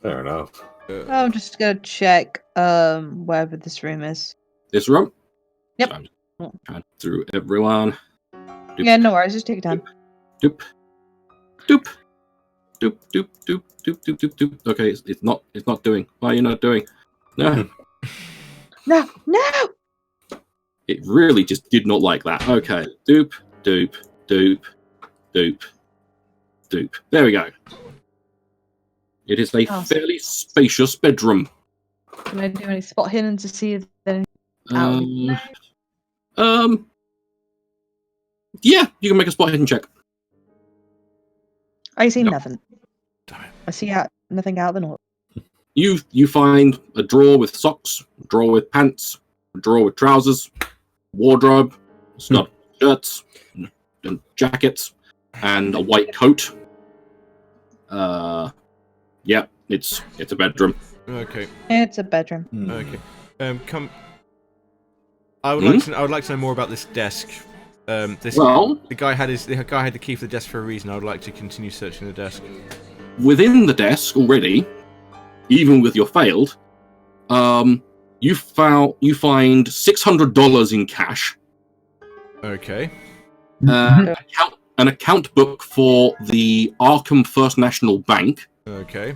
Speaker 3: Fair enough.
Speaker 6: I'm just gonna check wherever this room is.
Speaker 5: This room?
Speaker 6: Yep.
Speaker 5: So I'm trying through everyone. Doop,
Speaker 6: Yeah, no worries, just take your time.
Speaker 5: Doop. Doop. Doop, doop, doop, doop, doop, doop, doop. Okay, it's not doing. Why are you not doing? No.
Speaker 6: No, no!
Speaker 5: It really just did not like that. Okay. Doop, doop, doop, doop, doop. There we go. It is a
Speaker 6: Awesome.
Speaker 5: fairly spacious bedroom.
Speaker 6: Can I do any spot hidden to see if there's out?
Speaker 5: Yeah, you can make a spot hidden check.
Speaker 6: I see
Speaker 5: Yep.
Speaker 6: nothing.
Speaker 2: Damn it.
Speaker 6: I see nothing out of the north.
Speaker 5: You find a drawer with socks, a drawer with pants, a drawer with trousers, wardrobe. It's got shirts and jackets and a white coat. Yeah, it's a bedroom.
Speaker 2: Okay.
Speaker 6: It's a bedroom.
Speaker 2: Okay. Come. I would like to know more about this desk. The guy had the key for the desk for a reason. I would like to continue searching the desk.
Speaker 5: Within the desk already, even with your failed, you find $600 in cash.
Speaker 2: Okay.
Speaker 5: An account book for the Arkham First National Bank,
Speaker 2: Okay.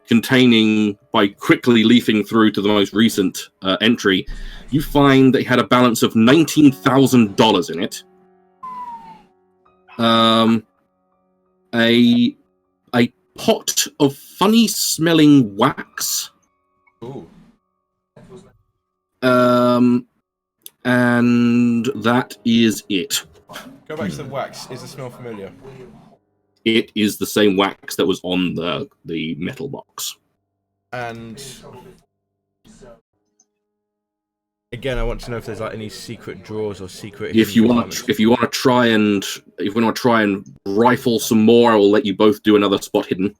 Speaker 5: containing, by quickly leafing through to the most recent entry, you find they had a balance of $19,000 in it. A pot of funny-smelling wax.
Speaker 2: Ooh.
Speaker 5: And that is it.
Speaker 2: Go back to the wax. Is the smell familiar?
Speaker 5: It is the same wax that was on the metal box.
Speaker 2: And again, I want to know if there's like any secret drawers or secret.
Speaker 5: If you want to try and rifle some more, I will let you both do another spot hidden.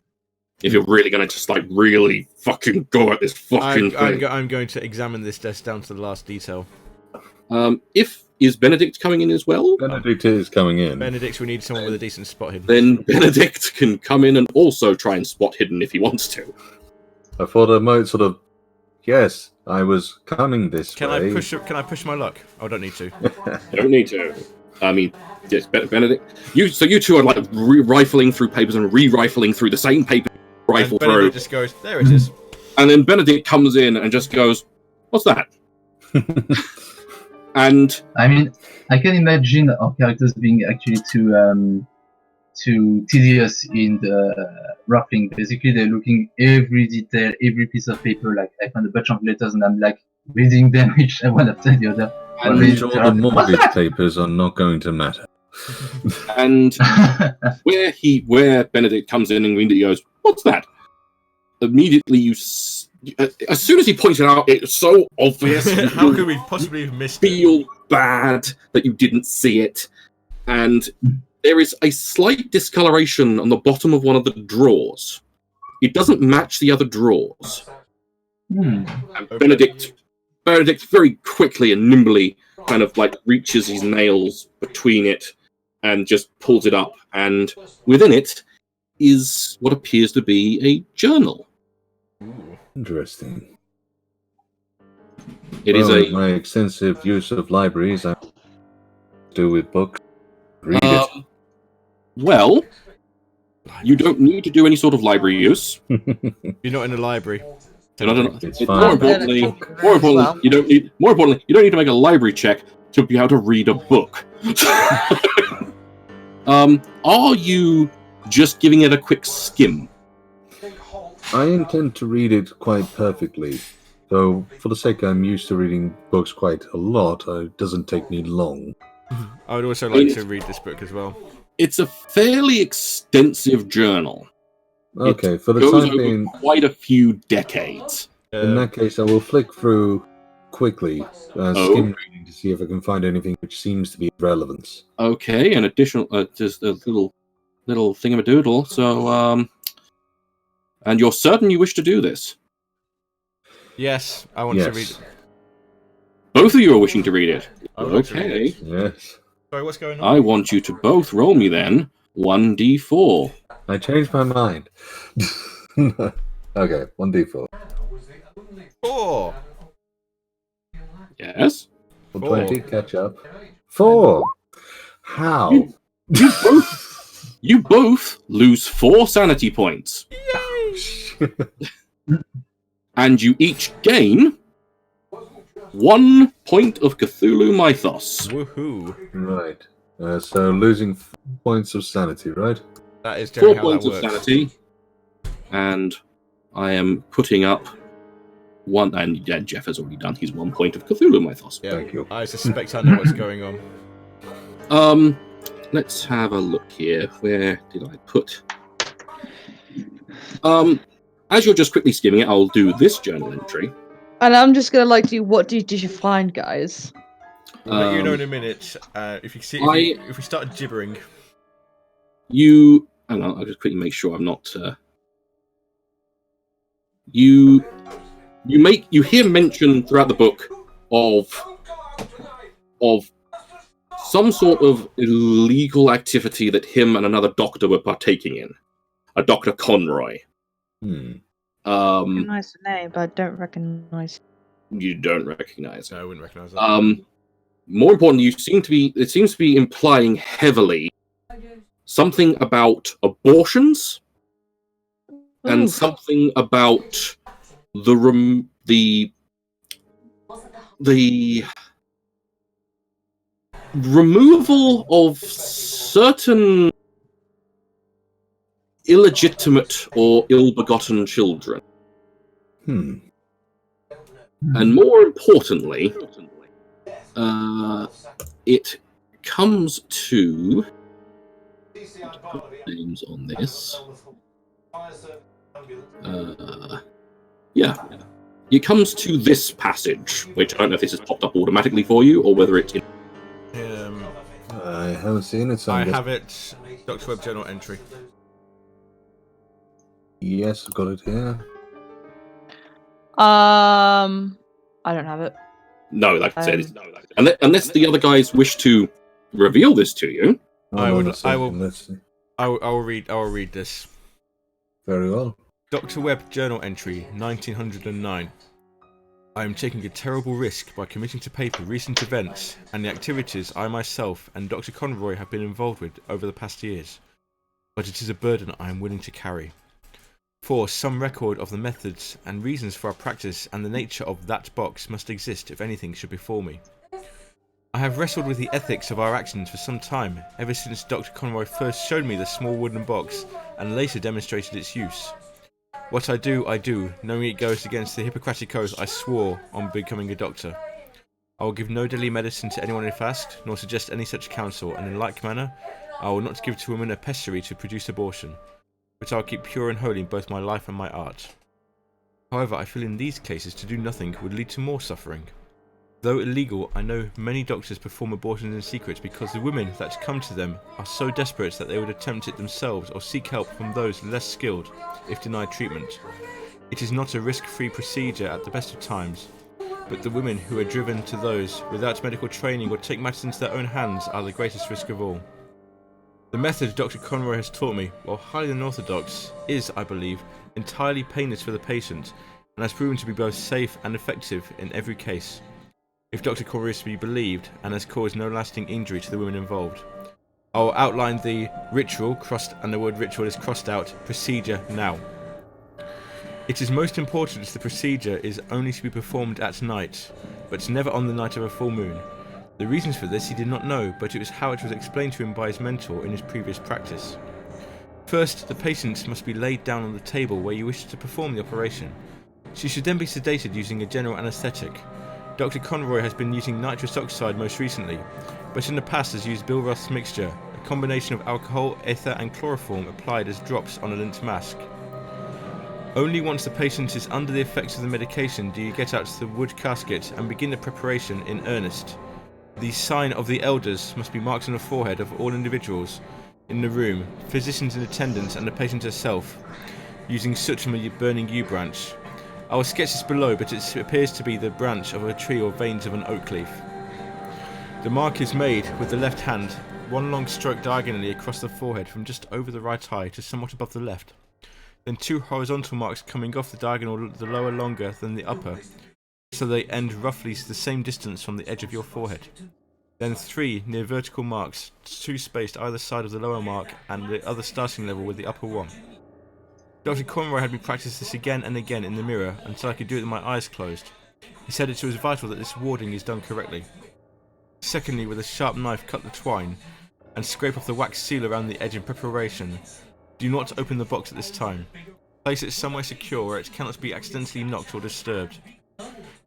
Speaker 5: If you're really going to just like really fucking go at this fucking thing.
Speaker 2: I'm going to examine this desk down to the last detail.
Speaker 5: Is Benedict coming in as well?
Speaker 3: Benedict is coming in.
Speaker 2: Benedict, we need someone with a decent spot hidden.
Speaker 5: Then Benedict can come in and also try and spot hidden if he wants to.
Speaker 3: I thought I might sort of. Yes, I was coming this way.
Speaker 2: Can I push my luck? I don't need to.
Speaker 5: You don't need to. I mean, yes, Benedict. You two are like rifling through papers and re-rifling through the same paper. Rifle
Speaker 2: and Benedict
Speaker 5: through.
Speaker 2: just goes, there it is.
Speaker 5: And then Benedict comes in and just goes, "What's that?" And
Speaker 4: I mean, I can imagine our characters being actually too tedious in the rifling. Basically, they're looking every detail, every piece of paper. Like I found a bunch of letters, and I'm like reading them each one after the other.
Speaker 3: I'm sure the mortgage papers are not going to matter.
Speaker 5: And where Benedict comes in and immediately goes, "What's that?" Immediately as soon as he points it out, it's so obvious.
Speaker 2: How could we possibly have missed it?
Speaker 5: Feel bad that you didn't see it, and there is a slight discoloration on the bottom of one of the drawers. It doesn't match the other drawers. And Benedict very quickly and nimbly kind of like reaches his nails between it and just pulls it up, and within it is what appears to be a journal.
Speaker 3: Interesting.
Speaker 5: It is
Speaker 3: my extensive use of libraries. I do with books. Read it.
Speaker 5: Well, you don't need to do any sort of library use.
Speaker 2: You're not in a library.
Speaker 3: It's fine.
Speaker 5: More importantly, you don't need to make a library check to be able to read a book. Are you just giving it a quick skim?
Speaker 3: I intend to read it quite perfectly. Though, for the sake I'm used to reading books quite a lot, it doesn't take me long.
Speaker 2: I would also like to read this book as well.
Speaker 5: It's a fairly extensive journal.
Speaker 3: Okay, for the
Speaker 5: Goes
Speaker 3: time
Speaker 5: over
Speaker 3: being,
Speaker 5: quite a few decades.
Speaker 3: in that case, I will flick through quickly, skim reading to see if I can find anything which seems to be of relevance.
Speaker 5: Okay, an additional, just a little thingamadoodle. So, and you're certain you wish to do this?
Speaker 2: Yes, I want to read it.
Speaker 5: Both of you are wishing to read it.
Speaker 2: I would like to read
Speaker 5: Okay.
Speaker 2: it.
Speaker 3: Yes.
Speaker 2: Sorry, what's going on?
Speaker 5: I want you to both roll me then 1d4.
Speaker 3: I changed my mind. Okay, 1d4.
Speaker 2: 4.
Speaker 5: Yes?
Speaker 3: 20, catch up. 4! How?
Speaker 5: You both lose 4 sanity points. And you each gain
Speaker 1: 1 point of Cthulhu Mythos.
Speaker 2: Woohoo!
Speaker 3: Right. So losing 4 points of sanity, right?
Speaker 2: That is
Speaker 1: 4
Speaker 2: generally how that
Speaker 1: points of
Speaker 2: works.
Speaker 1: sanity. And I am putting up 1, and yeah, Jeff has already done his 1 point of Cthulhu Mythos.
Speaker 2: Yeah,
Speaker 3: Thank you.
Speaker 2: I suspect I know what's going on.
Speaker 1: Let's have a look here. Where did I put? As you're just quickly skimming it, I'll do this journal entry.
Speaker 6: And I'm just gonna do what did you find, guys?
Speaker 2: We'll let you know in a minute. If you see, if we start gibbering,
Speaker 1: Hang on, I'll just quickly make sure I'm not. You hear mention throughout the book of some sort of illegal activity that him and another doctor were partaking in. A Dr. Conroy.
Speaker 6: Recognize the name, but I don't recognize.
Speaker 1: You don't recognize.
Speaker 2: no, I wouldn't recognise that.
Speaker 1: More importantly, it seems to be implying heavily something about abortions and something about the removal of certain illegitimate or ill-begotten children. And more importantly, it comes to names on this. It comes to this passage, which I don't know if this has popped up automatically for you or whether it's in.
Speaker 3: I haven't seen it. So
Speaker 2: I have it. Dr. Webb journal entry.
Speaker 3: Yes, I've got it here.
Speaker 6: I don't have it.
Speaker 1: No, like I said, unless the other guys wish to reveal this to you.
Speaker 2: I will read this.
Speaker 3: Very well.
Speaker 2: Dr. Webb journal entry 1909. I am taking a terrible risk by committing to paper recent events and the activities I myself and Dr. Conroy have been involved with over the past years, but it is a burden I am willing to carry. For some record of the methods and reasons for our practice and the nature of that box must exist if anything should befall me. I have wrestled with the ethics of our actions for some time, ever since Dr. Conroy first showed me the small wooden box and later demonstrated its use. What I do, knowing it goes against the Hippocratic Oath I swore on becoming a doctor. I will give no deadly medicine to anyone if asked, nor suggest any such counsel, and in like manner, I will not give to women a pessary to produce abortion, but I will keep pure and holy both my life and my art. However, I feel in these cases to do nothing would lead to more suffering. Though illegal, I know many doctors perform abortions in secret because the women that come to them are so desperate that they would attempt it themselves or seek help from those less skilled if denied treatment. It is not a risk-free procedure at the best of times, but the women who are driven to those without medical training or take matters into their own hands are the greatest risk of all. The method Dr. Conroy has taught me, while highly unorthodox, is, I believe, entirely painless for the patient and has proven to be both safe and effective in every case. If Dr. Conroy is to be believed and has caused no lasting injury to the women involved. I will outline the ritual, and the word ritual is crossed out, procedure now. It is most important the procedure is only to be performed at night, but never on the night of a full moon. The reasons for this he did not know, but it was how it was explained to him by his mentor in his previous practice. First, the patient must be laid down on the table where you wish to perform the operation. She should then be sedated using a general anaesthetic. Dr. Conroy has been using nitrous oxide most recently, but in the past has used Bilroth's mixture, a combination of alcohol, ether and chloroform applied as drops on a lint mask. Only once the patient is under the effects of the medication do you get out the wood casket and begin the preparation in earnest. The sign of the elders must be marked on the forehead of all individuals in the room, physicians in attendance and the patient herself, using soot from a burning yew branch. I will sketch this below, but it appears to be the branch of a tree or veins of an oak leaf. The mark is made with the left hand, one long stroke diagonally across the forehead from just over the right eye to somewhat above the left. Then two horizontal marks coming off the diagonal, the lower longer than the upper, so they end roughly the same distance from the edge of your forehead. Then three near vertical marks, two spaced either side of the lower mark and the other starting level with the upper one. Dr. Conroy had me practice this again and again in the mirror until I could do it with my eyes closed. He said it was vital that this warding is done correctly. Secondly, with a sharp knife, cut the twine and scrape off the wax seal around the edge in preparation. Do not open the box at this time. Place it somewhere secure where it cannot be accidentally knocked or disturbed.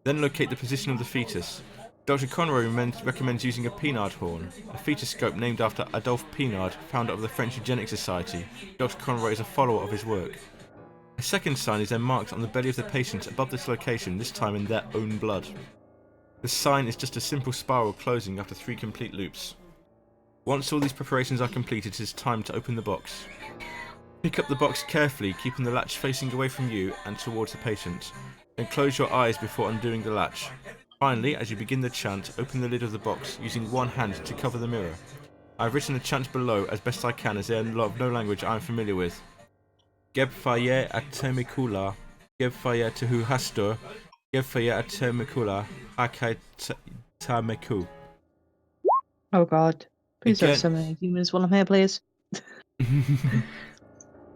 Speaker 2: Then locate the position of the fetus. Dr. Conroy recommends using a Pinard horn, a fetoscope named after Adolphe Pinard, founder of the French Eugenics Society. Dr. Conroy is a follower of his work. A second sign is then marked on the belly of the patient above this location, this time in their own blood. The sign is just a simple spiral closing after 3 complete loops. Once all these preparations are completed, it is time to open the box. Pick up the box carefully, keeping the latch facing away from you and towards the patient. Then close your eyes before undoing the latch. Finally, as you begin the chant, open the lid of the box, using one hand to cover the mirror. I have written the chant below as best I can, as they are no language I am familiar with. Geb faye atemikula, geb faye tehu hastor, geb faye atemikula, hakai tameku.
Speaker 6: Oh god. Please don't
Speaker 2: Again-
Speaker 6: summon any demons while I'm here, please.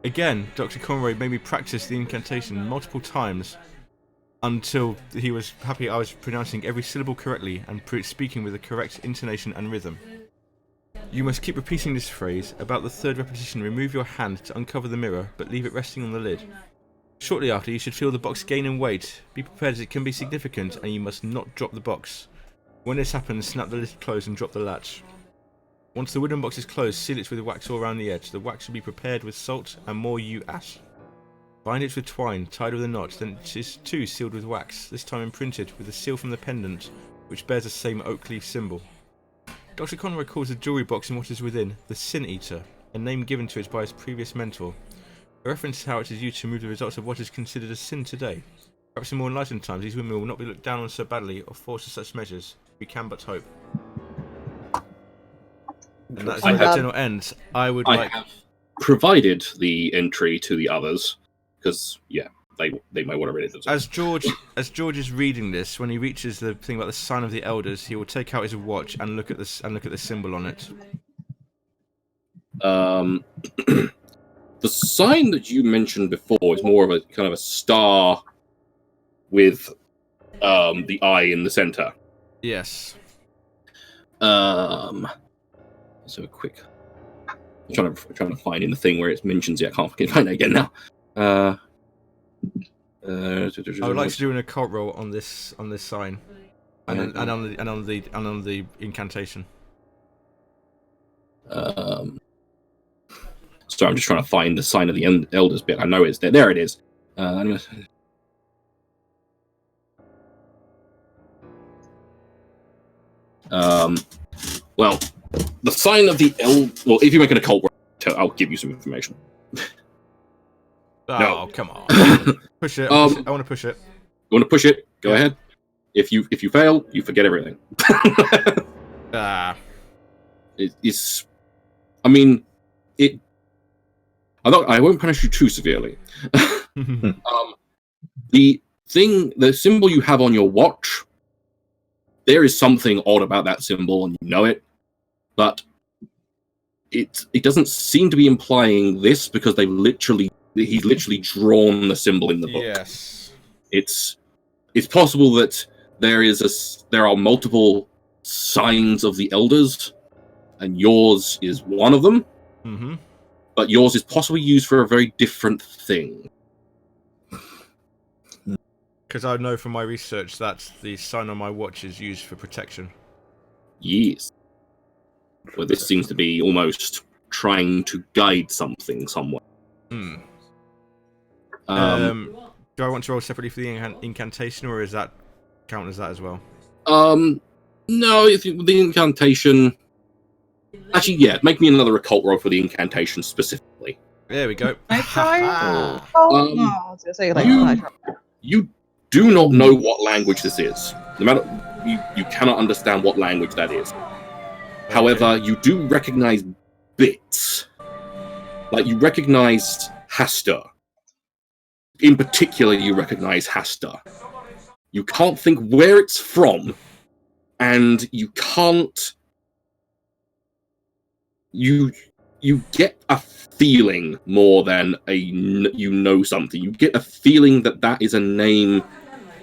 Speaker 2: Again, Dr. Conroy made me practice the incantation multiple times until he was happy I was pronouncing every syllable correctly and speaking with the correct intonation and rhythm. You must keep repeating this phrase. About the 3rd repetition, remove your hand to uncover the mirror, but leave it resting on the lid. Shortly after, you should feel the box gain in weight. Be prepared as it can be significant, and you must not drop the box. When this happens, snap the lid closed and drop the latch. Once the wooden box is closed, seal it with wax all around the edge. The wax should be prepared with salt and more yew ash. Bind it with twine, tied with a knot, then it is too sealed with wax, this time imprinted with the seal from the pendant, which bears the same oak leaf symbol. Dr. Conroy calls the jewelry box and what is within the Sin Eater, a name given to it by his previous mentor. A reference to how it is used to remove the results of what is considered a sin today. Perhaps in more enlightened times, these women will not be looked down on so badly or forced to such measures. We can but hope. And that's where the general ends. I
Speaker 5: have provided the entry to the others because they may want to read it.
Speaker 2: As George is reading this, when he reaches the thing about the sign of the elders, he will take out his watch and look at this and look at the symbol on it.
Speaker 5: The sign that you mentioned before is more of a kind of a star with the eye in the center.
Speaker 2: Yes.
Speaker 5: So quick. I'm trying to find in the thing where it mentions it. I can't fucking find it again now.
Speaker 2: I would like to do an occult roll on this sign, and on the incantation.
Speaker 5: So I'm just trying to find the sign of the elders bit. I know it's there. There it is. Well, the sign of the well, if you make an occult roll, I'll give you some information.
Speaker 2: Oh,
Speaker 5: No.
Speaker 2: Come on. Push it. I want to push it.
Speaker 5: You want to push it? Go
Speaker 2: Yeah.
Speaker 5: ahead. If you fail, you forget everything. It's. I mean, it. I won't punish you too severely. The symbol you have on your watch, there is something odd about that symbol, and you know it, but it doesn't seem to be implying this because he's literally drawn the symbol in the book.
Speaker 2: Yes.
Speaker 5: It's possible that there are multiple signs of the elders, and yours is one of them.
Speaker 2: Mm-hmm.
Speaker 5: But yours is possibly used for a very different thing.
Speaker 2: Because I know from my research that the sign on my watch is used for protection.
Speaker 5: Yes. Well, this seems to be almost trying to guide something somewhere.
Speaker 2: Hmm. Do I want to roll separately for the incantation, or is that count as that as well?
Speaker 5: No, if the incantation. Actually, yeah, make me another occult roll for the incantation specifically.
Speaker 2: There we go.
Speaker 6: I try.
Speaker 2: Ha.
Speaker 6: Oh, no, I was gonna say like
Speaker 5: You do not know what language this is. No matter you cannot understand what language that is. However, you do recognize bits. Like you recognize Hasta. In particular, you recognize Hasta. You can't think where it's from, and you can't. You get a feeling more than you know something. You get a feeling that is a name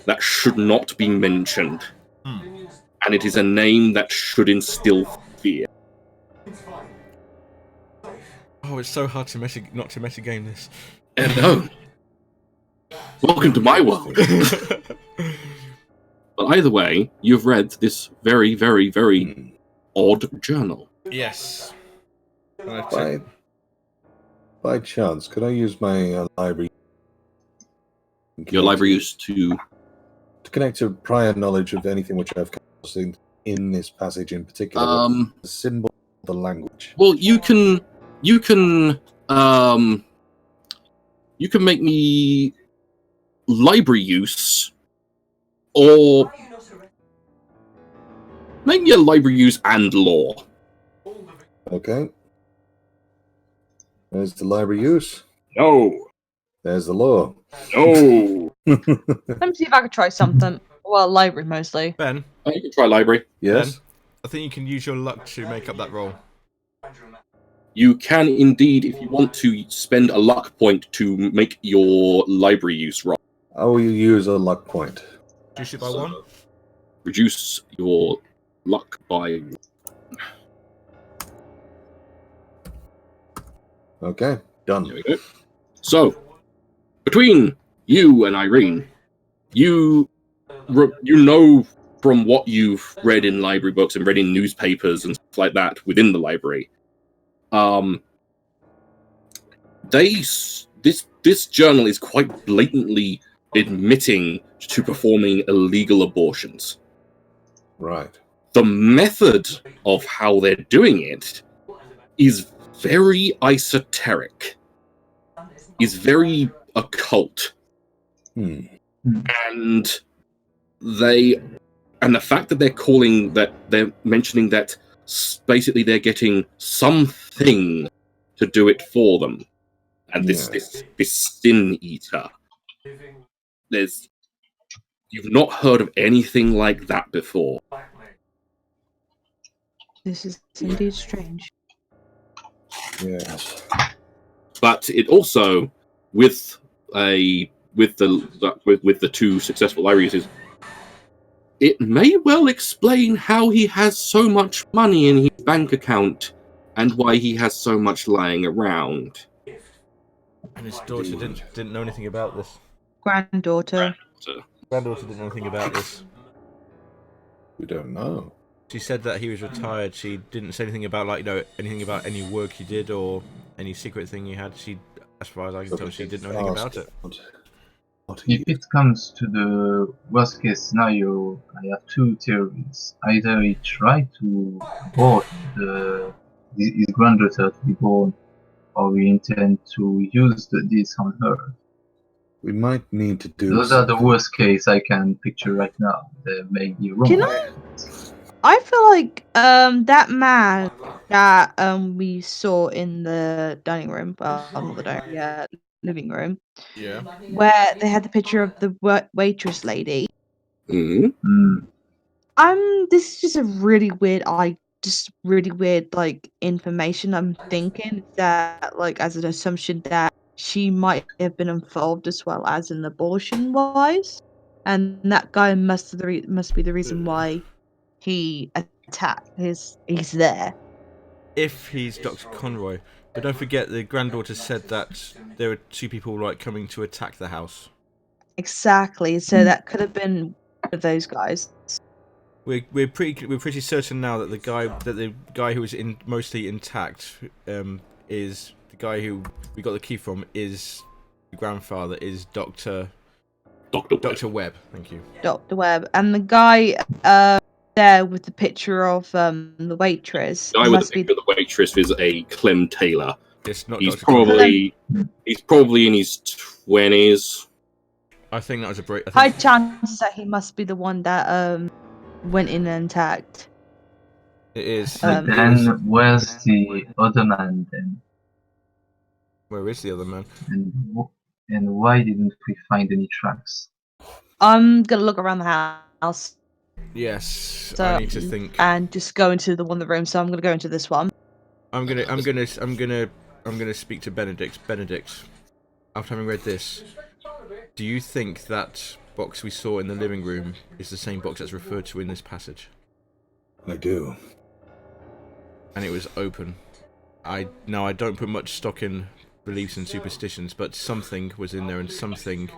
Speaker 1: that should not be mentioned.
Speaker 2: Hmm.
Speaker 1: And it is a name that should instill fear.
Speaker 2: Oh, it's so hard to not to metagame this.
Speaker 1: Hello. Welcome to my world. But either way, you've read this very, very, very odd journal.
Speaker 2: Yes.
Speaker 3: By chance, could I use my library?
Speaker 1: Your library used to
Speaker 3: connect to prior knowledge of anything which I've come across in this passage in particular, the symbol, the language.
Speaker 1: Well, you can make me library use, or make me a library use and law.
Speaker 3: Okay. There's the library use.
Speaker 1: No.
Speaker 3: There's the law.
Speaker 1: No.
Speaker 6: Let me see if I can try something. Well, library mostly.
Speaker 2: Ben?
Speaker 1: Oh, you can try library.
Speaker 3: Yes?
Speaker 2: Ben, I think you can use your luck to make up that roll.
Speaker 1: You can indeed, if you want to, spend a luck point to make your library use roll.
Speaker 3: How will you use a luck point?
Speaker 2: Reduce it by 1?
Speaker 1: Reduce your luck by...
Speaker 3: Okay, done.
Speaker 1: There we go. So, between you and Irene, you know from what you've read in library books and read in newspapers and stuff like that within the library, this journal is quite blatantly admitting to performing illegal abortions.
Speaker 3: Right.
Speaker 1: The method of how they're doing it is very esoteric, is very occult. And the fact that they're mentioning that basically they're getting something to do it for them, and this sin eater, you've not heard of anything like that before.
Speaker 6: This is indeed strange.
Speaker 3: Yes.
Speaker 1: But it also, with the two successful library uses, it may well explain how he has so much money in his bank account and why he has so much lying around.
Speaker 2: And his daughter didn't know anything about this.
Speaker 6: Granddaughter.
Speaker 2: Granddaughter didn't know anything about this.
Speaker 3: We don't know.
Speaker 2: She said that he was retired. She didn't say anything about anything about any work he did or any secret thing he had. She, as far as I can tell, she didn't know anything about it.
Speaker 4: If it comes to the worst case scenario, I have two theories. Either he tried to abort his granddaughter to be born, or we intend to use this on her.
Speaker 3: We might need to do
Speaker 4: Those are the worst case I can picture right now. There may be wrong.
Speaker 6: I feel like that man that we saw in the dining room, well, not the dining room, living room, where they had the picture of the waitress lady. This is just a really weird like information. I'm thinking that like as an assumption that she might have been involved as well as an abortion wise, and that guy must be the reason why he attacked. He's there.
Speaker 2: If he's Dr. Conroy, but don't forget the granddaughter said that there were two people like coming to attack the house.
Speaker 6: Exactly. So that could have been one of those guys.
Speaker 2: We're pretty certain now that the guy who was mostly intact is the guy who we got the key from is the grandfather is Dr. Webb. Thank you. Dr.
Speaker 6: Webb, and the guy there with the picture of the waitress.
Speaker 1: The guy with the picture of the waitress is a Clem Taylor.
Speaker 2: It's not.
Speaker 1: He's probably in his 20s.
Speaker 2: I think that was a break.
Speaker 6: High chances that he must be the one that went in and attacked.
Speaker 2: It is.
Speaker 4: Then where's the other man then?
Speaker 2: Where is the other man?
Speaker 4: And why didn't we find any tracks?
Speaker 6: I'm gonna look around the house.
Speaker 2: Yes,
Speaker 6: so,
Speaker 2: I need to think.
Speaker 6: And just go into the one in the room. So I'm gonna go into this one.
Speaker 2: I'm gonna speak to Benedict. Benedict, after having read this, do you think that box we saw in the living room is the same box that's referred to in this passage?
Speaker 3: I do.
Speaker 2: And it was open. I don't put much stock in beliefs and superstitions, but something was in there and something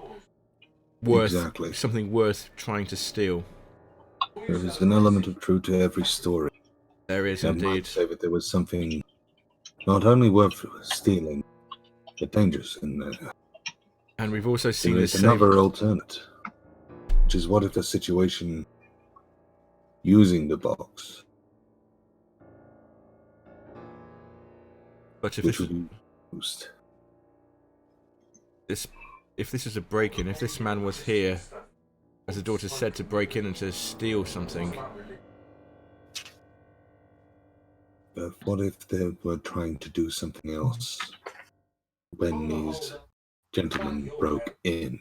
Speaker 2: worth trying to steal.
Speaker 3: There is an element of truth to every story.
Speaker 2: There is
Speaker 3: That might
Speaker 2: indeed.
Speaker 3: say that there was something not only worth stealing, but dangerous in there.
Speaker 2: And we've also seen
Speaker 3: There
Speaker 2: this
Speaker 3: is another alternate, which is what if the situation using the box,
Speaker 2: but
Speaker 3: which would be used.
Speaker 2: If this is a break-in, if this man was here, as the daughter said, to break in and to steal something.
Speaker 3: But what if they were trying to do something else when these gentlemen broke in?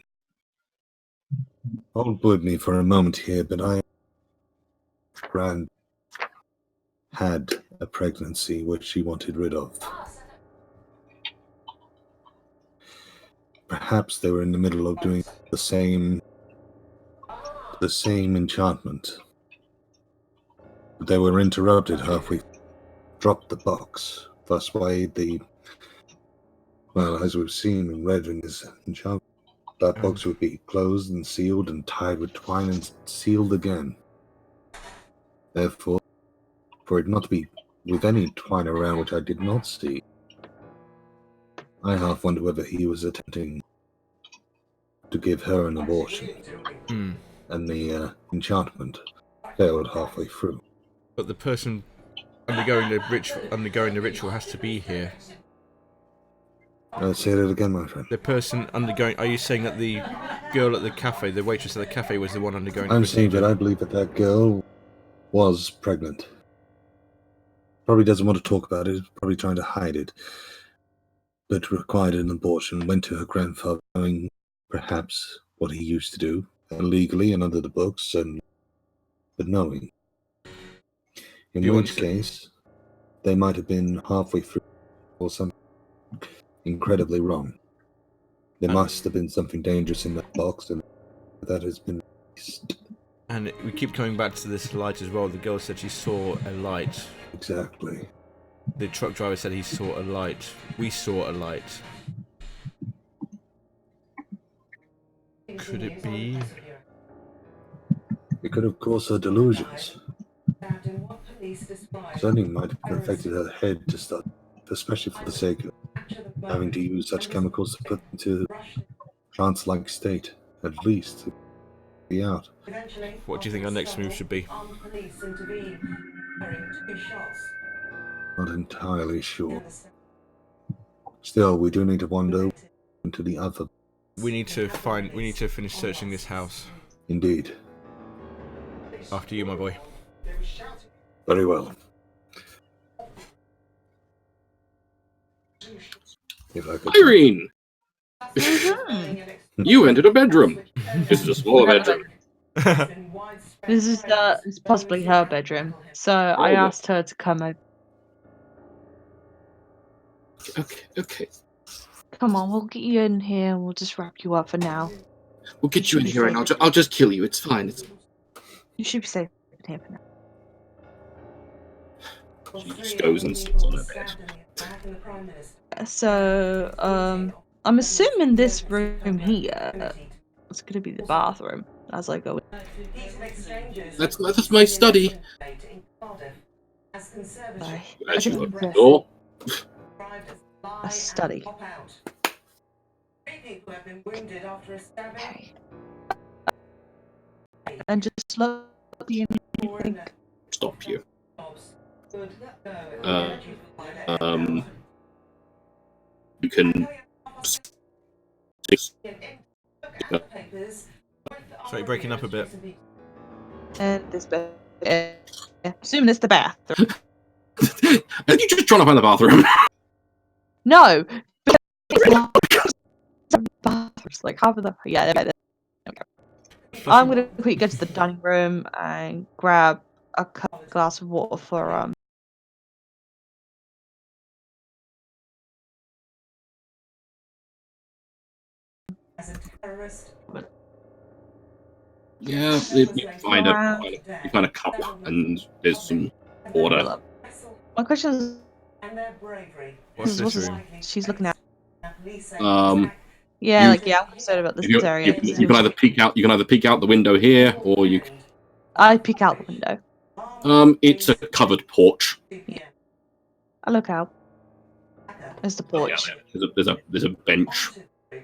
Speaker 3: Hold with me for a moment here, but Brand had a pregnancy which she wanted rid of. Perhaps they were in the middle of doing the same enchantment. But they were interrupted halfway, dropped the box. Thus why as we've seen and read in this enchantment, that box would be closed and sealed and tied with twine and sealed again. Therefore, for it not to be with any twine around, which I did not see, I half wonder whether he was attempting to give her an abortion, and the enchantment failed halfway through.
Speaker 2: But the person undergoing the ritual has to be here.
Speaker 3: Say that again, my friend.
Speaker 2: The person undergoing... Are you saying that the girl at the cafe, the waitress at the cafe, was the one undergoing the
Speaker 3: I'm
Speaker 2: procedure?
Speaker 3: saying that I believe that girl was pregnant. Probably doesn't want to talk about it, probably trying to hide it, but required an abortion, went to her grandfather, knowing perhaps what he used to do, illegally and under the books, but knowing. In which case, they might have been halfway through or something incredibly wrong. There must have been something dangerous in that box, and that has been released.
Speaker 2: And we keep coming back to this light as well. The girl said she saw a light.
Speaker 3: Exactly.
Speaker 2: The truck driver said he saw a light. We saw a light. Could it be?
Speaker 3: It could have caused her delusions. Certainly might have affected her head to start, especially for the sake of having to use such chemicals to put into trance-like state, at least, to be out.
Speaker 2: What do you think our next move should be?
Speaker 3: Not entirely sure. Still, we do need to wander into the other.
Speaker 2: We need to finish searching this house.
Speaker 3: Indeed.
Speaker 2: After you, my boy.
Speaker 3: Very well. If I could.
Speaker 1: Irene! You entered a bedroom. This is a smaller bedroom.
Speaker 6: This is it's possibly her bedroom. So I asked her to come over.
Speaker 1: Okay.
Speaker 6: Come on, we'll get you in here and we'll just wrap you up for now.
Speaker 1: We'll get you in here and I'll just kill you. It's fine.
Speaker 6: You should be safe in here for now.
Speaker 1: She just goes and sits on her bed.
Speaker 6: So, I'm assuming this room here is going to be the bathroom as I go in.
Speaker 1: That's my study.
Speaker 6: Sorry.
Speaker 1: As you open the door.
Speaker 6: A study. Okay. And just look at the anything.
Speaker 1: Stop you. You can.
Speaker 2: So you're breaking up a bit.
Speaker 6: And this bed. Assuming it's the bathroom.
Speaker 1: Are you just trying to find the bathroom?
Speaker 6: No. Bathrooms, like half of them. Yeah, they're there. Okay. I'm gonna quickly go to the dining room and grab a glass of water for
Speaker 5: Yeah, you find a cup and there's some water.
Speaker 6: My question is,
Speaker 2: What's this
Speaker 6: what's
Speaker 2: room?
Speaker 6: she's looking at?
Speaker 5: You-
Speaker 6: I'm concerned about this area.
Speaker 5: You can either peek out. You can either peek out the window here, or you.
Speaker 6: I peek out the window.
Speaker 5: It's a covered porch.
Speaker 6: I look out. There's the porch.
Speaker 5: There's a bench,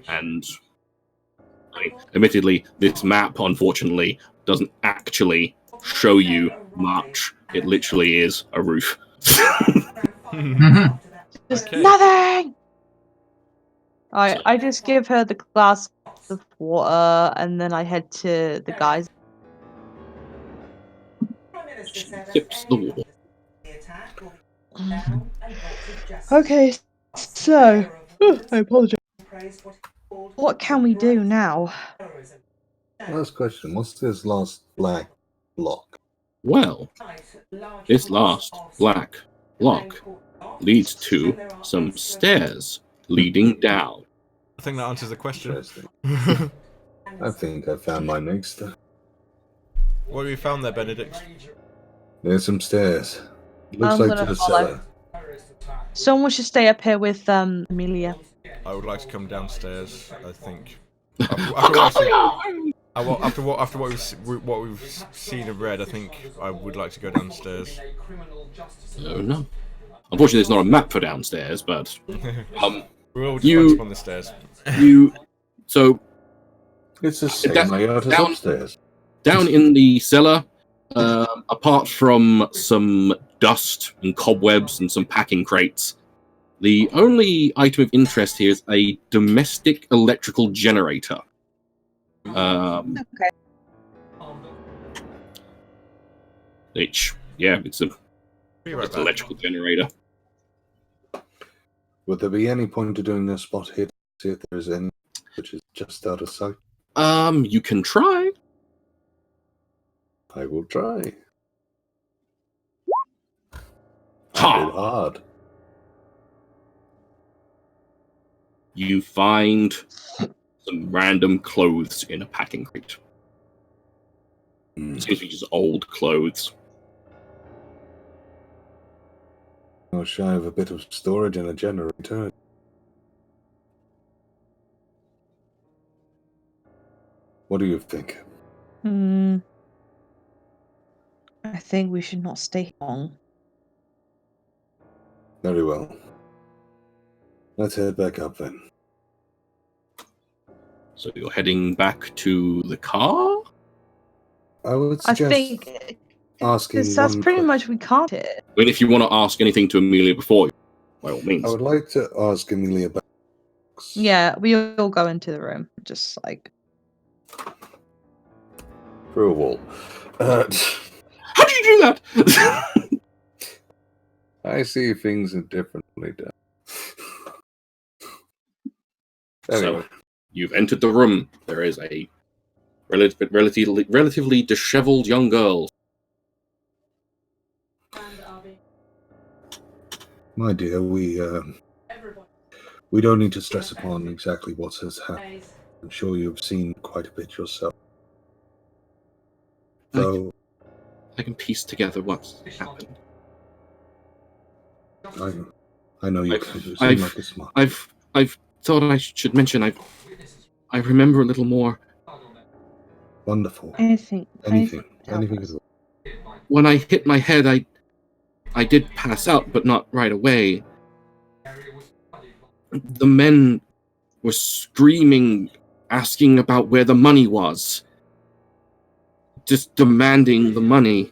Speaker 5: and admittedly, this map unfortunately doesn't actually show you much. It literally is a roof.
Speaker 6: Just
Speaker 2: Okay.
Speaker 6: nothing. I just give her the glass of water, and then I head to the guys.
Speaker 5: She sips the water.
Speaker 6: Okay, so I apologize. What can we do now?
Speaker 3: Last question. What's this last black block?
Speaker 5: Well, this last black block leads to some stairs leading down.
Speaker 2: I think that answers the question.
Speaker 3: Interesting. I think I found my next.
Speaker 2: What have you found there, Benedict?
Speaker 3: There's some stairs. Looks
Speaker 6: I'm
Speaker 3: like
Speaker 6: gonna
Speaker 3: to the
Speaker 6: follow.
Speaker 3: cellar.
Speaker 6: Someone should stay up here with Amelia.
Speaker 2: I would like to come downstairs. I think. After what we've seen and read, I think I would like to go downstairs.
Speaker 5: Oh no. Unfortunately, there's not a map for downstairs, but
Speaker 2: We're all just bunch up on the stairs.
Speaker 5: So
Speaker 3: It's the same
Speaker 5: That-
Speaker 3: layout as
Speaker 5: down-
Speaker 3: upstairs.
Speaker 5: down in the cellar, apart from some dust and cobwebs and some packing crates, the only item of interest here is a domestic electrical generator.
Speaker 6: Okay.
Speaker 5: Which, yeah, it's an
Speaker 2: Be right back.
Speaker 5: electrical generator.
Speaker 3: Would there be any point to doing a spot here to see if there is any which is just out of sight?
Speaker 5: You can try.
Speaker 3: I will try.
Speaker 5: Ha!
Speaker 3: I did hard.
Speaker 5: You find some random clothes in a packing crate. Seems to be just old clothes.
Speaker 3: Not shy of a bit of storage and a generator. What do you think?
Speaker 6: I think we should not stay long.
Speaker 3: Very well. Let's head back up then.
Speaker 5: So you're heading back to the car?
Speaker 3: I would
Speaker 6: I
Speaker 3: suggest
Speaker 6: think
Speaker 3: asking
Speaker 6: because that's
Speaker 3: one
Speaker 6: pretty
Speaker 3: que-
Speaker 6: much we can't hit.
Speaker 5: I mean, if you want to ask anything to Amelia before, by all means.
Speaker 3: I would like to ask Amelia about.
Speaker 6: Yeah, we all go into the room. Just like
Speaker 3: Through a wall.
Speaker 5: How did you do that?
Speaker 3: I see things differently. Anyway,
Speaker 5: So, you've entered the room. There is a relatively disheveled young girl.
Speaker 3: my dear, we don't need to stress upon exactly what has happened. I'm sure you've seen quite a bit yourself. So
Speaker 5: I can piece together what's happened.
Speaker 3: I know you
Speaker 5: I've-
Speaker 3: can. You seem
Speaker 5: I've-
Speaker 3: like a smart.
Speaker 5: I've thought I should mention I remember a little more.
Speaker 3: Wonderful.
Speaker 6: anything.
Speaker 3: Anything
Speaker 6: else.
Speaker 3: at all.
Speaker 5: When I hit my head, I did pass out, but not right away. The men were screaming, asking about where the money was. Just demanding the money.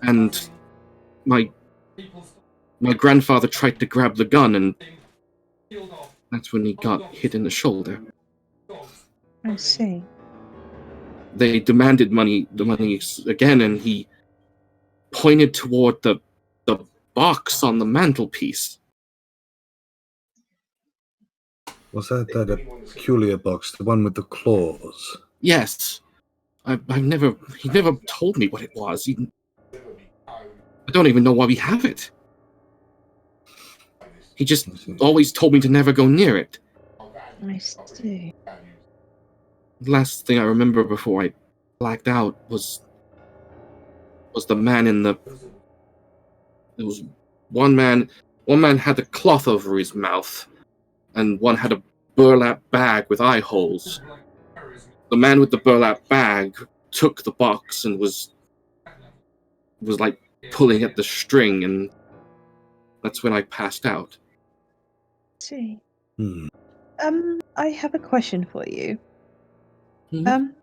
Speaker 5: And my grandfather tried to grab the gun, and that's when he got hit in the shoulder.
Speaker 6: I see.
Speaker 5: They demanded the money again, and he pointed toward the box on the mantelpiece.
Speaker 3: Was that a peculiar box, the one with the claws?
Speaker 5: Yes, he never told me what it was. I don't even know why we have it. He just always told me to never go near it.
Speaker 6: I see.
Speaker 5: last thing I remember before I blacked out was the man in the. There was one man. One man had a cloth over his mouth, and one had a burlap bag with eye holes. The man with the burlap bag took the box and was like pulling at the string, and that's when I passed out.
Speaker 6: See.
Speaker 3: Hmm.
Speaker 6: I have a question for you.
Speaker 5: Mhm.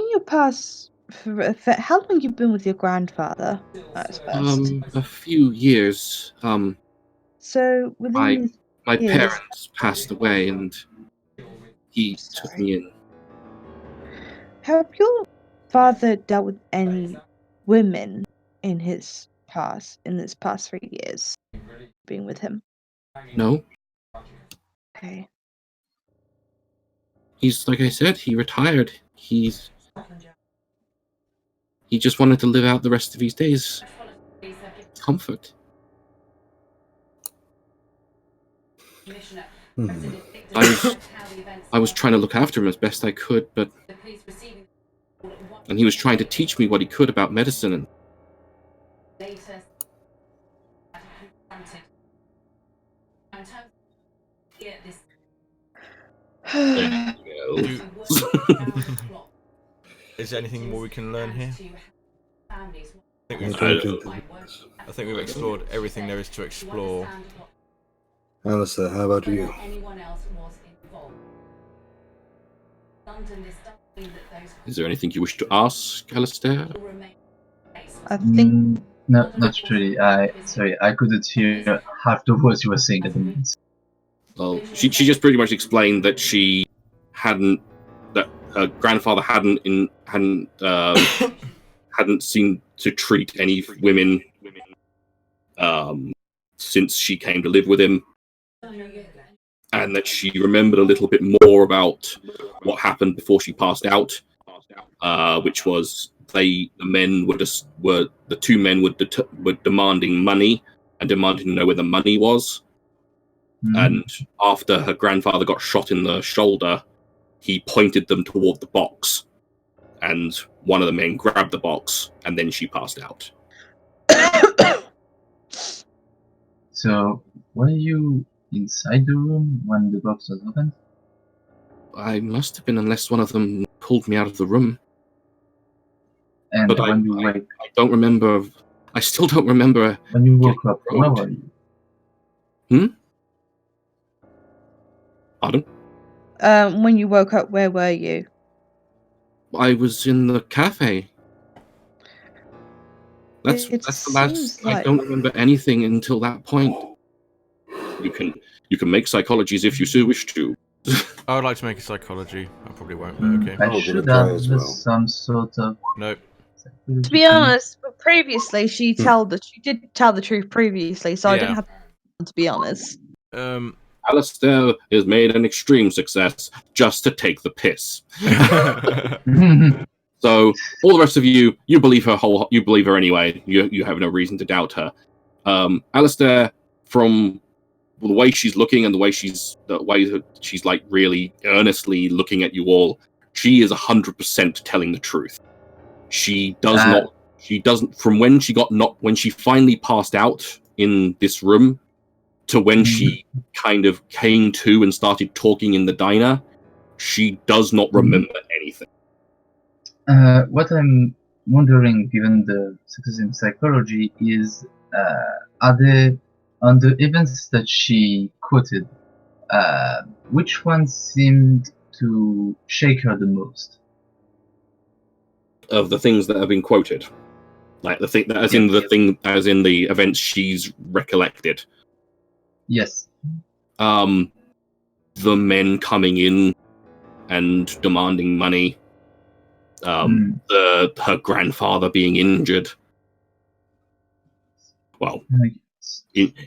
Speaker 6: In your past, for how long you been with your grandfather? That's first.
Speaker 5: A few years.
Speaker 6: So within these
Speaker 5: My
Speaker 6: years,
Speaker 5: parents passed away, and he took
Speaker 6: sorry.
Speaker 5: me in.
Speaker 6: Have your father dealt with any women in this past 3 years being with him?
Speaker 5: No,
Speaker 6: Okay.
Speaker 5: he's like I said, he retired. He just wanted to live out the rest of his days. Comfort.
Speaker 3: Hmm.
Speaker 5: I was trying to look after him as best I could, and he was trying to teach me what he could about medicine. And
Speaker 2: Is there anything more we can learn here? I think
Speaker 3: I
Speaker 2: we've,
Speaker 3: don't think it's-
Speaker 2: I think we've explored everything there is to explore.
Speaker 3: Alistair, how about you?
Speaker 5: is there anything you wish to ask, Alistair?
Speaker 6: I think
Speaker 4: No, not really. I couldn't hear half the words you were saying at the moment.
Speaker 5: Well, she just pretty much explained that that her grandfather hadn't seemed to treat any women since she came to live with him, and that she remembered a little bit more about what happened before she passed out, which was the two men were demanding money and demanding to know where the money was. And after her grandfather got shot in the shoulder, he pointed them toward the box, and one of the men grabbed the box, and then she passed out.
Speaker 4: So, were you inside the room when the box was opened?
Speaker 5: I must have been, unless one of them pulled me out of the room.
Speaker 4: And
Speaker 5: But
Speaker 4: when you wake,
Speaker 5: I don't remember. I still don't remember.
Speaker 4: when you woke up,
Speaker 5: getting
Speaker 4: where
Speaker 5: robbed.
Speaker 4: were you?
Speaker 5: Pardon?
Speaker 6: when you woke up, where were you?
Speaker 5: I was in the cafe. That's
Speaker 6: It
Speaker 5: the last.
Speaker 6: seems
Speaker 5: I
Speaker 6: like-
Speaker 5: don't remember anything until that point. You can make psychologies if you so wish to.
Speaker 2: I would like to make a psychology. I probably won't, but okay.
Speaker 4: I
Speaker 3: I'll give it
Speaker 4: should
Speaker 3: a try
Speaker 4: have
Speaker 3: as well.
Speaker 4: some sort of.
Speaker 2: Nope.
Speaker 6: To be honest, but previously she did tell the truth previously, so I
Speaker 2: Yeah.
Speaker 6: don't have to be honest.
Speaker 5: Alistair has made an extreme success just to take the piss. So all the rest of you believe you believe her anyway. You have no reason to doubt her. Alistair, from the way she's looking and the way that she's like really earnestly looking at you all, she is 100% telling the truth. She does not. She doesn't. From when she finally passed out in this room, to when she kind of came to and started talking in the diner, she does not remember anything.
Speaker 4: What I'm wondering, given the success in psychology, is are there, on the events that she quoted, which one seemed to shake her the most?
Speaker 5: Of the things that have been quoted, like the thing, as in the events she's recollected.
Speaker 4: Yes.
Speaker 5: The men coming in and demanding money. Her grandfather being injured. Well,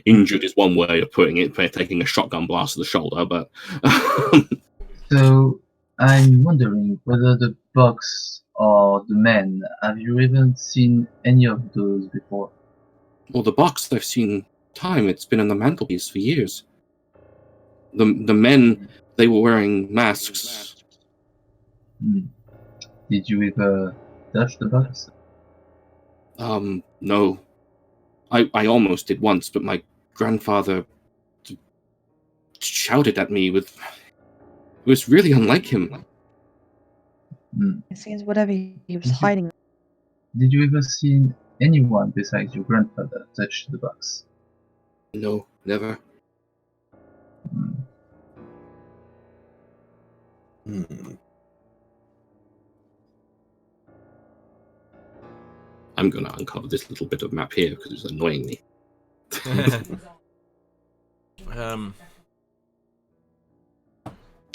Speaker 5: injured is one way of putting it, taking a shotgun blast to the shoulder, but.
Speaker 4: So I'm wondering whether the box or the men, have you even seen any of those before?
Speaker 5: Well, the box I've seen time. It's been on the mantelpiece for years. The men, they were wearing masks.
Speaker 4: Hmm. Did you ever touch the box?
Speaker 5: No. I almost did once, but my grandfather shouted at me with... It was really unlike him.
Speaker 4: Hmm.
Speaker 6: It seems whatever he was
Speaker 4: Did you-
Speaker 6: hiding.
Speaker 4: Did you ever see anyone besides your grandfather touch the box?
Speaker 5: No, never.
Speaker 4: Hmm.
Speaker 3: Hmm.
Speaker 5: I'm gonna uncover this little bit of map here because it's annoying me.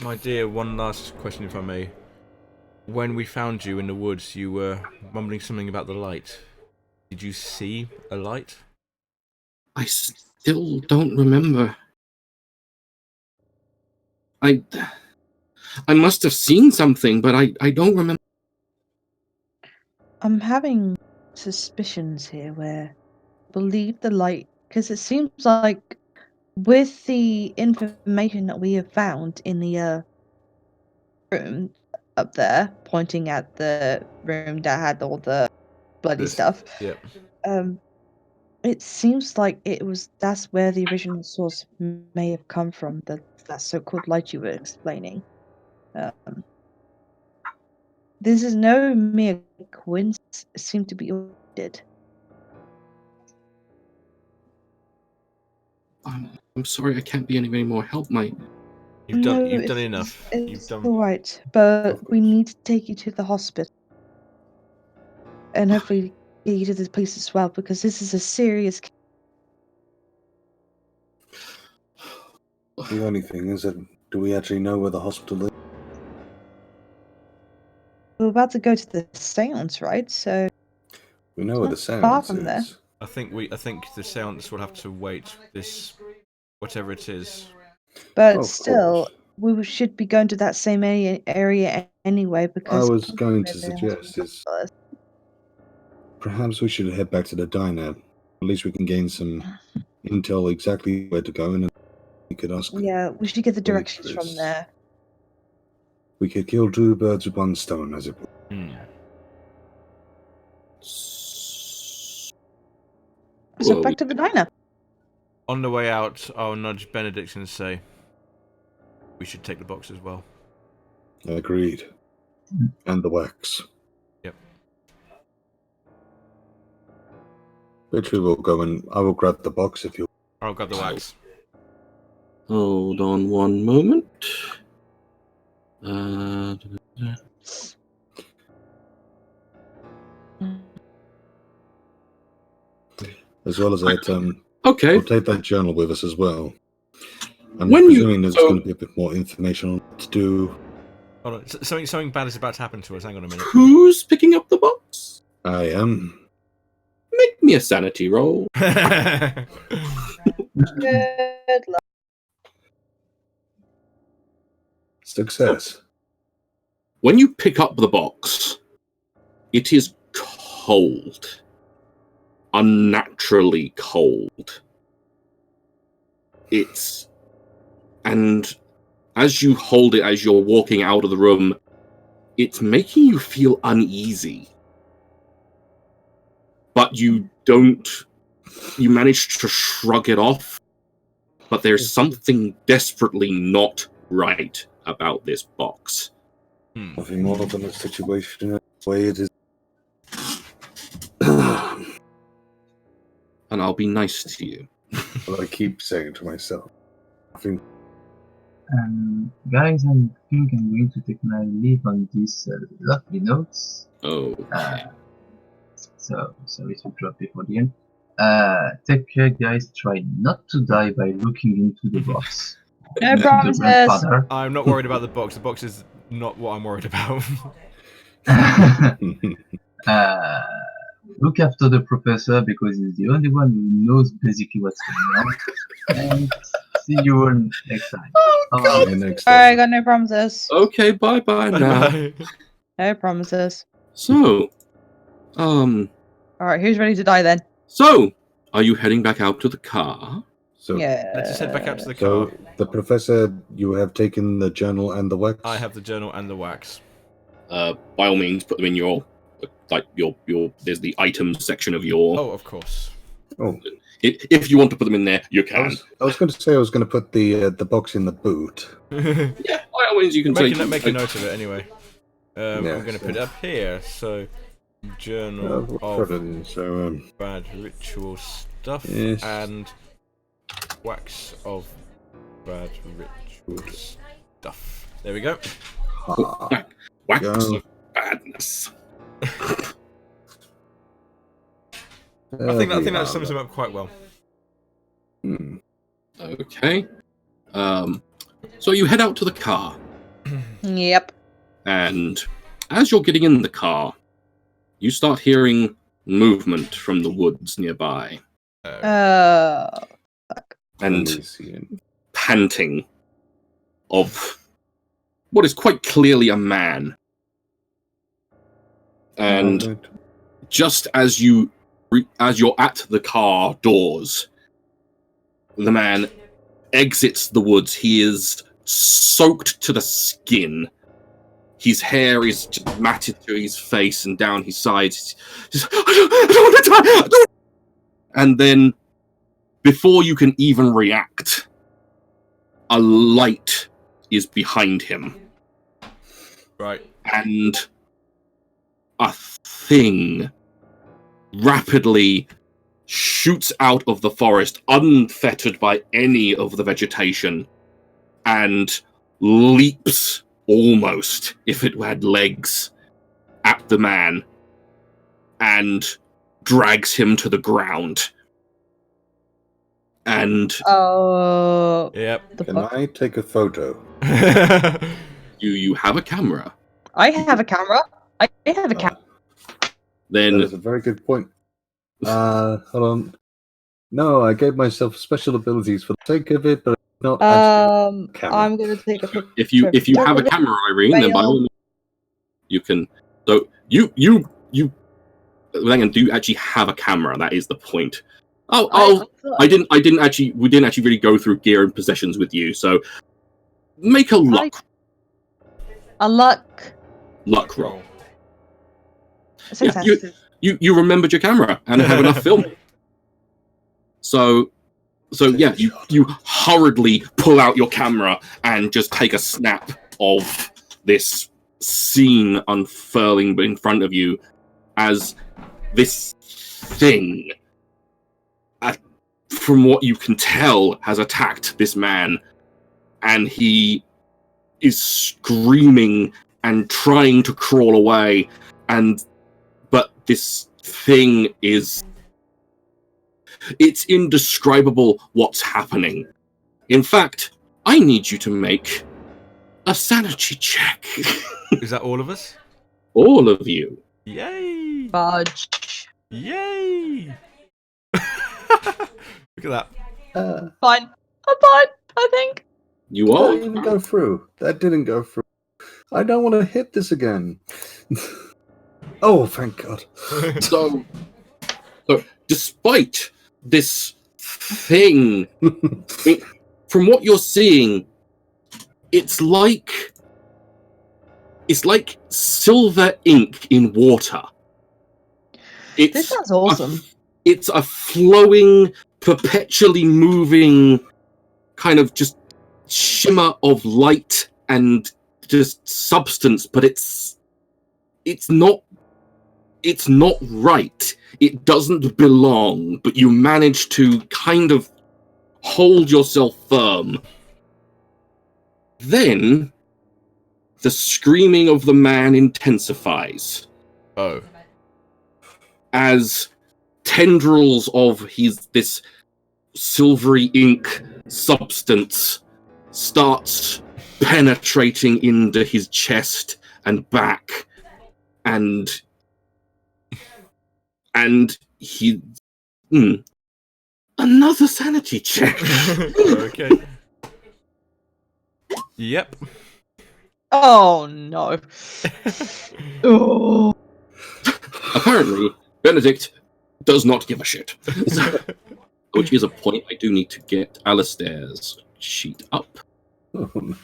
Speaker 2: My dear, one last question, if I may. When we found you in the woods, you were mumbling something about the light. Did you see a light?
Speaker 5: I still don't remember. I must have seen something, but I don't remember.
Speaker 6: I'm having suspicions here where I believe the light, because it seems like with the information that we have found in the room up there, pointing at the room that had all the bloody stuff,
Speaker 2: Yep.
Speaker 6: it seems like that's where the original source may have come from, that so-called light you were explaining. This is no mere coincidence. It seemed to be ordered.
Speaker 5: I'm sorry, I can't be any more help.
Speaker 2: You've done
Speaker 6: No,
Speaker 2: enough.
Speaker 6: It's all right, but we need to take you to the hospital and hopefully get you to this place as well because this is a serious case.
Speaker 3: The only thing is that do we actually know where the hospital is?
Speaker 6: We're about to go to the seance, right? So
Speaker 3: We know where the
Speaker 6: It's not far
Speaker 3: seance
Speaker 6: from there.
Speaker 3: is.
Speaker 2: I think the seance will have to wait. This, whatever it is.
Speaker 6: but
Speaker 3: Of
Speaker 6: still,
Speaker 3: course.
Speaker 6: we should be going to that same area anyway because
Speaker 3: I was going to
Speaker 6: where the
Speaker 3: suggest is
Speaker 6: hospital is.
Speaker 3: perhaps we should head back to the diner. At least we can gain some intel exactly where to go, and then we could ask.
Speaker 6: Yeah, we should get the directions from
Speaker 3: waitress.
Speaker 6: there.
Speaker 3: We could kill two birds with one stone, as it were.
Speaker 6: So
Speaker 5: Well,
Speaker 6: back to the diner.
Speaker 2: On the way out, I'll nudge Benedict and say, we should take the box as well.
Speaker 3: Agreed. And the wax.
Speaker 2: Yep.
Speaker 3: Literally, we'll go and I will grab the box if you.
Speaker 2: I'll grab the wax.
Speaker 5: hold on one moment.
Speaker 3: As well as that,
Speaker 5: Okay.
Speaker 3: we'll take that journal with us as well. I'm
Speaker 5: When you-
Speaker 3: presuming there's
Speaker 5: so-
Speaker 3: going to be a bit more information on what to do.
Speaker 2: Hold on, something bad is about to happen to us. Hang on a minute.
Speaker 5: Who's picking up the box?
Speaker 3: I am.
Speaker 5: Make me a sanity roll.
Speaker 6: Good luck.
Speaker 3: Success.
Speaker 5: When you pick up the box, it is cold. Unnaturally cold. And as you hold it, as you're walking out of the room, it's making you feel uneasy. But you manage to shrug it off. But there's something desperately not right about this box.
Speaker 3: Nothing more than a situation the way it is.
Speaker 5: And I'll be nice to you.
Speaker 3: What I keep saying to myself. Nothing.
Speaker 4: Guys, I think I'm going to take my leave on these lovely notes.
Speaker 5: Okay.
Speaker 4: So sorry to drop before the end. Take care, guys. Try not to die by looking into the box.
Speaker 6: No
Speaker 4: The
Speaker 6: promises.
Speaker 4: grandfather.
Speaker 2: I'm not worried about the box. The box is not what I'm worried about.
Speaker 4: Look after the professor because he's the only one who knows basically what's going on. And see you all next time. Bye.
Speaker 3: Yeah, next
Speaker 6: Alright,
Speaker 3: time.
Speaker 6: got no promises.
Speaker 5: Okay, bye-bye now.
Speaker 2: Bye.
Speaker 6: No promises.
Speaker 5: So,
Speaker 6: Alright, who's ready to die then?
Speaker 5: are you heading back out to the car?
Speaker 3: So,
Speaker 6: Yeah.
Speaker 2: Let's just head back out to the car.
Speaker 3: so the professor, you have taken the journal and the wax.
Speaker 2: I have the journal and the wax.
Speaker 5: by all means, put them in your there's the items section of your.
Speaker 2: Oh, of course.
Speaker 3: Oh,
Speaker 5: If you want to put them in there, you
Speaker 3: I
Speaker 5: can.
Speaker 3: was going to say I was going to put the box in the boot.
Speaker 5: Yeah, by all means, you can
Speaker 2: Make a note of it anyway.
Speaker 3: Yeah,
Speaker 2: I'm going to put it up here. So, journal of bad ritual stuff and wax of bad ritual stuff. There we go.
Speaker 5: Wax of badness.
Speaker 2: I think that sums him up quite well.
Speaker 5: Okay. So you head out to the car.
Speaker 6: Yep.
Speaker 5: And as you're getting in the car, you start hearing movement from the woods nearby. And panting of what is quite clearly a man. And just as you're at the car doors, the man exits the woods. He is soaked to the skin. His hair is just matted to his face and down his sides. He's, I don't want to die! And then, before you can even react, a light is behind him.
Speaker 2: Right.
Speaker 5: And a thing rapidly shoots out of the forest, unfettered by any of the vegetation, and leaps, almost, if it had legs, at the man, and drags him to the ground. And
Speaker 2: yep.
Speaker 3: Can I take a photo?
Speaker 5: you have a camera.
Speaker 6: I have a camera. I have a camera.
Speaker 5: Then
Speaker 3: that is a very good point. Hold on. No, I gave myself special abilities for the sake of it, but not actually.
Speaker 6: I'm gonna take a picture.
Speaker 5: If you have a camera, Irene, then by all means, you can. So you do actually have a camera. That is the point. We didn't actually really go through gear and possessions with you. So make a luck roll. Yeah, you remembered your camera and have enough film. So yeah, you hurriedly pull out your camera and just take a snap of this scene unfurling in front of you as this thing, from what you can tell, has attacked this man, and he is screaming and trying to crawl away, but this thing is... It's indescribable what's happening. In fact, I need you to make a sanity check.
Speaker 2: Is that all of us?
Speaker 5: All of you.
Speaker 2: Yay!
Speaker 6: Fudge.
Speaker 2: Yay! Look at that.
Speaker 6: Fine. I'm fine, I think.
Speaker 5: You are?
Speaker 3: That didn't go through. That didn't go through. I don't want to hit this again. Oh, thank God.
Speaker 5: So despite this thing, from what you're seeing, it's like silver ink in water.
Speaker 6: This sounds awesome.
Speaker 5: It's a flowing, perpetually moving kind of just shimmer of light and just substance, but it's not right. It doesn't belong, but you manage to kind of hold yourself firm. Then the screaming of the man intensifies.
Speaker 2: Oh.
Speaker 5: As tendrils of this silvery ink substance starts penetrating into his chest and back, and he... Another sanity check.
Speaker 2: Okay. Yep.
Speaker 6: Oh no. Oh.
Speaker 5: Apparently, Benedict does not give a shit. Which is a point I do need to get Alistair's sheet up
Speaker 3: Oh, no.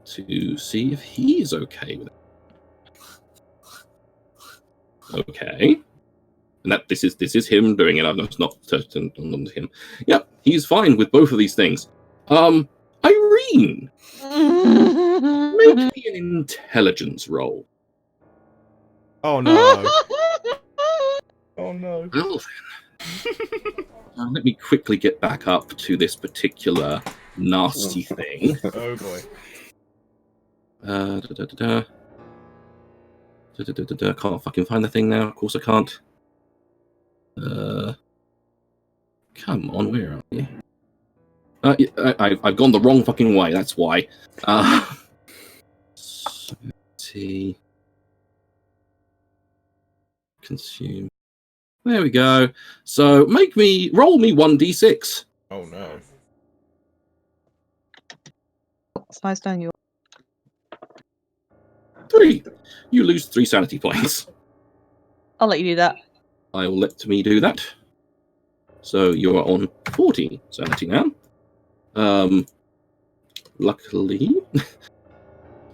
Speaker 5: to see if he's okay with it. Okay. And that this is him doing it. I've not touched on him. Yep, he's fine with both of these things. Irene, make me an intelligence roll.
Speaker 2: Oh no. Oh no.
Speaker 5: Well, let me quickly get back up to this particular nasty thing.
Speaker 2: Oh boy.
Speaker 5: Can't fucking find the thing now. Of course I can't. Come on, where are you? I've gone the wrong fucking way. That's why. See. Consume. There we go. So roll me 1d6.
Speaker 2: Oh no.
Speaker 6: It's nice knowing you.
Speaker 5: 3. You lose 3 sanity points.
Speaker 6: I'll let you do that.
Speaker 5: I will let me do that. So you are on 40 sanity now. Luckily,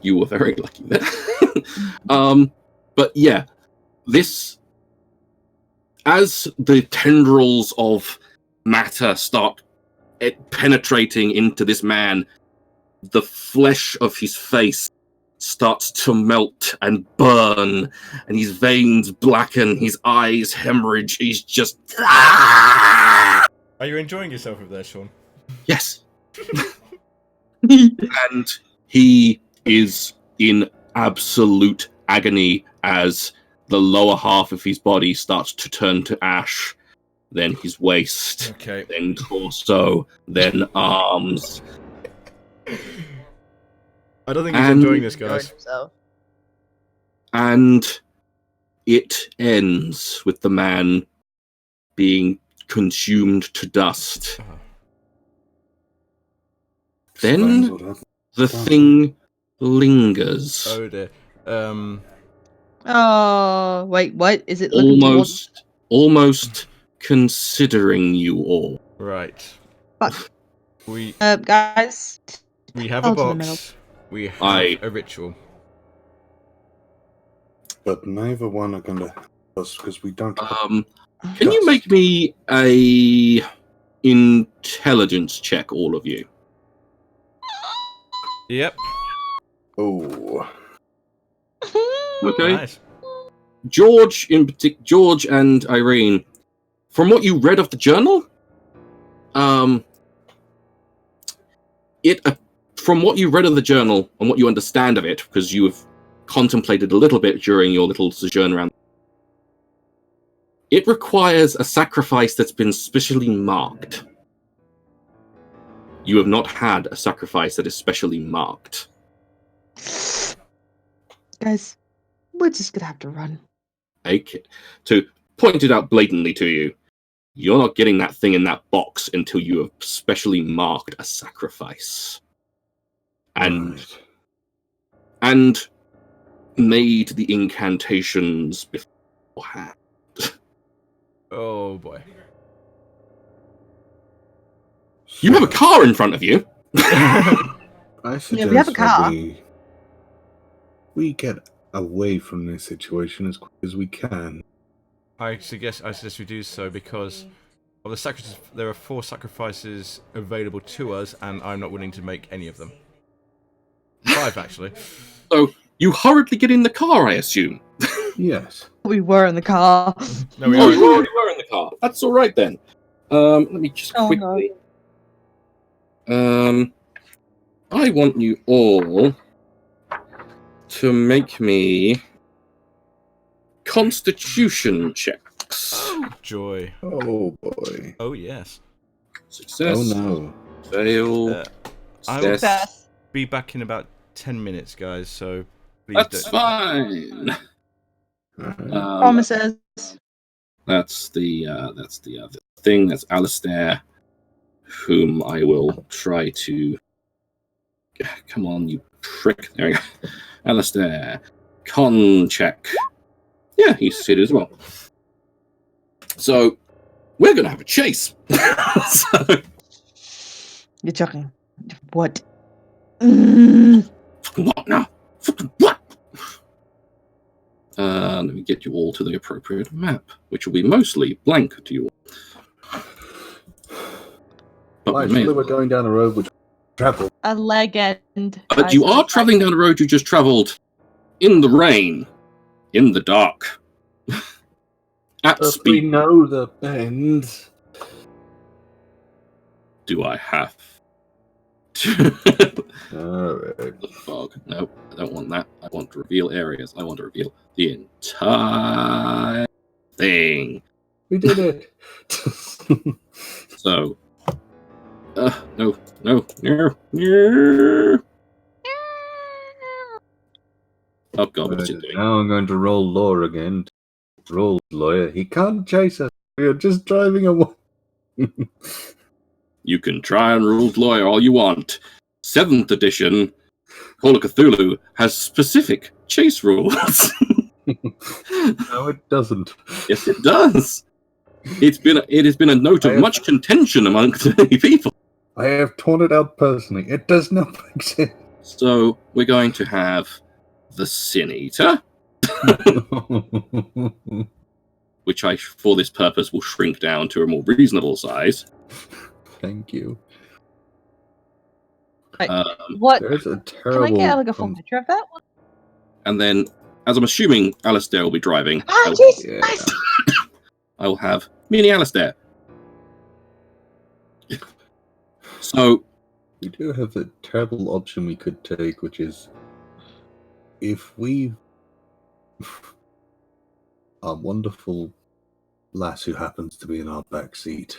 Speaker 5: you were very lucky there. But yeah, this, as the tendrils of matter start penetrating into this man, the flesh of his face starts to melt and burn, and his veins blacken, his eyes hemorrhage. He's just...
Speaker 2: Are you enjoying yourself with there, Sean?
Speaker 5: Yes. And he is in absolute agony as the lower half of his body starts to turn to ash, then his waist,
Speaker 2: Okay.
Speaker 5: then torso, then arms.
Speaker 2: I don't think he's enjoying this, guys.
Speaker 5: And it ends with the man being consumed to dust. Then the thing lingers.
Speaker 2: Oh dear.
Speaker 6: Oh, wait, what? Is it looking towards...
Speaker 5: Almost considering you all.
Speaker 2: Right.
Speaker 6: Fuck.
Speaker 2: We
Speaker 6: Guys,
Speaker 2: have a
Speaker 6: hold on a
Speaker 2: box. We have a ritual.
Speaker 3: But neither one are going to help us because we don't.
Speaker 5: Can you make me a intelligence check, all of you?
Speaker 2: Yep.
Speaker 3: Oh.
Speaker 5: Okay.
Speaker 2: Nice.
Speaker 5: George and Irene, from what you read of the journal, from what you read of the journal and what you understand of it, because you have contemplated a little bit during your little sojourn around, it requires a sacrifice that's been specially marked. You have not had a sacrifice that is specially marked.
Speaker 6: guys, we're just gonna have to run.
Speaker 5: To point it out blatantly to you, you're not getting that thing in that box until you have specially marked a sacrifice. And made the incantations beforehand.
Speaker 2: Oh boy.
Speaker 5: You have a car in front of you.
Speaker 3: I suggest
Speaker 6: we have a car.
Speaker 3: We get away from this situation as quick as we can.
Speaker 2: I suggest we do so because of the sacrifices. There are 4 sacrifices available to us, and I'm not willing to make any of them. 5 actually.
Speaker 5: So you hurriedly get in the car, I assume.
Speaker 3: Yes.
Speaker 6: We were in the car.
Speaker 2: No, we
Speaker 5: Oh,
Speaker 2: aren't.
Speaker 5: you already were in the car. That's all right then. Let me just
Speaker 6: Oh,
Speaker 5: quickly. I want you all to make me Constitution checks.
Speaker 2: Oh joy.
Speaker 3: Oh boy.
Speaker 2: Oh yes.
Speaker 5: Success.
Speaker 3: Oh no.
Speaker 5: Fail.
Speaker 2: I will
Speaker 5: Success.
Speaker 2: be back in about 10 minutes, guys. So please
Speaker 5: That's
Speaker 2: don't.
Speaker 5: fine.
Speaker 6: Promises.
Speaker 5: That's the other thing. That's Alistair, whom I will try to. Come on, you prick! There we go. Alistair, con check. Yeah, he's succeeded as well. So we're gonna have a chase. So,
Speaker 6: You're joking. What? Mm.
Speaker 5: fucking what now? Fucking what? Let me get you all to the appropriate map, which will be mostly blank to you all. But
Speaker 3: Right,
Speaker 5: we may
Speaker 3: surely
Speaker 5: as
Speaker 3: we're
Speaker 5: well.
Speaker 3: going down the road which travel.
Speaker 6: A legend.
Speaker 5: But you are travelling down a road you just travelled in the rain, in the dark, at
Speaker 3: We
Speaker 5: speed.
Speaker 3: know the bend.
Speaker 5: Do I have to?
Speaker 3: Alright.
Speaker 5: The fog. No, I don't want that. I want to reveal areas. I want to reveal the entire thing.
Speaker 3: We did it.
Speaker 5: So, no. Oh God, what's it doing?
Speaker 3: Now I'm going to roll lore again. Roll lawyer. He can't chase us. We are just driving away.
Speaker 5: You can try and rule lawyer all you want. 7th edition, Call of Cthulhu has specific chase rules.
Speaker 3: No, it doesn't.
Speaker 5: Yes, it does. It has been a note of much contention amongst many people.
Speaker 3: I have torn it out personally. It does not make sense.
Speaker 5: So we're going to have the Sin Eater, which I, for this purpose, will shrink down to a more reasonable size.
Speaker 3: Thank you.
Speaker 6: What?
Speaker 3: There's a
Speaker 6: Can I
Speaker 3: terrible.
Speaker 6: get like a full picture of that one?
Speaker 5: And then, as I'm assuming Alistair will be driving,
Speaker 6: jeez!
Speaker 3: Yeah.
Speaker 6: Nice.
Speaker 5: I will have Mini Alistair. So,
Speaker 3: We do have the terrible option we could take, which is if we our wonderful lass who happens to be in our back seat.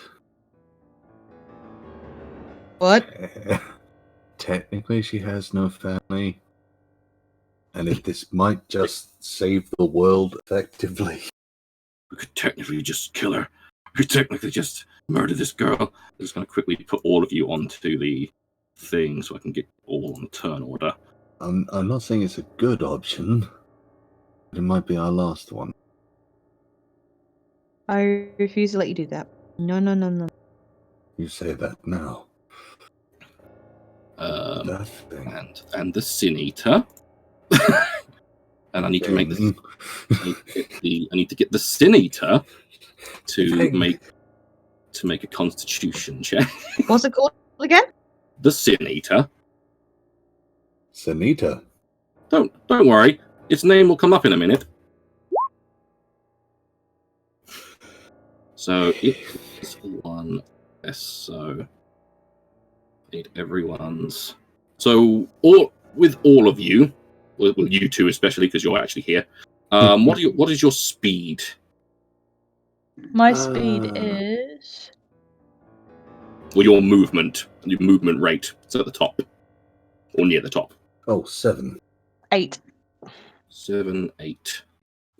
Speaker 6: What?
Speaker 3: Technically, she has no family, and if this might just save the world effectively.
Speaker 5: we could technically just kill her. We could technically just murder this girl. I'm just going to quickly put all of you onto the thing so I can get all on the turn order.
Speaker 3: I'm not saying it's a good option, but it might be our last one.
Speaker 6: I refuse to let you do that. No.
Speaker 3: You say that now. That thing.
Speaker 5: And the Sin Eater. And I need to make this. I need to get the Sin Eater to make a Constitution check.
Speaker 6: What's it called again?
Speaker 5: The Sin Eater.
Speaker 3: Sanita.
Speaker 5: Don't worry. Its name will come up in a minute. So it is one. Yes, so I need everyone's. So with all of you, with you two especially because you're actually here. What is your speed?
Speaker 6: My speed is.
Speaker 5: Or your movement rate. It's at the top or near the top.
Speaker 3: Oh, 7.
Speaker 6: 8.
Speaker 5: 7, 8.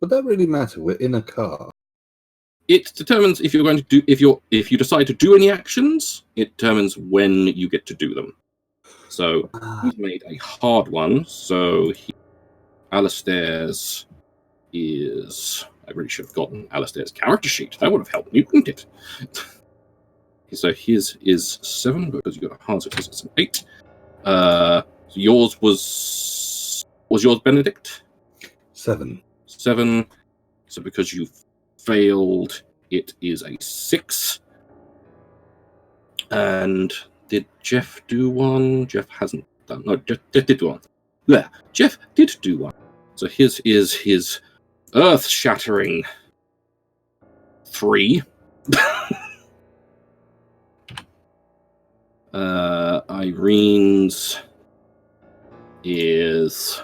Speaker 3: Would that really matter? We're in a car.
Speaker 5: It determines if you're going to do if you decide to do any actions. It determines when you get to do them. So he's made a hard one. So Alistair's is. I really should have gotten Alistair's character sheet. That would have helped me, wouldn't it? So his is 7 because you got a hard success. It's an 8. So yours was yours Benedict?
Speaker 3: 7.
Speaker 5: 7. So because you failed, it is a 6. And did Jeff do one? Jeff hasn't done. No, Jeff did one. Yeah, Jeff did do one. So his is his earth-shattering 3. Irene's is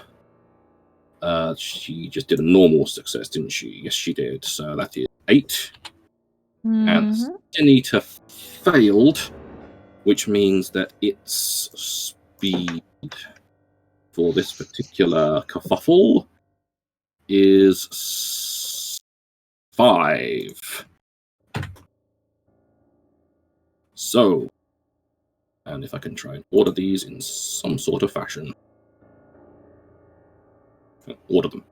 Speaker 5: she just did a normal success, didn't she? Yes, she did. So that is 8. And Anita failed, which means that its speed for this particular kerfuffle is 5. So, and if I can try and order these in some sort of fashion. Order them.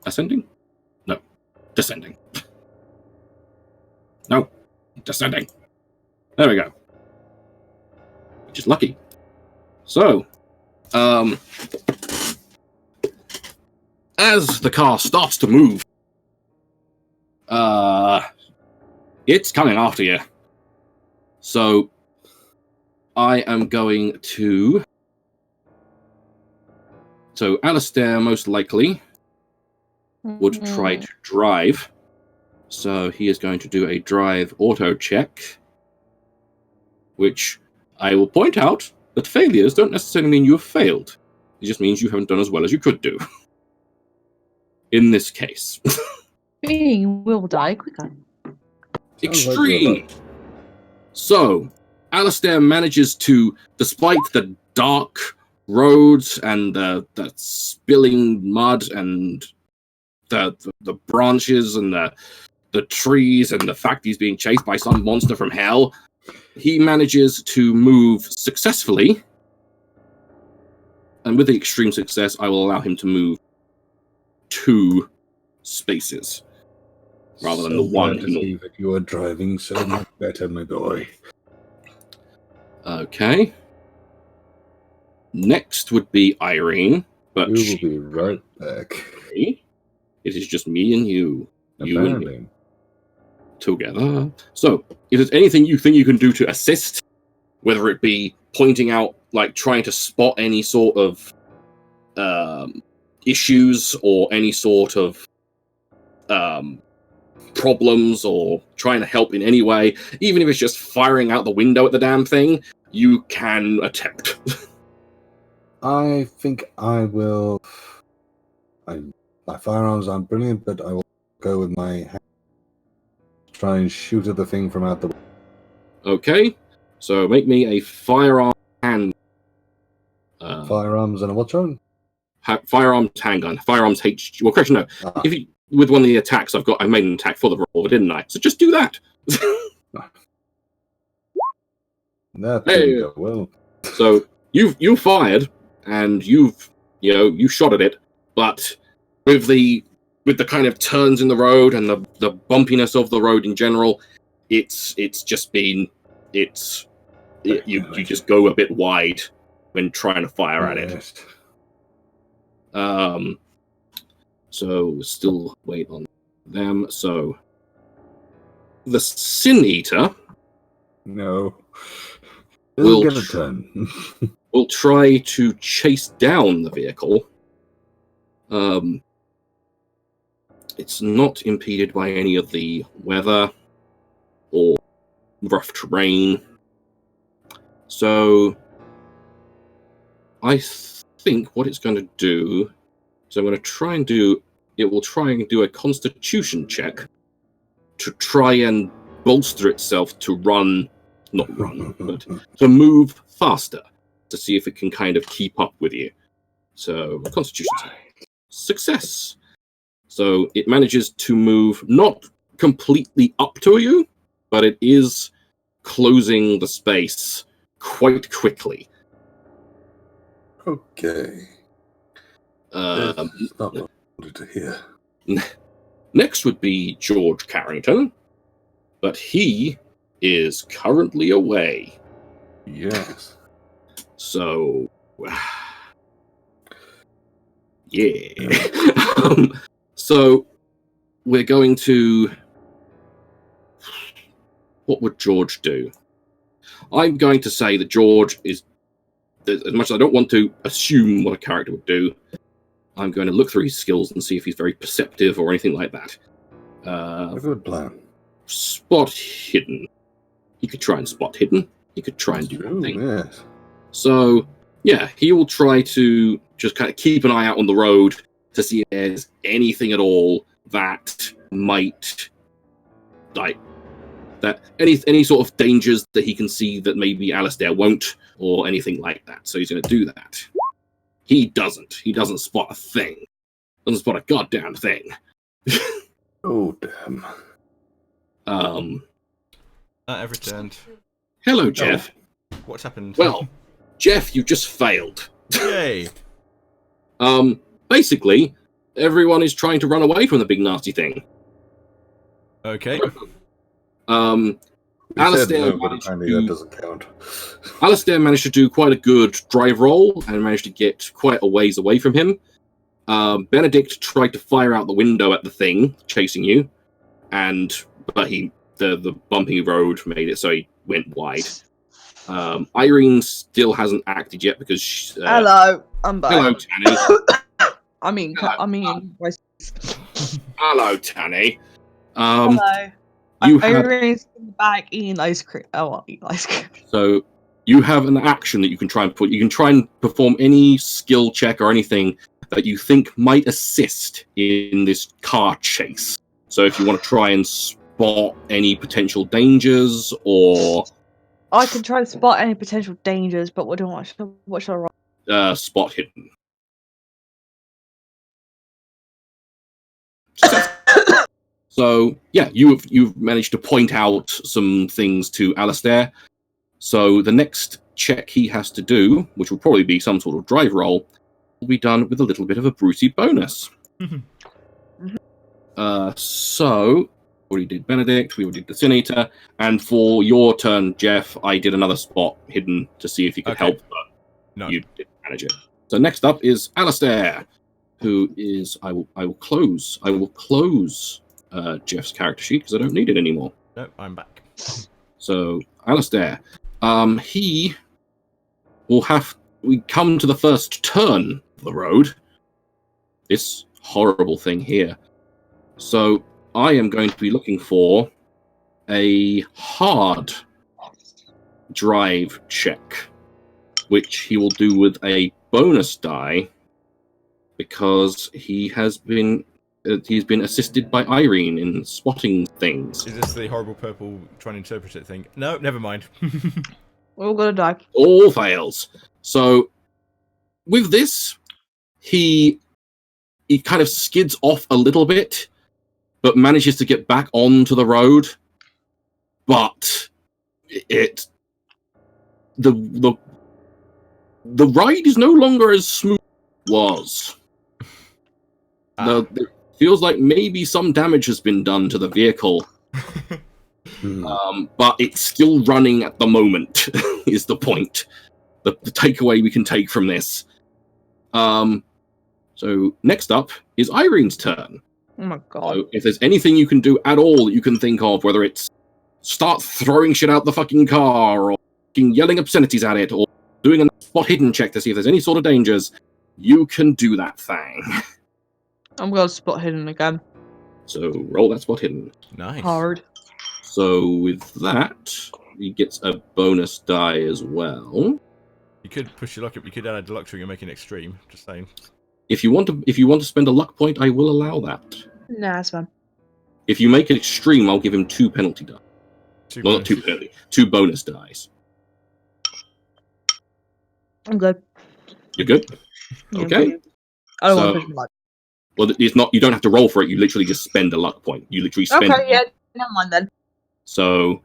Speaker 5: Ascending? No. Descending. No. Descending. There we go. Which is lucky. So,
Speaker 1: as the car starts to move, it's coming after you. So I am going to... So Alistair most likely would try to drive. So he is going to do a drive auto check, which I will point out that failures don't necessarily mean you have failed. It just means you haven't done as well as you could do. In this case.
Speaker 6: You will die quicker.
Speaker 1: Extreme! So, Alistair manages to, despite the dark roads and the spilling mud and the branches and the trees and the fact he's being chased by some monster from hell, he manages to move successfully. And with the extreme success, I will allow him to move 2 spaces rather than the one.
Speaker 3: To see that you are driving so much better, my boy.
Speaker 1: Okay. Next would be Irene, but
Speaker 3: We will be right back.
Speaker 1: it is just me and you. You and me together. So, if there's anything you think you can do to assist, whether it be pointing out, like trying to spot any sort of issues or any sort of problems or trying to help in any way, even if it's just firing out the window at the damn thing, you can attempt.
Speaker 3: I think I will. My firearms aren't brilliant, but I will go with my hand. Try and shoot at the thing from out the way.
Speaker 1: Okay, so make me a firearm hand.
Speaker 3: Firearms and a what's on?
Speaker 1: Firearms handgun. Firearms HG. Well, correction, no. If you, with one of the attacks I made an attack for the revolver, didn't I? So just do that.
Speaker 3: That didn't go well.
Speaker 1: So you fired and you shot at it, but with the kind of turns in the road and the bumpiness of the road in general, it's just been you just go a bit wide when trying to fire at it. So still wait on them. So the Sin Eater.
Speaker 3: No.
Speaker 1: We'll
Speaker 3: get a turn.
Speaker 1: We'll try to chase down the vehicle. It's not impeded by any of the weather or rough terrain. So I think what it's going to do is I'm going to try and do a constitution check to try and bolster itself to not run, but to move faster, to see if it can kind of keep up with you. So, constitution success. So it manages to move not completely up to you, but it is closing the space quite quickly.
Speaker 3: Okay. Not what I wanted to hear.
Speaker 1: Next would be George Carrington, but he is currently away.
Speaker 3: Yes.
Speaker 1: So, yeah. So, we're going to... What would George do? I'm going to say that George is... As much as I don't want to assume what a character would do, I'm going to look through his skills and see if he's very perceptive or anything like that.
Speaker 3: A good plan.
Speaker 1: Spot hidden. He could try and spot hidden. He could try and do one thing.
Speaker 3: Yes.
Speaker 1: So, yeah, he will try to just kind of keep an eye out on the road to see if there's anything at all that might, like, that any sort of dangers that he can see that maybe Alistair won't, or anything like that. So he's going to do that. He doesn't. He doesn't spot a thing. Doesn't spot a goddamn thing.
Speaker 3: Oh, damn.
Speaker 2: I've returned.
Speaker 1: Hello, Jeff.
Speaker 2: What's happened?
Speaker 1: Well, Jeff, you just failed.
Speaker 2: Yay!
Speaker 1: Basically, everyone is trying to run away from the big nasty thing.
Speaker 2: Okay.
Speaker 1: Alistair
Speaker 3: no, but apparently that doesn't count.
Speaker 1: Alistair managed to do quite a good drive roll and managed to get quite a ways away from him.
Speaker 5: Benedict tried to fire out the window at the thing chasing you, but the bumpy road made it so he went wide. Irene still hasn't acted yet because
Speaker 6: Hello, I'm back.
Speaker 5: hello, Tanny. Hello, Tanny.
Speaker 6: Hello.
Speaker 5: You have
Speaker 6: Irene's in the back eating ice cream. Oh, I'll eat ice cream.
Speaker 5: so you have an action that you can try and put. You can try and perform any skill check or anything that you think might assist in this car chase. So if you want to try and spot any potential dangers, or
Speaker 6: I can try to spot any potential dangers, but what should I roll?
Speaker 5: spot hidden. So yeah, you've managed to point out some things to Alistair. So the next check he has to do, which will probably be some sort of drive roll, will be done with a little bit of a Brucey bonus. So already did Benedict, we already did the Sin Eater, and for your turn, Jeff, I did another spot hidden to see if you could help, but you didn't manage it. So next up is Alistair, who is I will close Jeff's character sheet because I don't need it anymore.
Speaker 2: No, I'm back.
Speaker 5: So Alistair, we come to the first turn of the road. This horrible thing here. So I am going to be looking for a hard drive check, which he will do with a bonus die because he's been assisted by Irene in spotting things.
Speaker 2: Is this the horrible purple trying to interpret it thing? No, never mind.
Speaker 6: We're all gonna die.
Speaker 5: All fails. So with this, he kind of skids off a little bit, but manages to get back onto the road. But the ride is no longer as smooth as it was. It feels like maybe some damage has been done to the vehicle. But it's still running at the moment, is the point. The takeaway we can take from this. So next up is Irene's turn.
Speaker 6: Oh my god.
Speaker 5: So if there's anything you can do at all that you can think of, whether it's start throwing shit out the fucking car, or yelling obscenities at it, or doing a spot hidden check to see if there's any sort of dangers, you can do that thing.
Speaker 6: I'm gonna spot hidden again.
Speaker 5: So roll that spot hidden.
Speaker 2: Nice.
Speaker 6: Hard.
Speaker 5: So with that, he gets a bonus die as well.
Speaker 2: You could push your luck up. You could add a deluxe ring and make it extreme. Just saying.
Speaker 5: If you want to spend a luck point, I will allow that.
Speaker 6: Nah, that's fine.
Speaker 5: If you make it extreme, I'll give him 2 penalty die. Well, not 2 penalty, 2 bonus dice.
Speaker 6: I'm good.
Speaker 5: You're good?
Speaker 6: Yeah,
Speaker 5: Okay.
Speaker 6: I don't want to push my luck.
Speaker 5: Well, it's not. You don't have to roll for it. You literally just spend a luck point. You literally spend.
Speaker 6: Okay, yeah, never mind then.
Speaker 5: So.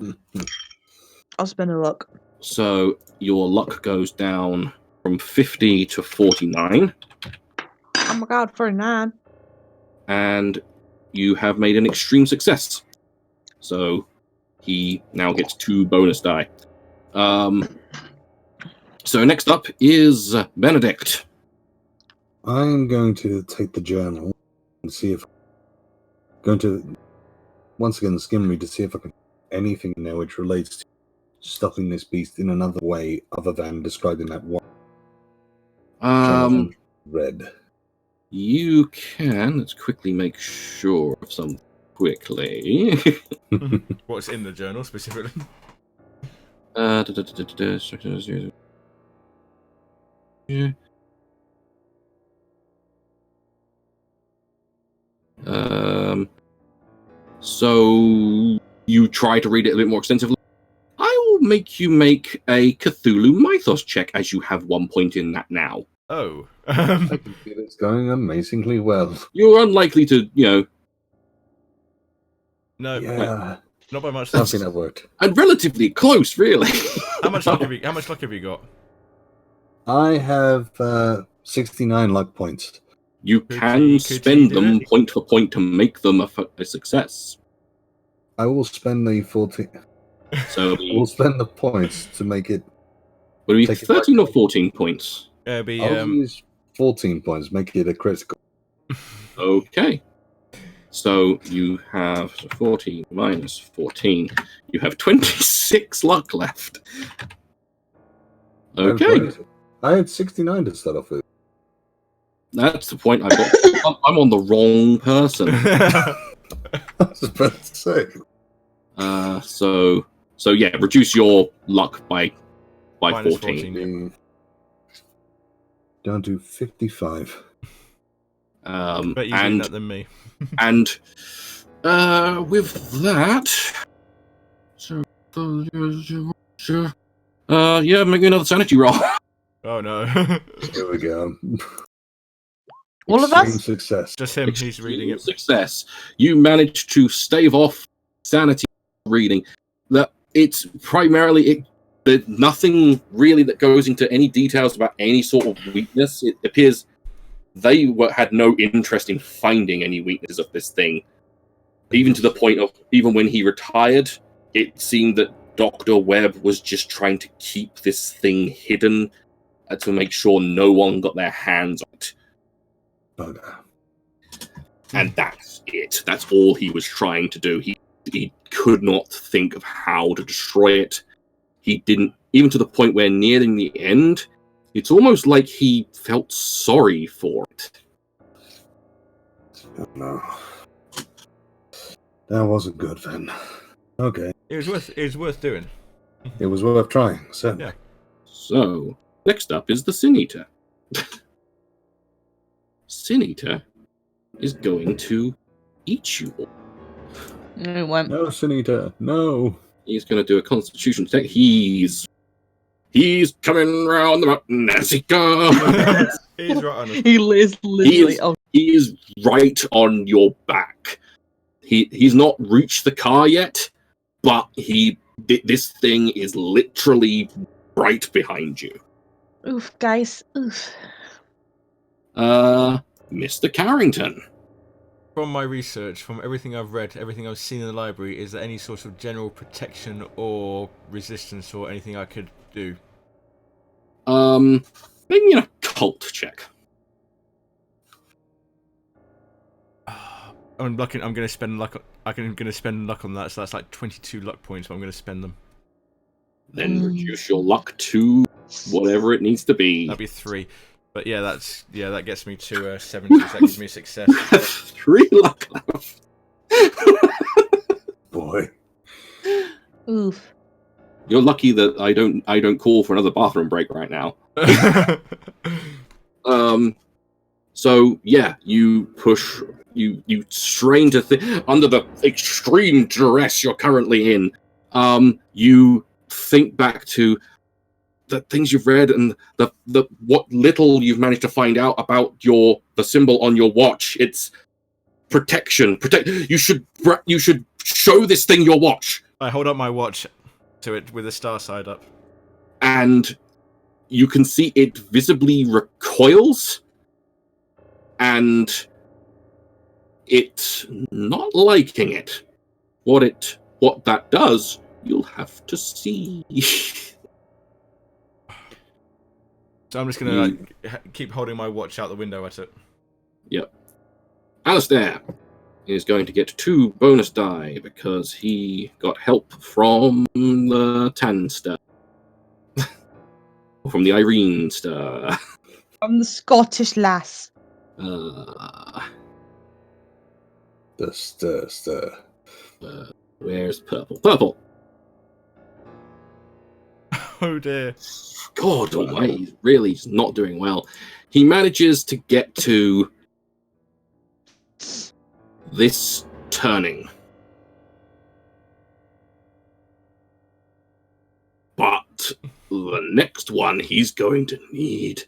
Speaker 6: I'll spend a luck.
Speaker 5: So your luck goes down from 50 to 49.
Speaker 6: Oh my god, 49.
Speaker 5: And you have made an extreme success. So he now gets 2 bonus die. So next up is Benedict.
Speaker 3: I'm going to take the journal and see if going to once again skim read to see if I can anything in there which relates to stopping this beast in another way other than describing that one. Red.
Speaker 5: You can. Let's quickly make sure of something quickly.
Speaker 2: What's in the journal specifically?
Speaker 5: Yeah. So you try to read it a bit more extensively. I will make you make a Cthulhu Mythos check, as you have 1 point in that now.
Speaker 2: Oh.
Speaker 3: I can feel it's going amazingly well.
Speaker 5: You're unlikely to,
Speaker 2: No.
Speaker 3: Yeah.
Speaker 2: Not by much.
Speaker 3: Something that worked.
Speaker 5: and relatively close, really.
Speaker 2: How much luck have you got?
Speaker 3: I have 69 luck points.
Speaker 5: You can spend them point for point to make them a success.
Speaker 3: I will spend the 14.
Speaker 5: So
Speaker 3: I will spend the points to make it.
Speaker 5: would it be
Speaker 3: Take it
Speaker 5: 13 or
Speaker 3: back.
Speaker 5: 14 points?
Speaker 2: It'll be
Speaker 3: I'll use 14 points, make it a critical.
Speaker 5: Okay. So you have 14 minus 14. You have 26 luck left. Okay.
Speaker 3: I had 69 to start off with.
Speaker 5: That's the point I got. I'm on the wrong person.
Speaker 3: I was about to say.
Speaker 5: So yeah, reduce your luck by
Speaker 2: Minus
Speaker 5: 14.
Speaker 3: Down to 55.
Speaker 2: Bet you're doing that than me.
Speaker 5: And with that, yeah, make me another sanity roll.
Speaker 2: Oh no.
Speaker 3: Here we go.
Speaker 6: All of
Speaker 3: Extreme
Speaker 6: us?
Speaker 3: success.
Speaker 2: Just him, he's reading it.
Speaker 5: Success. You managed to stave off sanity reading. That it's primarily there's nothing really that goes into any details about any sort of weakness. It appears they had no interest in finding any weaknesses of this thing. Even to the point of, even when he retired, it seemed that Dr. Webb was just trying to keep this thing hidden to make sure no one got their hands on it.
Speaker 3: Bugger.
Speaker 5: And that's it. That's all he was trying to do. He could not think of how to destroy it. He didn't, even to the point where nearing the end, it's almost like he felt sorry for it.
Speaker 3: Oh, no. That wasn't good then. Okay.
Speaker 2: It was worth doing.
Speaker 3: It was worth trying, certainly.
Speaker 2: Yeah.
Speaker 5: So, next up is the Sin Eater. Sin Eater is going to eat you all.
Speaker 6: No, it won't.
Speaker 3: No, Sunita, no.
Speaker 5: He's going to do a Constitution check. He's coming round the mountain as he goes.
Speaker 2: He's right on us.
Speaker 6: He is literally.
Speaker 5: He is right on your back. He's not reached the car yet, but this thing is literally right behind you.
Speaker 6: Oof, guys. Oof.
Speaker 5: Mr. Carrington.
Speaker 2: From my research, from everything I've read, everything I've seen in the library, is there any sort of general protection or resistance or anything I could do?
Speaker 5: Maybe an occult check.
Speaker 2: I'm going to spend luck. I'm going to spend luck on that, so that's like 22 luck points. But I'm going to spend them.
Speaker 5: Then reduce your luck to whatever it needs to be.
Speaker 2: That'd be 3. But yeah, that gets me to 70. So that gives me success.
Speaker 5: 3 luck left.
Speaker 3: Boy.
Speaker 6: Oof.
Speaker 5: You're lucky that I don't call for another bathroom break right now. So yeah, you push, you strain to under the extreme duress you're currently in. You think back to the things you've read and the what little you've managed to find out about the symbol on your watch. It's protection. You should show this thing your watch.
Speaker 2: I hold up my watch to it with the star side up,
Speaker 5: and you can see it visibly recoils, and it's not liking it. What that does, you'll have to see.
Speaker 2: So I'm just gonna keep holding my watch out the window at it.
Speaker 5: Yep. Alistair is going to get 2 bonus die because he got help from the Tan star. From the Irene star.
Speaker 6: From the Scottish lass.
Speaker 3: The stir.
Speaker 5: Where's purple? Purple!
Speaker 2: Oh dear.
Speaker 5: God almighty, he's really not doing well. He manages to get to this turning. But the next one, he's going to need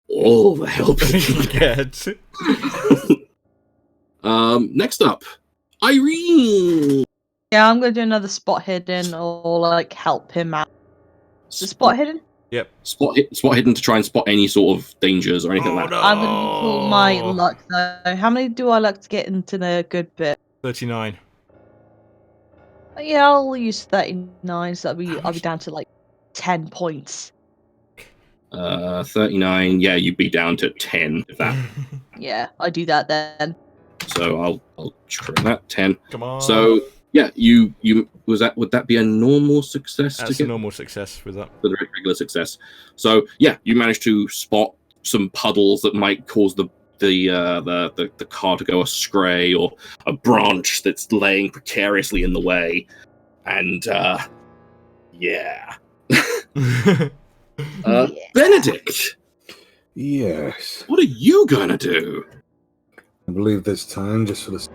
Speaker 5: all the help he can get. Next up, Irene.
Speaker 6: Yeah, I'm gonna do another spot hidden or like help him out. The spot hidden?
Speaker 2: Yep.
Speaker 5: Spot hidden to try and spot any sort of dangers or anything like that.
Speaker 6: I'm gonna pull my luck though. How many do I luck to get into the good bit?
Speaker 2: 39.
Speaker 6: Yeah, I'll use 39, so I'll be down to like 10 points.
Speaker 5: 39. Yeah, you'd be down to 10 if that.
Speaker 6: Yeah, I do that then.
Speaker 1: So I'll trim that 10.
Speaker 2: Come on.
Speaker 1: So yeah, you would that be a normal success
Speaker 2: That's
Speaker 1: to
Speaker 2: a
Speaker 1: get
Speaker 2: normal success with that.
Speaker 1: the regular success? So yeah, you managed to spot some puddles that might cause the car to go astray, or a branch that's laying precariously in the way, and yeah. Benedict,
Speaker 3: Yes.
Speaker 1: what are you gonna do?
Speaker 3: I believe this time just sort of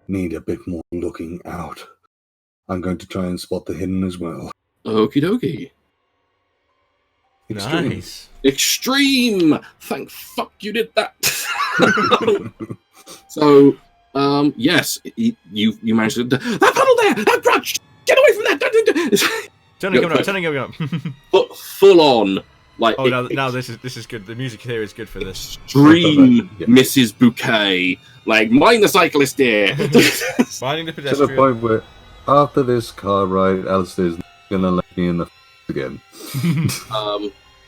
Speaker 3: need a bit more looking out. I'm going to try and spot the hidden as well.
Speaker 1: Okie dokie.
Speaker 3: Extreme.
Speaker 2: Nice.
Speaker 1: Extreme! Thank fuck you did that. So, yes, you managed to. That puddle there! That branch! Get away from that!
Speaker 2: Turning going up.
Speaker 1: Full on. Like,
Speaker 2: Oh, now this is good. The music here is good for this.
Speaker 1: Extreme
Speaker 3: Yeah.
Speaker 1: Mrs. Bouquet. Like, mind the cyclist here.
Speaker 2: Finding the
Speaker 3: To the
Speaker 2: pedestrian.
Speaker 3: point where, after this car ride, Alistair's going to let me in the again.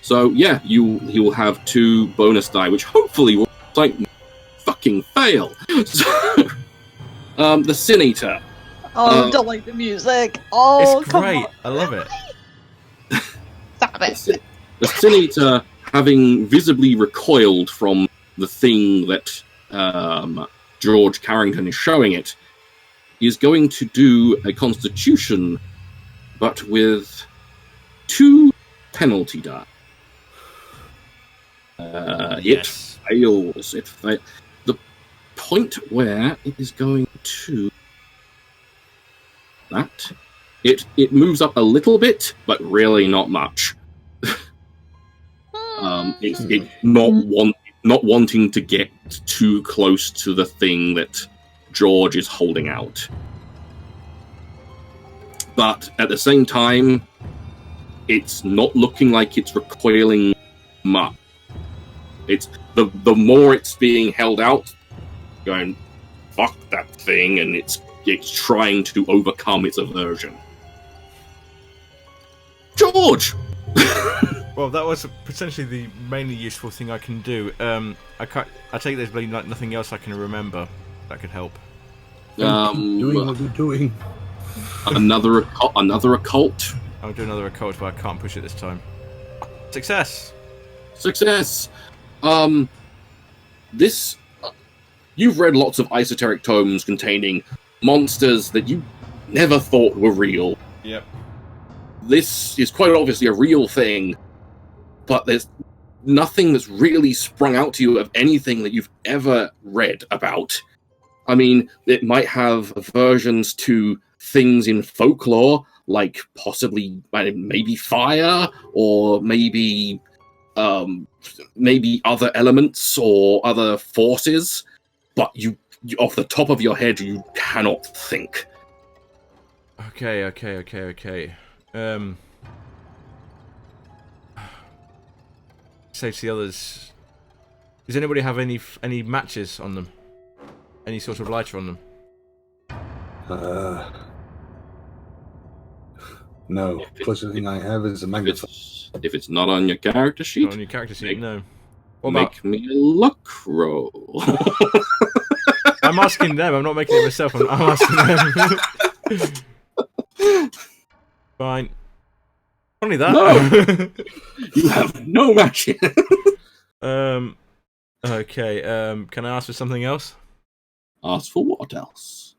Speaker 1: So yeah, he will have 2 bonus die, which hopefully will like fucking fail. So, the Sin Eater.
Speaker 6: Oh, don't like the music. Oh,
Speaker 2: It's
Speaker 6: come
Speaker 2: great.
Speaker 6: on.
Speaker 2: I love it.
Speaker 6: Stop it.
Speaker 1: The Sin Eater, having visibly recoiled from the thing that George Carrington is showing it, is going to do a Constitution, but with 2 penalty die.
Speaker 2: Yes.
Speaker 1: It fails. The point where it is going to that it moves up a little bit, but really not much. It's not wanting to get too close to the thing that George is holding out. But at the same time, it's not looking like it's recoiling much. It's the more it's being held out, going, fuck that thing, and it's trying to overcome its aversion. George!
Speaker 2: Well, that was potentially the mainly useful thing I can do. I take there's really like nothing else I can remember that could help.
Speaker 3: Doing what you're doing.
Speaker 1: Another occult.
Speaker 2: I'll do another occult, but I can't push it this time. Success.
Speaker 1: This you've read lots of esoteric tomes containing monsters that you never thought were real.
Speaker 2: Yep.
Speaker 1: This is quite obviously a real thing, but there's nothing that's really sprung out to you of anything that you've ever read about. I mean, it might have aversions to things in folklore, like possibly maybe fire, or maybe other elements or other forces, but you off the top of your head, you cannot think.
Speaker 2: Okay. Say to the others, does anybody have any matches on them? Any sort of lighter on them?
Speaker 3: No. Closest thing I have is a magnifier.
Speaker 1: If it's not on your character sheet,
Speaker 2: Not on your character sheet, no. What
Speaker 1: make me a luck roll.
Speaker 2: I'm asking them. I'm not making it myself. I'm asking them. Fine. Only that.
Speaker 1: No. You have no matches.
Speaker 2: Okay. Can I ask for something else?
Speaker 1: Ask for what else?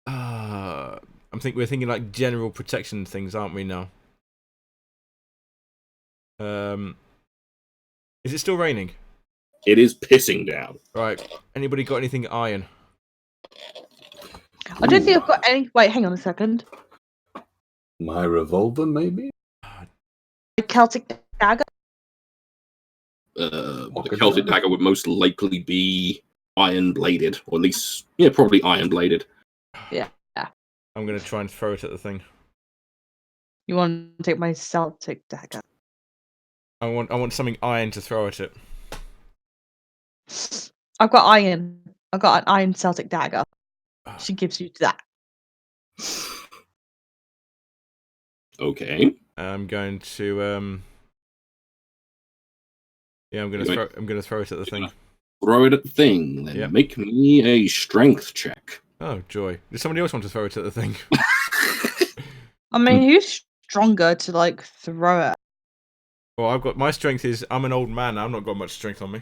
Speaker 2: We're thinking like general protection things, aren't we now? Is it still raining?
Speaker 1: It is pissing down.
Speaker 2: Right. Anybody got anything iron?
Speaker 6: I don't think I've got any. Wait, hang on a second.
Speaker 3: My revolver, maybe?
Speaker 6: Celtic dagger.
Speaker 1: The Celtic dagger would most likely be iron bladed, or at least, probably iron bladed.
Speaker 6: Yeah.
Speaker 2: I'm gonna try and throw it at the thing.
Speaker 6: You want to take my Celtic dagger?
Speaker 2: I want something iron to throw at it.
Speaker 6: I've got iron. I've got an iron Celtic dagger. She gives you that.
Speaker 1: Okay.
Speaker 2: I'm going to Yeah, I'm gonna throw it at the thing.
Speaker 5: Throw it at the thing. Then
Speaker 2: Yep.
Speaker 5: make me a strength check.
Speaker 2: Oh joy! Does somebody else want to throw it at the thing?
Speaker 6: I mean, who's stronger to like throw it?
Speaker 2: Well, I've got my strength is I'm an old man. I've not got much strength on me.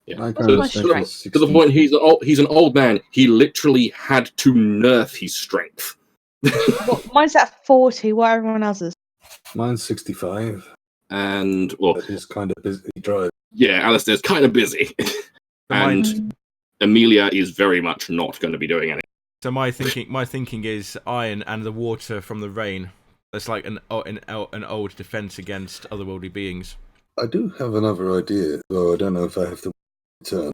Speaker 5: Yeah.
Speaker 3: I
Speaker 6: What's
Speaker 3: kind
Speaker 6: my
Speaker 3: of
Speaker 6: strength?
Speaker 5: To the point, he's an old man. He literally had to nerf his strength.
Speaker 6: Well, mine's at 40. What everyone else is?
Speaker 3: Mine's 65.
Speaker 5: And well,
Speaker 3: But he's kind of busy driving.
Speaker 5: yeah, Alistair's kind of busy, and
Speaker 6: Mm.
Speaker 5: Amelia is very much not going to be doing anything.
Speaker 2: So my thinking is iron and the water from the rain. That's like an old defense against otherworldly beings.
Speaker 3: I do have another idea, though I don't know if I have to turn.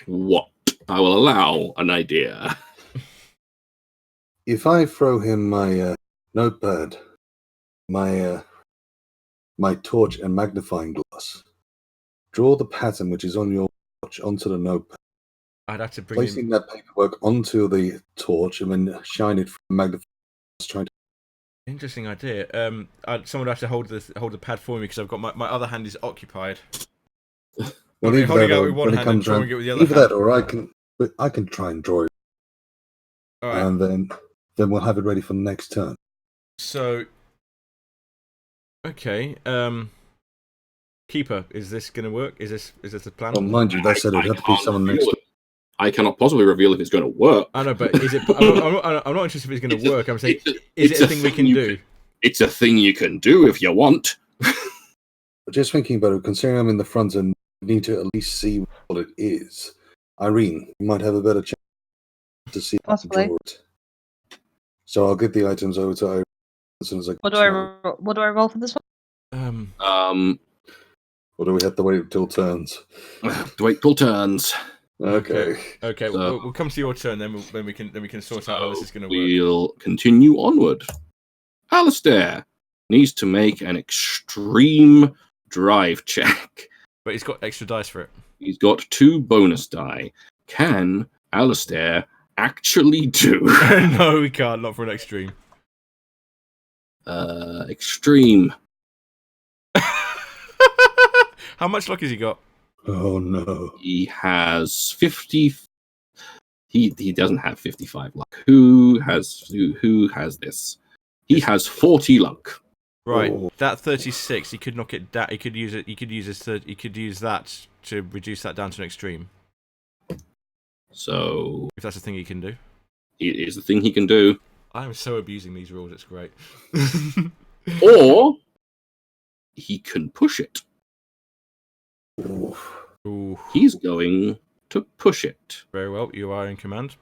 Speaker 5: What? I will allow an idea.
Speaker 3: If I throw him my notepad, my torch and magnifying glass, draw the pattern which is on your watch onto the notepad,
Speaker 2: I'd have to bring
Speaker 3: placing
Speaker 2: him.
Speaker 3: that paperwork onto the torch and then shine it from the magnifying glass, trying to...
Speaker 2: Interesting idea. Someone would have to hold the pad for me because I've got my other hand is occupied.
Speaker 3: Well,
Speaker 2: Okay,
Speaker 3: either
Speaker 2: holding
Speaker 3: that
Speaker 2: it out
Speaker 3: or
Speaker 2: with one
Speaker 3: when it
Speaker 2: hand and
Speaker 3: comes
Speaker 2: drawing
Speaker 3: round,
Speaker 2: it with the other
Speaker 3: either
Speaker 2: hand.
Speaker 3: that or I can try and draw it,
Speaker 2: All right.
Speaker 3: and then we'll have it ready for the next turn.
Speaker 2: So, okay. Keeper, is this gonna work? Is this the plan?
Speaker 3: Well, mind you, that said, it would have to be
Speaker 5: can't
Speaker 3: someone
Speaker 5: reveal
Speaker 3: next to
Speaker 5: it. I cannot possibly reveal if it's going to work.
Speaker 2: I know, but is it? I'm not interested if it's going to work. I'm saying, is it a thing we can do?
Speaker 5: It's a thing you can do if you want.
Speaker 3: But just thinking about it, considering I'm in the front and need to at least see what it is, Irene, you might have a better chance to see how to
Speaker 6: Possibly.
Speaker 3: draw it. So I'll get the items over to Irene as soon as I
Speaker 6: What
Speaker 3: get to
Speaker 6: do I roll for this one?
Speaker 3: Or do we have to wait until turns?
Speaker 5: Wait till turns.
Speaker 3: Okay.
Speaker 2: Okay.
Speaker 5: So-
Speaker 2: We'll come to your turn, then we can sort out how this is going to work.
Speaker 5: We'll continue onward. Alistair needs to make an extreme drive check.
Speaker 2: But he's got extra dice for it.
Speaker 5: He's got 2 bonus die. Can Alistair actually do
Speaker 2: No, we can't. Not for an extreme.
Speaker 5: extreme?
Speaker 2: How much luck has he got?
Speaker 3: Oh no.
Speaker 5: He has 50. He doesn't have 55 luck. Who has this? He has 40 luck.
Speaker 2: Right,
Speaker 3: Oh.
Speaker 2: that 36. He could knock it down. He could use it. He could use his third. He could use that to reduce that down to an extreme.
Speaker 5: So
Speaker 2: If that's a thing he can do.
Speaker 5: it is the thing he can do.
Speaker 2: I am so abusing these rules. It's great.
Speaker 5: Or he can push it.
Speaker 3: Oof.
Speaker 2: Ooh,
Speaker 5: He's going to push it.
Speaker 2: very well. You are in command.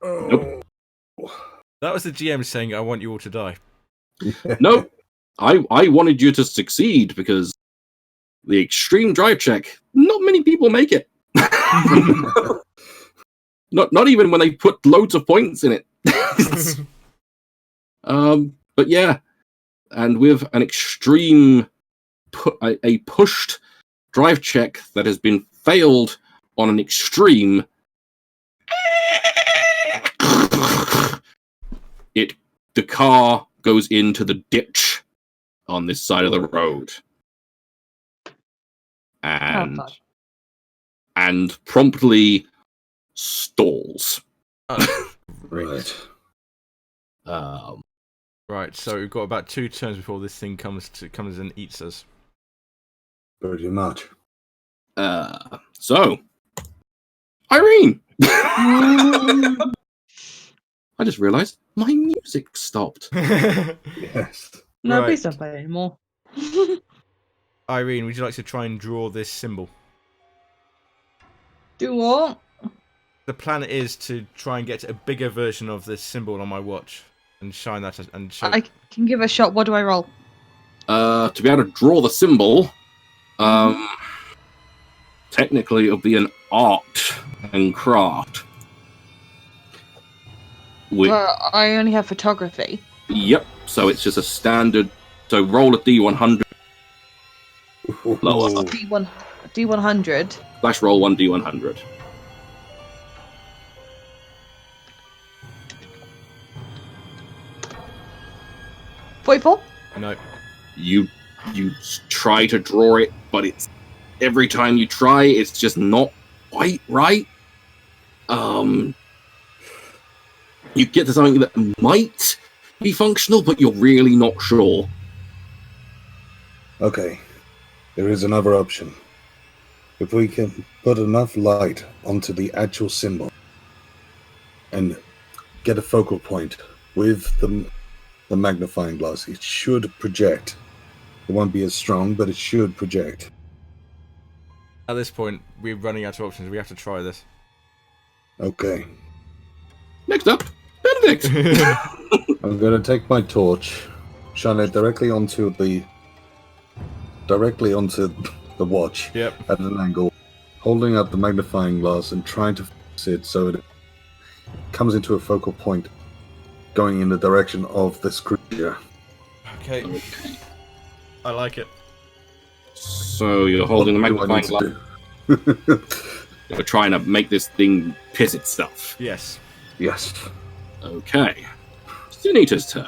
Speaker 3: Oh.
Speaker 2: That was the GM saying, "I want you all to die."
Speaker 5: No, I wanted you to succeed because the extreme drive check, not many people make it. not even when they put loads of points in it. But yeah, and with an extreme a pushed drive check that has been failed on an extreme, the car goes into the ditch on this side of the road. And
Speaker 6: fuck.
Speaker 5: and promptly stalls.
Speaker 3: Right.
Speaker 2: Right. So we've got about 2 turns before this thing comes and eats us.
Speaker 3: Pretty much.
Speaker 5: So Irene, I just realized my music stopped.
Speaker 3: Yes.
Speaker 6: No,
Speaker 2: Right.
Speaker 6: please don't play anymore.
Speaker 2: Irene, would you like to try and draw this symbol?
Speaker 6: Do what?
Speaker 2: The plan is to try and get a bigger version of this symbol on my watch and shine that and show.
Speaker 6: I can give it a shot. What do I roll?
Speaker 5: To be able to draw the symbol, technically it'll be an art and craft.
Speaker 6: I only have photography.
Speaker 5: Yep. So it's just a standard. So roll a D100 lower.
Speaker 6: D100.
Speaker 5: Slash roll 1 D100.
Speaker 6: $44?
Speaker 2: No.
Speaker 5: You You try to draw it, but it's every time you try, it's just not quite right. You get to something that might be functional, but you're really not sure.
Speaker 3: Okay, there is another option. If we can put enough light onto the actual symbol and get a focal point with the magnifying glass, it should project. It won't be as strong, but it should project.
Speaker 2: At this point, we're running out of options. We have to try this.
Speaker 3: Okay.
Speaker 5: Next up, Benedict.
Speaker 3: I'm going to take my torch, shine it directly onto the watch.
Speaker 2: Yep.
Speaker 3: At an angle, holding up the magnifying glass and trying to fix it so it comes into a focal point going in the direction of this creature.
Speaker 2: Okay. I like it.
Speaker 5: So you're holding the magnifying glass. You're trying to make this thing piss itself.
Speaker 2: Yes.
Speaker 3: Yes.
Speaker 5: Okay. Sunita's turn.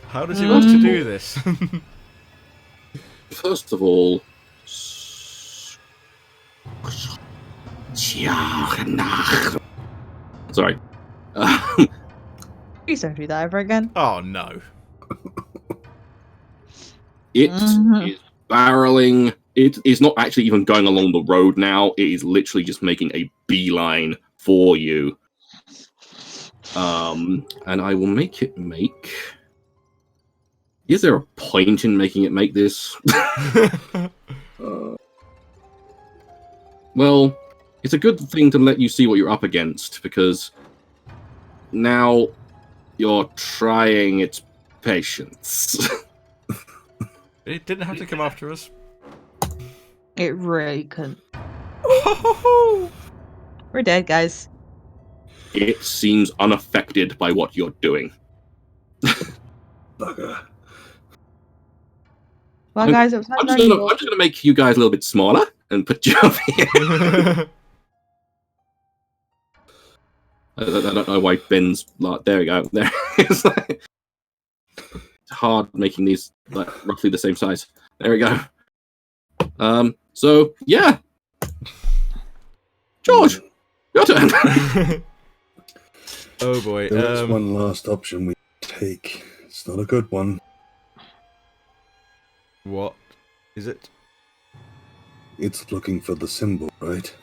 Speaker 2: How does he want to do this?
Speaker 5: First of all, sorry.
Speaker 6: Please don't do that ever again.
Speaker 2: Oh no.
Speaker 5: It is barreling. It is not actually even going along the road now. It is literally just making a beeline for you. And I will make it make... Is there a point in making it make this? Well, it's a good thing to let you see what you're up against, because now you're trying its patience.
Speaker 2: It didn't have to come after us.
Speaker 6: It really couldn't. We're dead, guys.
Speaker 5: It seems unaffected by what you're doing.
Speaker 3: Bugger.
Speaker 6: Well, guys, it was
Speaker 5: I'm just gonna make you guys a little bit smaller and put you up here. I don't know why Ben's like. There we go. There. It's like, hard making these like roughly the same size. There we go. So yeah, George, your turn.
Speaker 2: Oh boy.
Speaker 3: There's one last option we take. It's not a good one.
Speaker 2: What is it?
Speaker 3: It's looking for the symbol, right?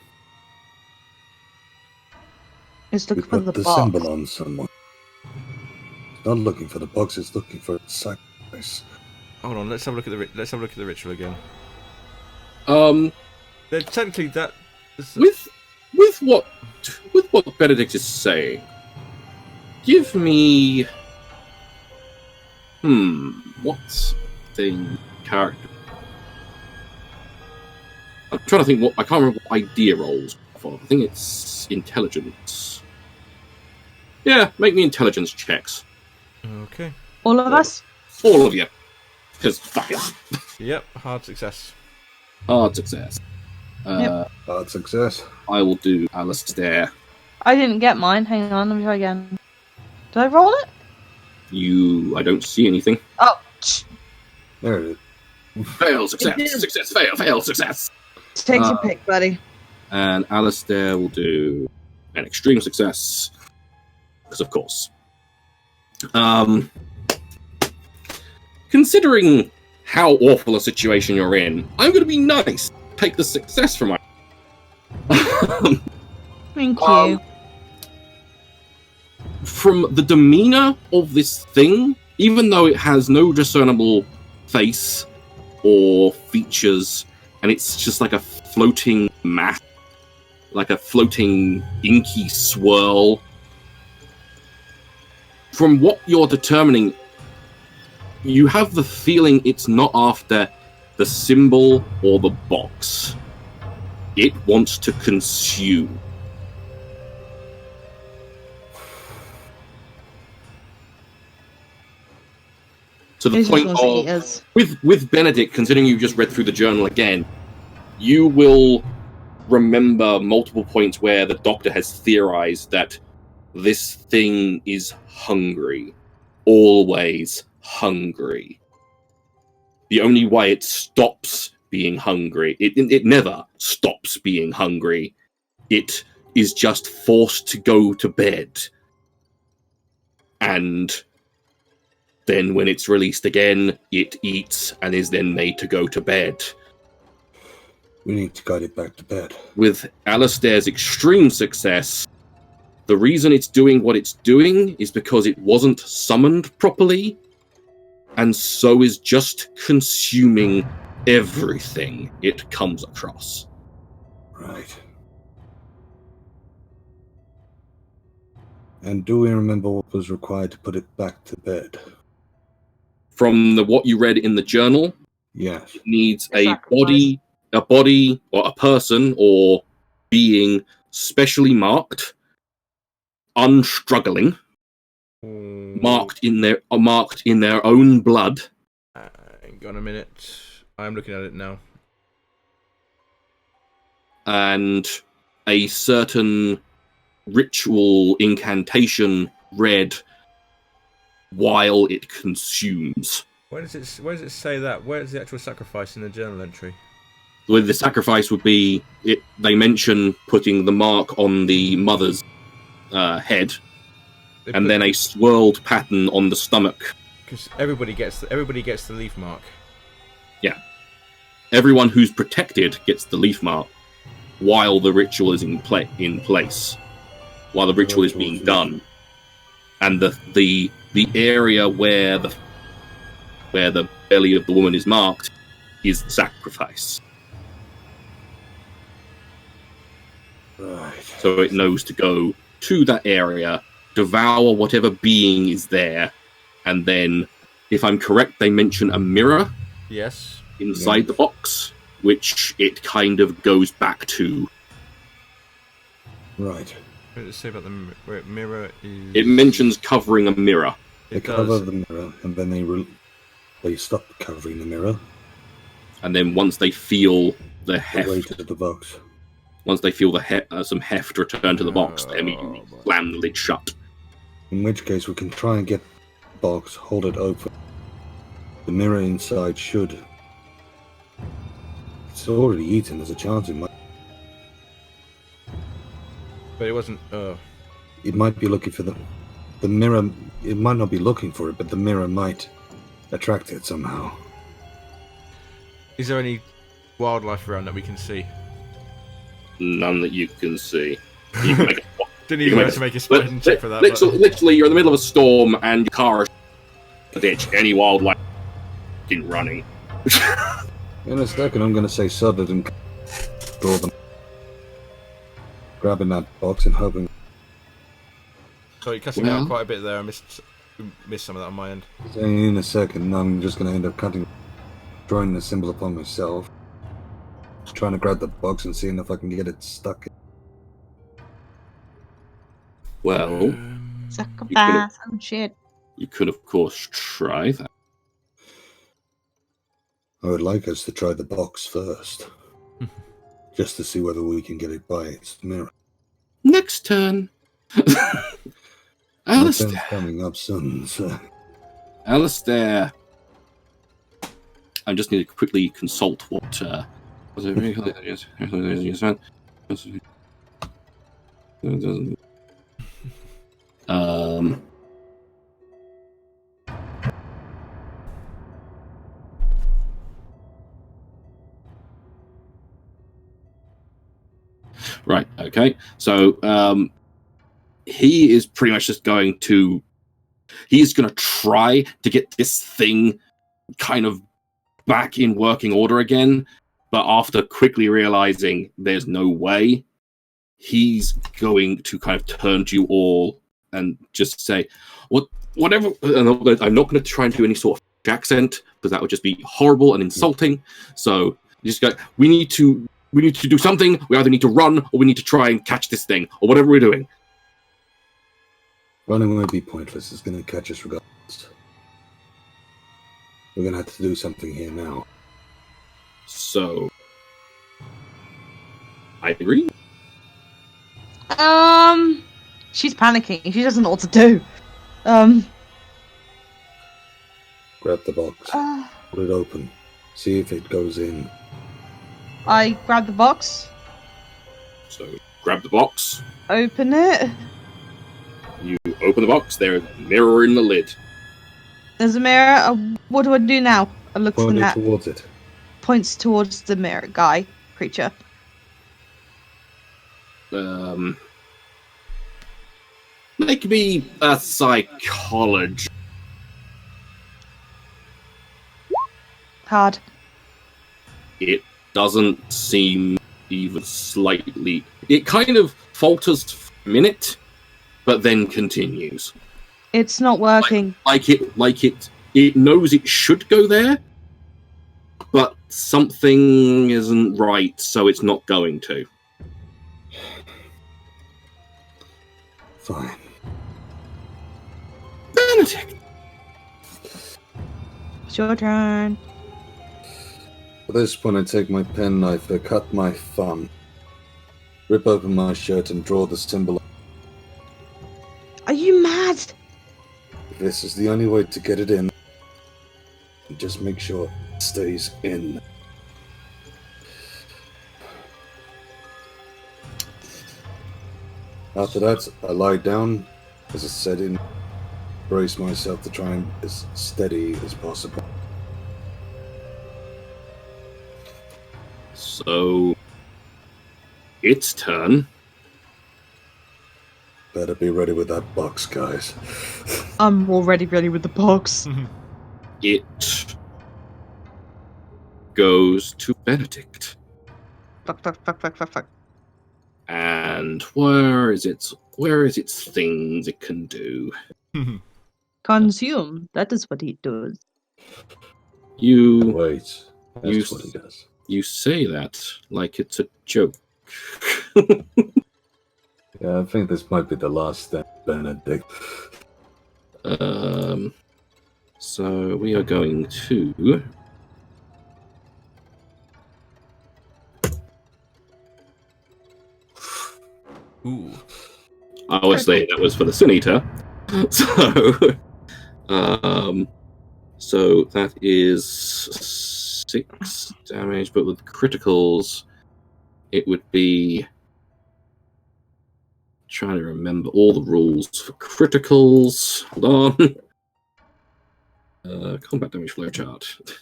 Speaker 6: It's
Speaker 3: We
Speaker 6: looking for
Speaker 3: put
Speaker 6: the
Speaker 3: the
Speaker 6: box.
Speaker 3: symbol on someone. It's not looking for the box. It's looking for its sacrifice.
Speaker 2: Hold on. Let's have a look at the let's have a look at the ritual again. Technically, that
Speaker 5: with what Benedict is saying, give me what's the character? I'm trying to think what I can't remember what idea rolls for. I think it's intelligence. Yeah, make me intelligence checks.
Speaker 2: Okay.
Speaker 6: All of us?
Speaker 5: All of you. Because fuck it.
Speaker 2: Yep. Hard success.
Speaker 5: Hard success.
Speaker 3: Hard success.
Speaker 5: I will do Alistair.
Speaker 6: I didn't get mine. Hang on, let me try again. Did I roll it?
Speaker 5: I don't see anything.
Speaker 6: Oh,
Speaker 3: There it is.
Speaker 5: Fail, success, success, fail, fail, success.
Speaker 6: take your pick, buddy.
Speaker 5: And Alistair will do an extreme success. Because of course. Considering how awful a situation you're in, I'm going to be nice. Take the success from my...
Speaker 6: Thank you.
Speaker 5: From the demeanor of this thing, even though it has no discernible face or features, and it's just like a floating mass, like a floating inky swirl, from what you're determining, you have the feeling it's not after the symbol or the box. It wants to consume. To the point of, with Benedict, considering you just read through the journal again, you will remember multiple points where the doctor has theorized that
Speaker 1: This thing is hungry. Always hungry. The only way it stops being hungry, it never stops being hungry. It is just forced to go to bed. And then when it's released again, it eats and is then made to go to bed.
Speaker 3: We need to guide it back to bed.
Speaker 1: With Alistair's extreme success, the reason it's doing what it's doing is because it wasn't summoned properly, and so is just consuming everything it comes across.
Speaker 3: Right. And do we remember what was required to put it back to bed?
Speaker 1: From what you read in the journal,
Speaker 3: Yes.
Speaker 1: it needs
Speaker 7: A
Speaker 1: a
Speaker 7: sacrifice.
Speaker 1: body, or a person, or being specially marked, unstruggling, marked in their own blood.
Speaker 2: Hang on a minute. I'm looking at it now.
Speaker 1: And a certain ritual incantation read while it consumes.
Speaker 2: Where does it say that? Where's the actual sacrifice in the journal entry?
Speaker 1: With the sacrifice would be it. They mention putting the mark on the mother's head, and then a swirled pattern on the stomach.
Speaker 2: Because everybody gets the leaf mark.
Speaker 1: Yeah, everyone who's protected gets the leaf mark while the ritual is in place, while the ritual is being done, and the area where the belly of the woman is marked is the sacrifice.
Speaker 3: Right.
Speaker 1: So it knows to go to that area, devour whatever being is there, and then, if I'm correct, they mention a mirror
Speaker 2: Yes.
Speaker 1: inside the box, which it kind of goes back to.
Speaker 3: Right.
Speaker 2: What does it say about where mirror is?
Speaker 1: It mentions covering a mirror.
Speaker 3: They
Speaker 2: It
Speaker 3: cover
Speaker 2: does.
Speaker 3: the mirror, and then they stop covering the mirror.
Speaker 1: And then once they feel the
Speaker 3: They wait
Speaker 1: heft,
Speaker 3: at the box.
Speaker 1: once they feel some heft return to the box, they immediately slam the lid shut.
Speaker 3: In which case, we can try and get the box, hold it open. The mirror inside should. It's already eaten. There's a chance it might.
Speaker 2: But it wasn't.
Speaker 3: It might be looking for the mirror. It might not be looking for it, but the mirror might attract it somehow.
Speaker 2: Is there any wildlife around that we can see?
Speaker 1: None that you can see. You can make a
Speaker 2: Didn't even have to make a spot check for that.
Speaker 1: Literally, you're in the middle of a storm and your car is in the ditch. Any wildlife fucking running.
Speaker 3: In a second, I'm going to say Sudded and draw them. Grabbing that box and hoping.
Speaker 2: Sorry, cutting out quite a bit there. I missed some of that on my end.
Speaker 3: Saying in a second, I'm just going to end up drawing the symbol upon myself. Trying to grab the box and seeing if I can get it stuck.
Speaker 1: Well,
Speaker 6: Sacrifice. Oh shit.
Speaker 1: you could, of course, try that.
Speaker 3: I would like us to try the box first. Just to see whether we can get it by its mirror.
Speaker 1: Next turn.
Speaker 3: My
Speaker 1: Alistair.
Speaker 3: turn's coming up soon, so.
Speaker 1: Alistair. I just need to quickly consult what. Right. Okay. So he is pretty much just going to. He's going to try to get this thing kind of back in working order again, but after quickly realizing there's no way, he's going to kind of turn to you all and just say, whatever. I'm not going to try and do any sort of accent because that would just be horrible and insulting. So you just go, we need to do something. We either need to run or we need to try and catch this thing or whatever we're doing.
Speaker 3: Running would be pointless. It's going to catch us regardless. We're going to have to do something here now.
Speaker 1: So I agree.
Speaker 6: She's panicking. She doesn't know what to do.
Speaker 3: Grab the box. Put it open. See if it goes in.
Speaker 6: I grab the box.
Speaker 5: So grab the box.
Speaker 6: Open it.
Speaker 5: You open the box. There's a mirror in the lid.
Speaker 6: There's a mirror. What do I do now? I look
Speaker 3: Point it
Speaker 6: at
Speaker 3: towards it.
Speaker 6: points towards the mirror creature.
Speaker 5: Make me a psychology.
Speaker 6: Hard.
Speaker 5: It doesn't seem even slightly. It kind of falters for a minute, but then continues.
Speaker 6: It's not working.
Speaker 5: It knows it should go there, but something isn't right, so it's not going to.
Speaker 3: Fine.
Speaker 5: Benedict!
Speaker 6: It's your turn.
Speaker 3: At this point, I take my penknife, I cut my thumb, rip open my shirt, and draw the symbol.
Speaker 6: Are you mad?
Speaker 3: This is the only way to get it in. Just make sure it stays in. After that, I lie down as a set-in, brace myself to try and be as steady as possible.
Speaker 5: So, its turn.
Speaker 3: Better be ready with that box, guys.
Speaker 6: I'm already ready with the box.
Speaker 5: It goes to Benedict.
Speaker 6: Fuck.
Speaker 5: And where is its things it can do?
Speaker 6: Consume. That is what he does.
Speaker 3: Wait,
Speaker 5: You-
Speaker 3: that's what he does.
Speaker 5: You say that like it's a joke.
Speaker 3: Yeah, I think this might be the last step, Benedict.
Speaker 5: So we are going to
Speaker 2: Ooh.
Speaker 5: obviously that was for the Sin Eater. So that is 6 damage, but with criticals it would be, trying to remember all the rules for criticals. Hold on. Combat damage flowchart.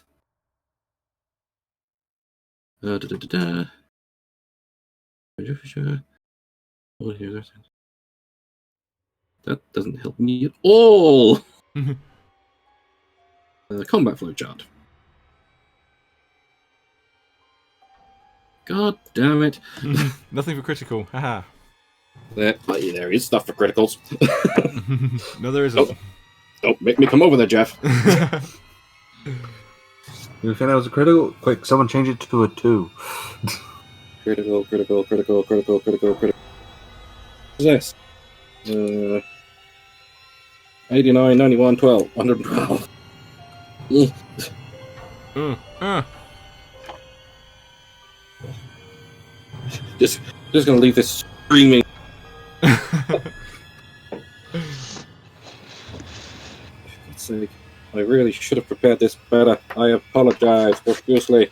Speaker 5: That doesn't help me at all. Combat flowchart. God damn it.
Speaker 2: Nothing for critical. Haha.
Speaker 5: There is stuff for criticals.
Speaker 2: No, there isn't.
Speaker 5: Don't make me come over there, Jeff.
Speaker 3: You think that was a critical? Quick, someone change it to a 2.
Speaker 5: Critical. What's this? 89, 91, 12. 112. Just gonna leave this screaming. For God's sake, I really should have prepared this better. I apologize profusely.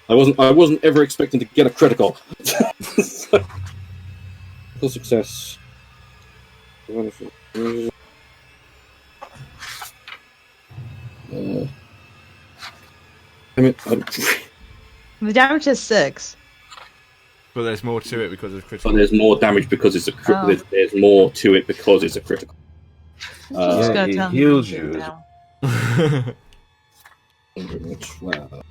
Speaker 5: I wasn't ever expecting to get a critical. Full success. Wonderful.
Speaker 6: The damage is 6.
Speaker 2: But there's more to it because of critical.
Speaker 5: But there's more damage because it's a there's more to it because it's a critical.
Speaker 6: Just
Speaker 3: Yeah,
Speaker 6: gonna
Speaker 3: he
Speaker 6: tell
Speaker 3: heals
Speaker 6: him
Speaker 3: you.
Speaker 6: now.
Speaker 5: 112.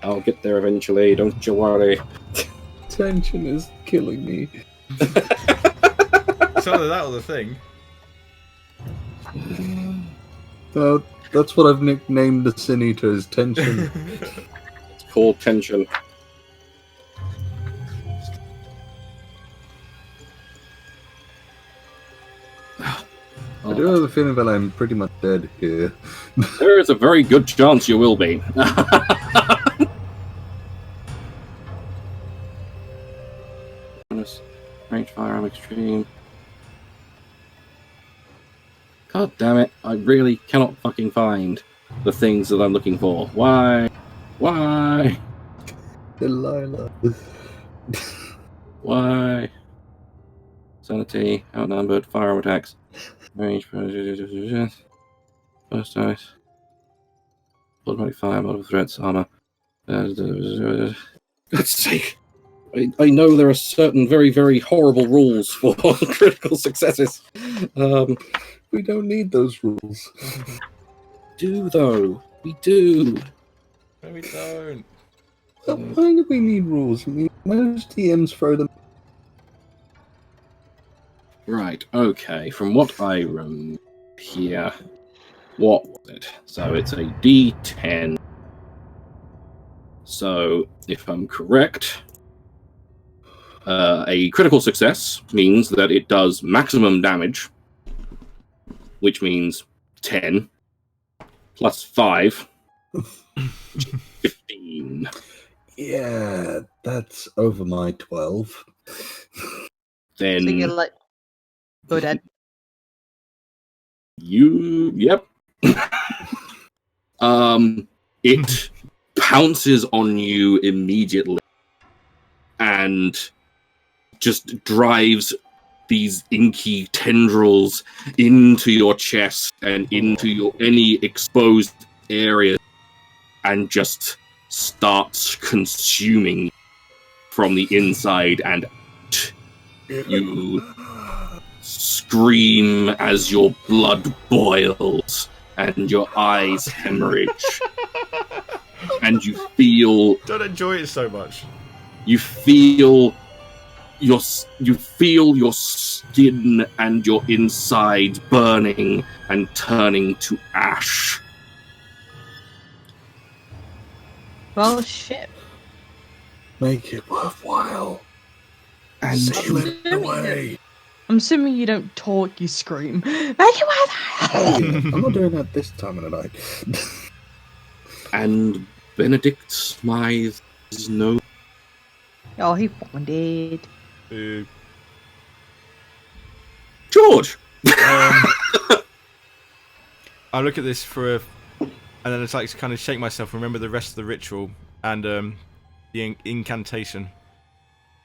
Speaker 5: I'll get there eventually, don't you worry.
Speaker 3: Tension is killing me.
Speaker 2: It's either that or the thing.
Speaker 3: That's what I've nicknamed the Sin Eaters, Tension.
Speaker 5: It's called tension.
Speaker 3: I do have a feeling that I'm pretty much dead here.
Speaker 5: There is a very good chance you will be. Harm Extreme. God damn it, I really cannot fucking find the things that I'm looking for. Why? Why?
Speaker 3: Delilah.
Speaker 5: Why? Sanity, outnumbered, firearm attacks. Range, first dice. Automatic fire, multiple threats, armor. God's sake. I know there are certain very, very horrible rules for critical successes.
Speaker 3: We don't need those rules.
Speaker 5: Do, though. We do.
Speaker 2: No, we don't.
Speaker 3: Why do we need rules? I mean, most DMs throw them.
Speaker 5: Right, okay. From what I remember here, what was it? So it's a D10. So, if I'm correct, a critical success means that it does maximum damage, which means 10, plus 5, 15.
Speaker 3: Yeah, that's over my 12.
Speaker 5: Then
Speaker 6: So you're like, go dead.
Speaker 5: Yep. It pounces on you immediately and just drives these inky tendrils into your chest and into your any exposed area and just starts consuming from the inside and out. You scream as your blood boils and your eyes hemorrhage. And you feel
Speaker 2: Don't enjoy it so much.
Speaker 5: you feel your skin and your insides burning and turning to ash.
Speaker 6: Well, shit.
Speaker 3: Make it worthwhile.
Speaker 5: And
Speaker 3: Sail it away.
Speaker 6: I'm assuming you don't talk, you scream. Make it
Speaker 3: Oh,
Speaker 6: worth
Speaker 3: yeah. I'm not doing that this time of the night.
Speaker 5: and Benedict Smythe is no.
Speaker 6: Oh, he fucking did.
Speaker 5: George.
Speaker 2: I look at this and then it's like to kind of shake myself, remember the rest of the ritual and the incantation.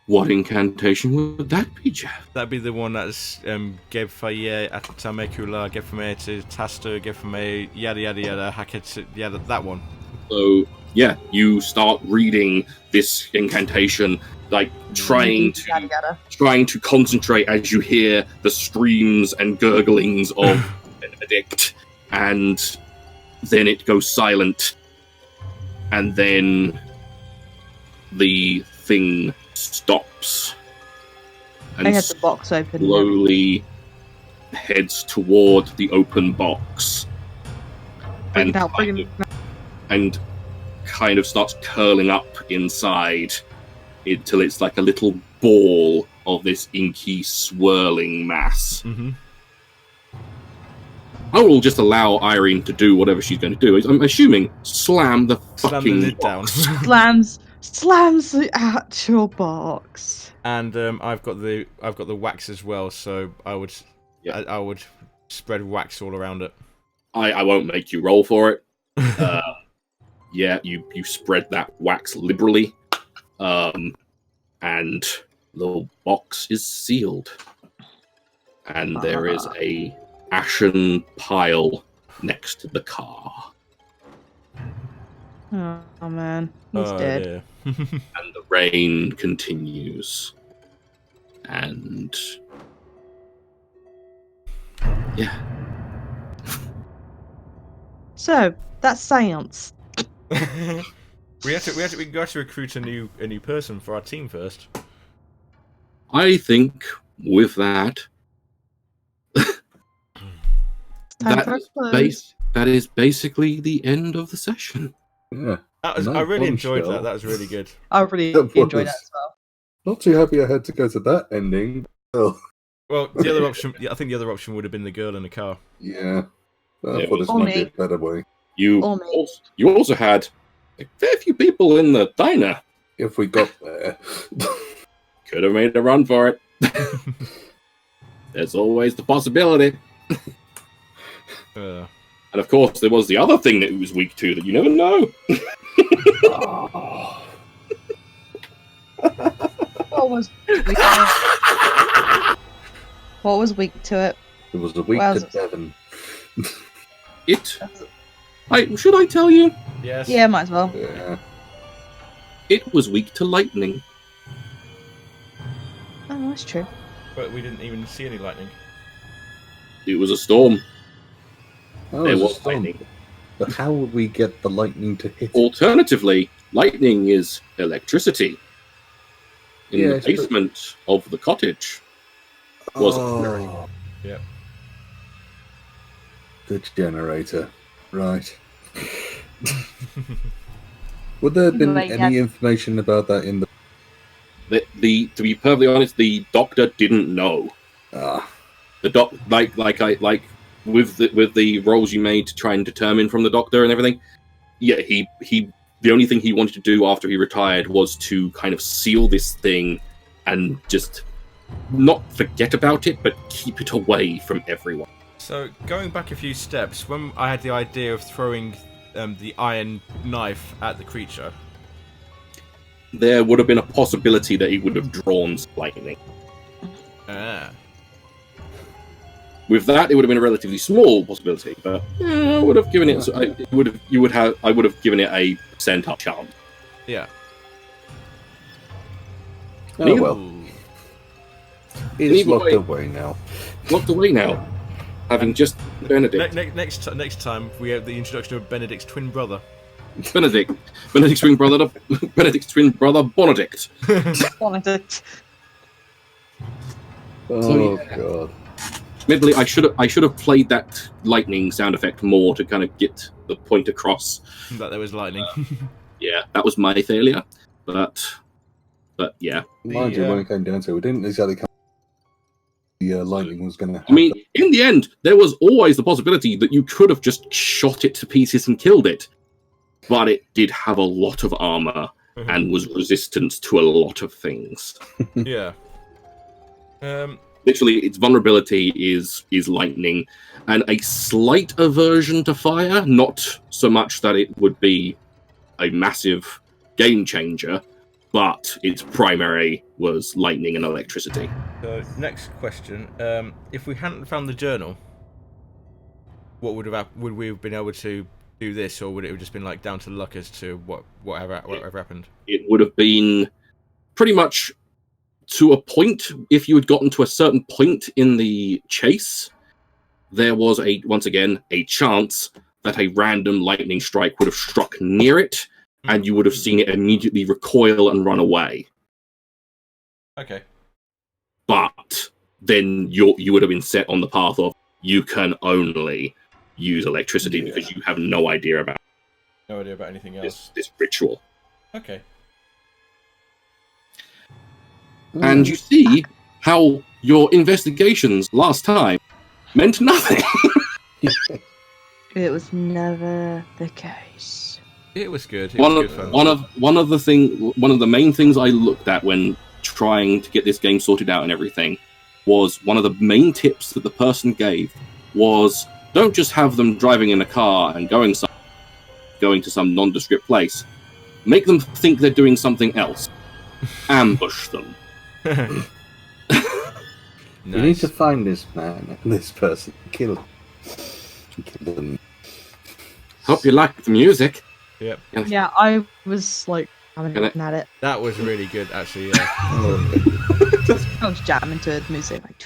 Speaker 5: What incantation would that be, Jeff?
Speaker 2: That'd be the one that's Gebfaye Atamekula, Gefame to Tasto, Gefame, yada yada yada, Hacket, yada, that one.
Speaker 5: So, yeah, you start reading this incantation, like trying to concentrate as you hear the screams and gurglings of Benedict, and then it goes silent, and then the thing stops and
Speaker 6: I had the box open.
Speaker 5: slowly heads toward the open box and kind of starts curling up inside until it's like a little ball of this inky swirling mass.
Speaker 2: Mm-hmm.
Speaker 5: I will just allow Irene to do whatever she's going to do. I'm assuming slam the fucking
Speaker 2: lid down.
Speaker 6: slams the actual box.
Speaker 2: And I've got the wax as well, so I would spread wax all around it.
Speaker 5: I won't make you roll for it. Yeah, you spread that wax liberally, and the box is sealed, and there is a ashen pile next to the car.
Speaker 6: Oh man, he's dead.
Speaker 2: Yeah.
Speaker 5: And the rain continues. And yeah.
Speaker 6: So that's seance.
Speaker 2: we got to recruit a new person for our team first.
Speaker 5: I think with that that is basically the end of the session.
Speaker 3: Yeah.
Speaker 2: I really enjoyed that. That was really good.
Speaker 6: I really enjoyed that as well.
Speaker 3: Not too happy I had to go to that ending. Oh.
Speaker 2: Well, the other option, I think the other option would have been the girl in the car.
Speaker 3: Yeah. I thought this might be a better way.
Speaker 5: You also had a fair few people in the diner.
Speaker 3: If we got there.
Speaker 5: Could have made a run for it. There's always the possibility.
Speaker 2: Uh,
Speaker 5: And of course, there was the other thing that it was weak to that you never know.
Speaker 6: What was weak to it? What was weak to it?
Speaker 3: It was a week
Speaker 6: Well,
Speaker 3: to Devon.
Speaker 5: Should I tell you?
Speaker 2: yes.
Speaker 6: Yeah, might as well.
Speaker 3: Yeah.
Speaker 5: It was weak to lightning.
Speaker 6: Oh, that's true.
Speaker 2: But we didn't even see any lightning.
Speaker 5: It was a storm.
Speaker 3: Oh,
Speaker 5: There
Speaker 3: it
Speaker 5: was
Speaker 3: a storm.
Speaker 5: lightning.
Speaker 3: But how would we get the lightning to hit?
Speaker 5: Alternatively, lightning is electricity. In
Speaker 3: Yeah,
Speaker 5: the
Speaker 3: it's true.
Speaker 5: basement of the cottage was a
Speaker 3: Oh,
Speaker 2: Yep.
Speaker 3: the generator. Right. Would there have been
Speaker 6: Right,
Speaker 3: any
Speaker 6: yeah.
Speaker 3: information about that in the...
Speaker 5: to be perfectly honest, the doctor didn't know.
Speaker 3: Ah,
Speaker 5: The doc with the roles you made to try and determine from the doctor and everything. Yeah, he the only thing he wanted to do after he retired was to kind of seal this thing and just not forget about it, but keep it away from everyone.
Speaker 2: So, going back a few steps, when I had the idea of throwing the iron knife at the creature,
Speaker 5: There would have been a possibility that he would have drawn some lightning. With that, it would have been a relatively small possibility, but I would have given it. I would have given it a percentile chance.
Speaker 2: yeah.
Speaker 3: oh well.
Speaker 2: Ooh.
Speaker 3: It's
Speaker 5: Either
Speaker 3: locked
Speaker 5: way-
Speaker 3: away now.
Speaker 5: Locked away now, having just Benedict.
Speaker 2: Next time, we have the introduction of Benedict's twin brother.
Speaker 5: Benedict's twin brother, Benedict.
Speaker 6: Wanted
Speaker 3: Oh,
Speaker 5: yeah.
Speaker 3: God.
Speaker 5: Admittedly, I should have played that lightning sound effect more to kind of get the point across.
Speaker 2: That there was lightning.
Speaker 5: Yeah, that was my failure, but yeah.
Speaker 3: Mind you,
Speaker 2: The,
Speaker 3: when it came down to it, we didn't exactly come... The lightning was going to
Speaker 5: I mean, in the end, there was always the possibility that you could have just shot it to pieces and killed it, but it did have a lot of armor and was resistant to a lot of things.
Speaker 2: Yeah.
Speaker 5: Literally, its vulnerability is lightning, and a slight aversion to fire. Not so much that it would be a massive game changer, but its primary was lightning and electricity.
Speaker 2: So, next question. If we hadn't found the journal, what would we have been able to do this, or would it have just been like down to luck as to whatever happened?
Speaker 5: It would have been pretty much to a point. If you had gotten to a certain point in the chase, there was once again a chance that a random lightning strike would have struck near it, and you would have seen it immediately recoil and run away.
Speaker 2: Okay.
Speaker 5: But then you would have been set on the path of you can only use electricity because you have no idea about
Speaker 2: No idea about anything else.
Speaker 5: this ritual.
Speaker 2: Okay.
Speaker 5: And you see how your investigations last time meant nothing.
Speaker 6: It was never the case.
Speaker 2: It was good. It was good fun.
Speaker 5: One of the main things I looked at when trying to get this game sorted out and everything was one of the main tips that the person gave was don't just have them driving in a car and going to some nondescript place. Make them think they're doing something else. Ambush them.
Speaker 3: You need to find this man and this person. Kill them.
Speaker 5: Hope you like the music.
Speaker 2: Yep.
Speaker 6: Yeah, I was like having
Speaker 5: Can I-
Speaker 6: at it.
Speaker 2: That was really good, actually. Yeah.
Speaker 6: I was jamming to the music. Like,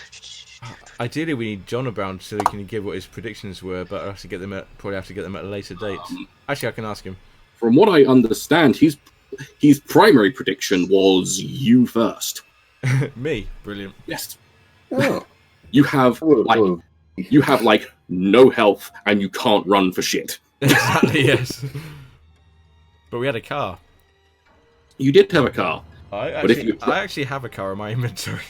Speaker 2: Ideally, we need John around so he can give what his predictions were, but I have to get them probably have to get them at a later date. Actually, I can ask him.
Speaker 5: From what I understand, his primary prediction was you first.
Speaker 2: Me, brilliant.
Speaker 5: Yes.
Speaker 3: Oh,
Speaker 5: You have like no health and you can't run for shit.
Speaker 2: Exactly. Yes. But we had a car.
Speaker 5: You did have a car,
Speaker 2: I
Speaker 5: if
Speaker 2: actually have a car in my inventory.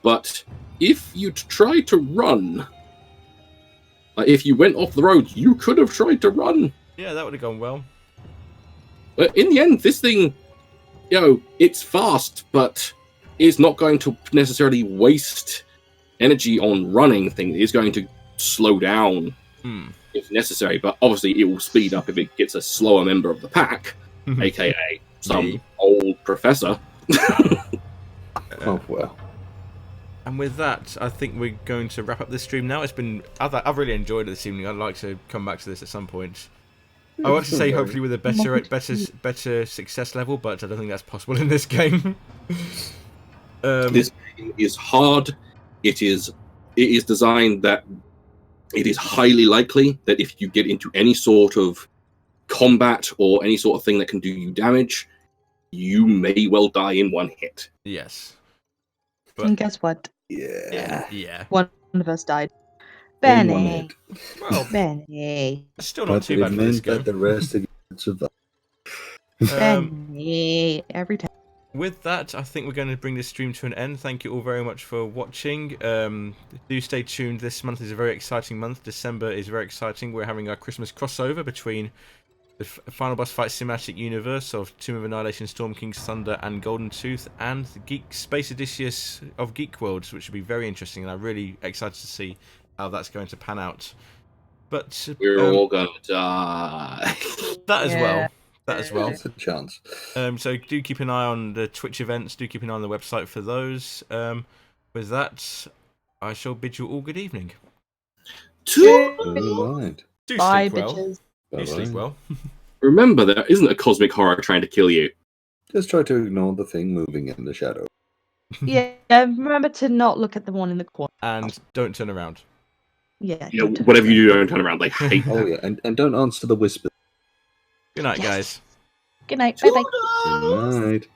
Speaker 5: but if you tried to run, if you went off the road, you could have tried to run.
Speaker 2: Yeah, that would have gone well.
Speaker 5: But in the end, this thing, it's fast, but is not going to necessarily waste energy on running things. It's going to slow down if necessary, but obviously it will speed up if it gets a slower member of the pack, aka some old professor.
Speaker 3: Oh well.
Speaker 2: And with that, I think we're going to wrap up this stream now. I've really enjoyed it this evening. I'd like to come back to this at some point. I want to say hopefully with a better success level, but I don't think that's possible in this game.
Speaker 5: This game is hard. It is designed that it is highly likely that if you get into any sort of combat or any sort of thing that can do you damage, you may well die in one hit.
Speaker 2: Yes.
Speaker 6: And guess what?
Speaker 2: Yeah.
Speaker 6: One of us died.
Speaker 3: In one
Speaker 6: Benny.
Speaker 3: hit.
Speaker 2: Well,
Speaker 6: Benny.
Speaker 2: still not
Speaker 3: But
Speaker 2: too
Speaker 3: it
Speaker 2: bad for this
Speaker 3: meant
Speaker 2: game.
Speaker 3: that the rest of you would survive.
Speaker 6: Benny. Every time.
Speaker 2: With that, I think we're going to bring this stream to an end. Thank you all very much for watching. Do stay tuned. This month is a very exciting month. December is very exciting. We're having our Christmas crossover between the Final Boss Fight Cinematic Universe of Tomb of Annihilation, Storm King's Thunder, and Golden Tooth, and the Geek Space Odysseus of Geek Worlds, which will be very interesting, and I'm really excited to see how that's going to pan out. But
Speaker 5: We're all going to die.
Speaker 2: that as well. That as well.
Speaker 3: That's a chance.
Speaker 2: So do keep an eye on the Twitch events. Do keep an eye on the website for those. With that, I shall bid you all good evening.
Speaker 3: Right.
Speaker 2: Do
Speaker 6: Bye,
Speaker 2: sleep well.
Speaker 6: bitches.
Speaker 2: Do sleep well.
Speaker 5: Remember, there isn't a cosmic horror trying to kill you.
Speaker 3: Just try to ignore the thing moving in the shadow.
Speaker 6: Yeah, remember to not look at the one in the corner.
Speaker 2: And don't turn around.
Speaker 6: Yeah.
Speaker 5: You know,
Speaker 6: don't turn
Speaker 5: whatever
Speaker 6: around.
Speaker 5: you do, don't turn around. They hate
Speaker 3: Oh yeah, and don't answer the whisper.
Speaker 2: Good night,
Speaker 6: Yes.
Speaker 2: guys.
Speaker 6: Good night. Bye bye.
Speaker 3: Good night.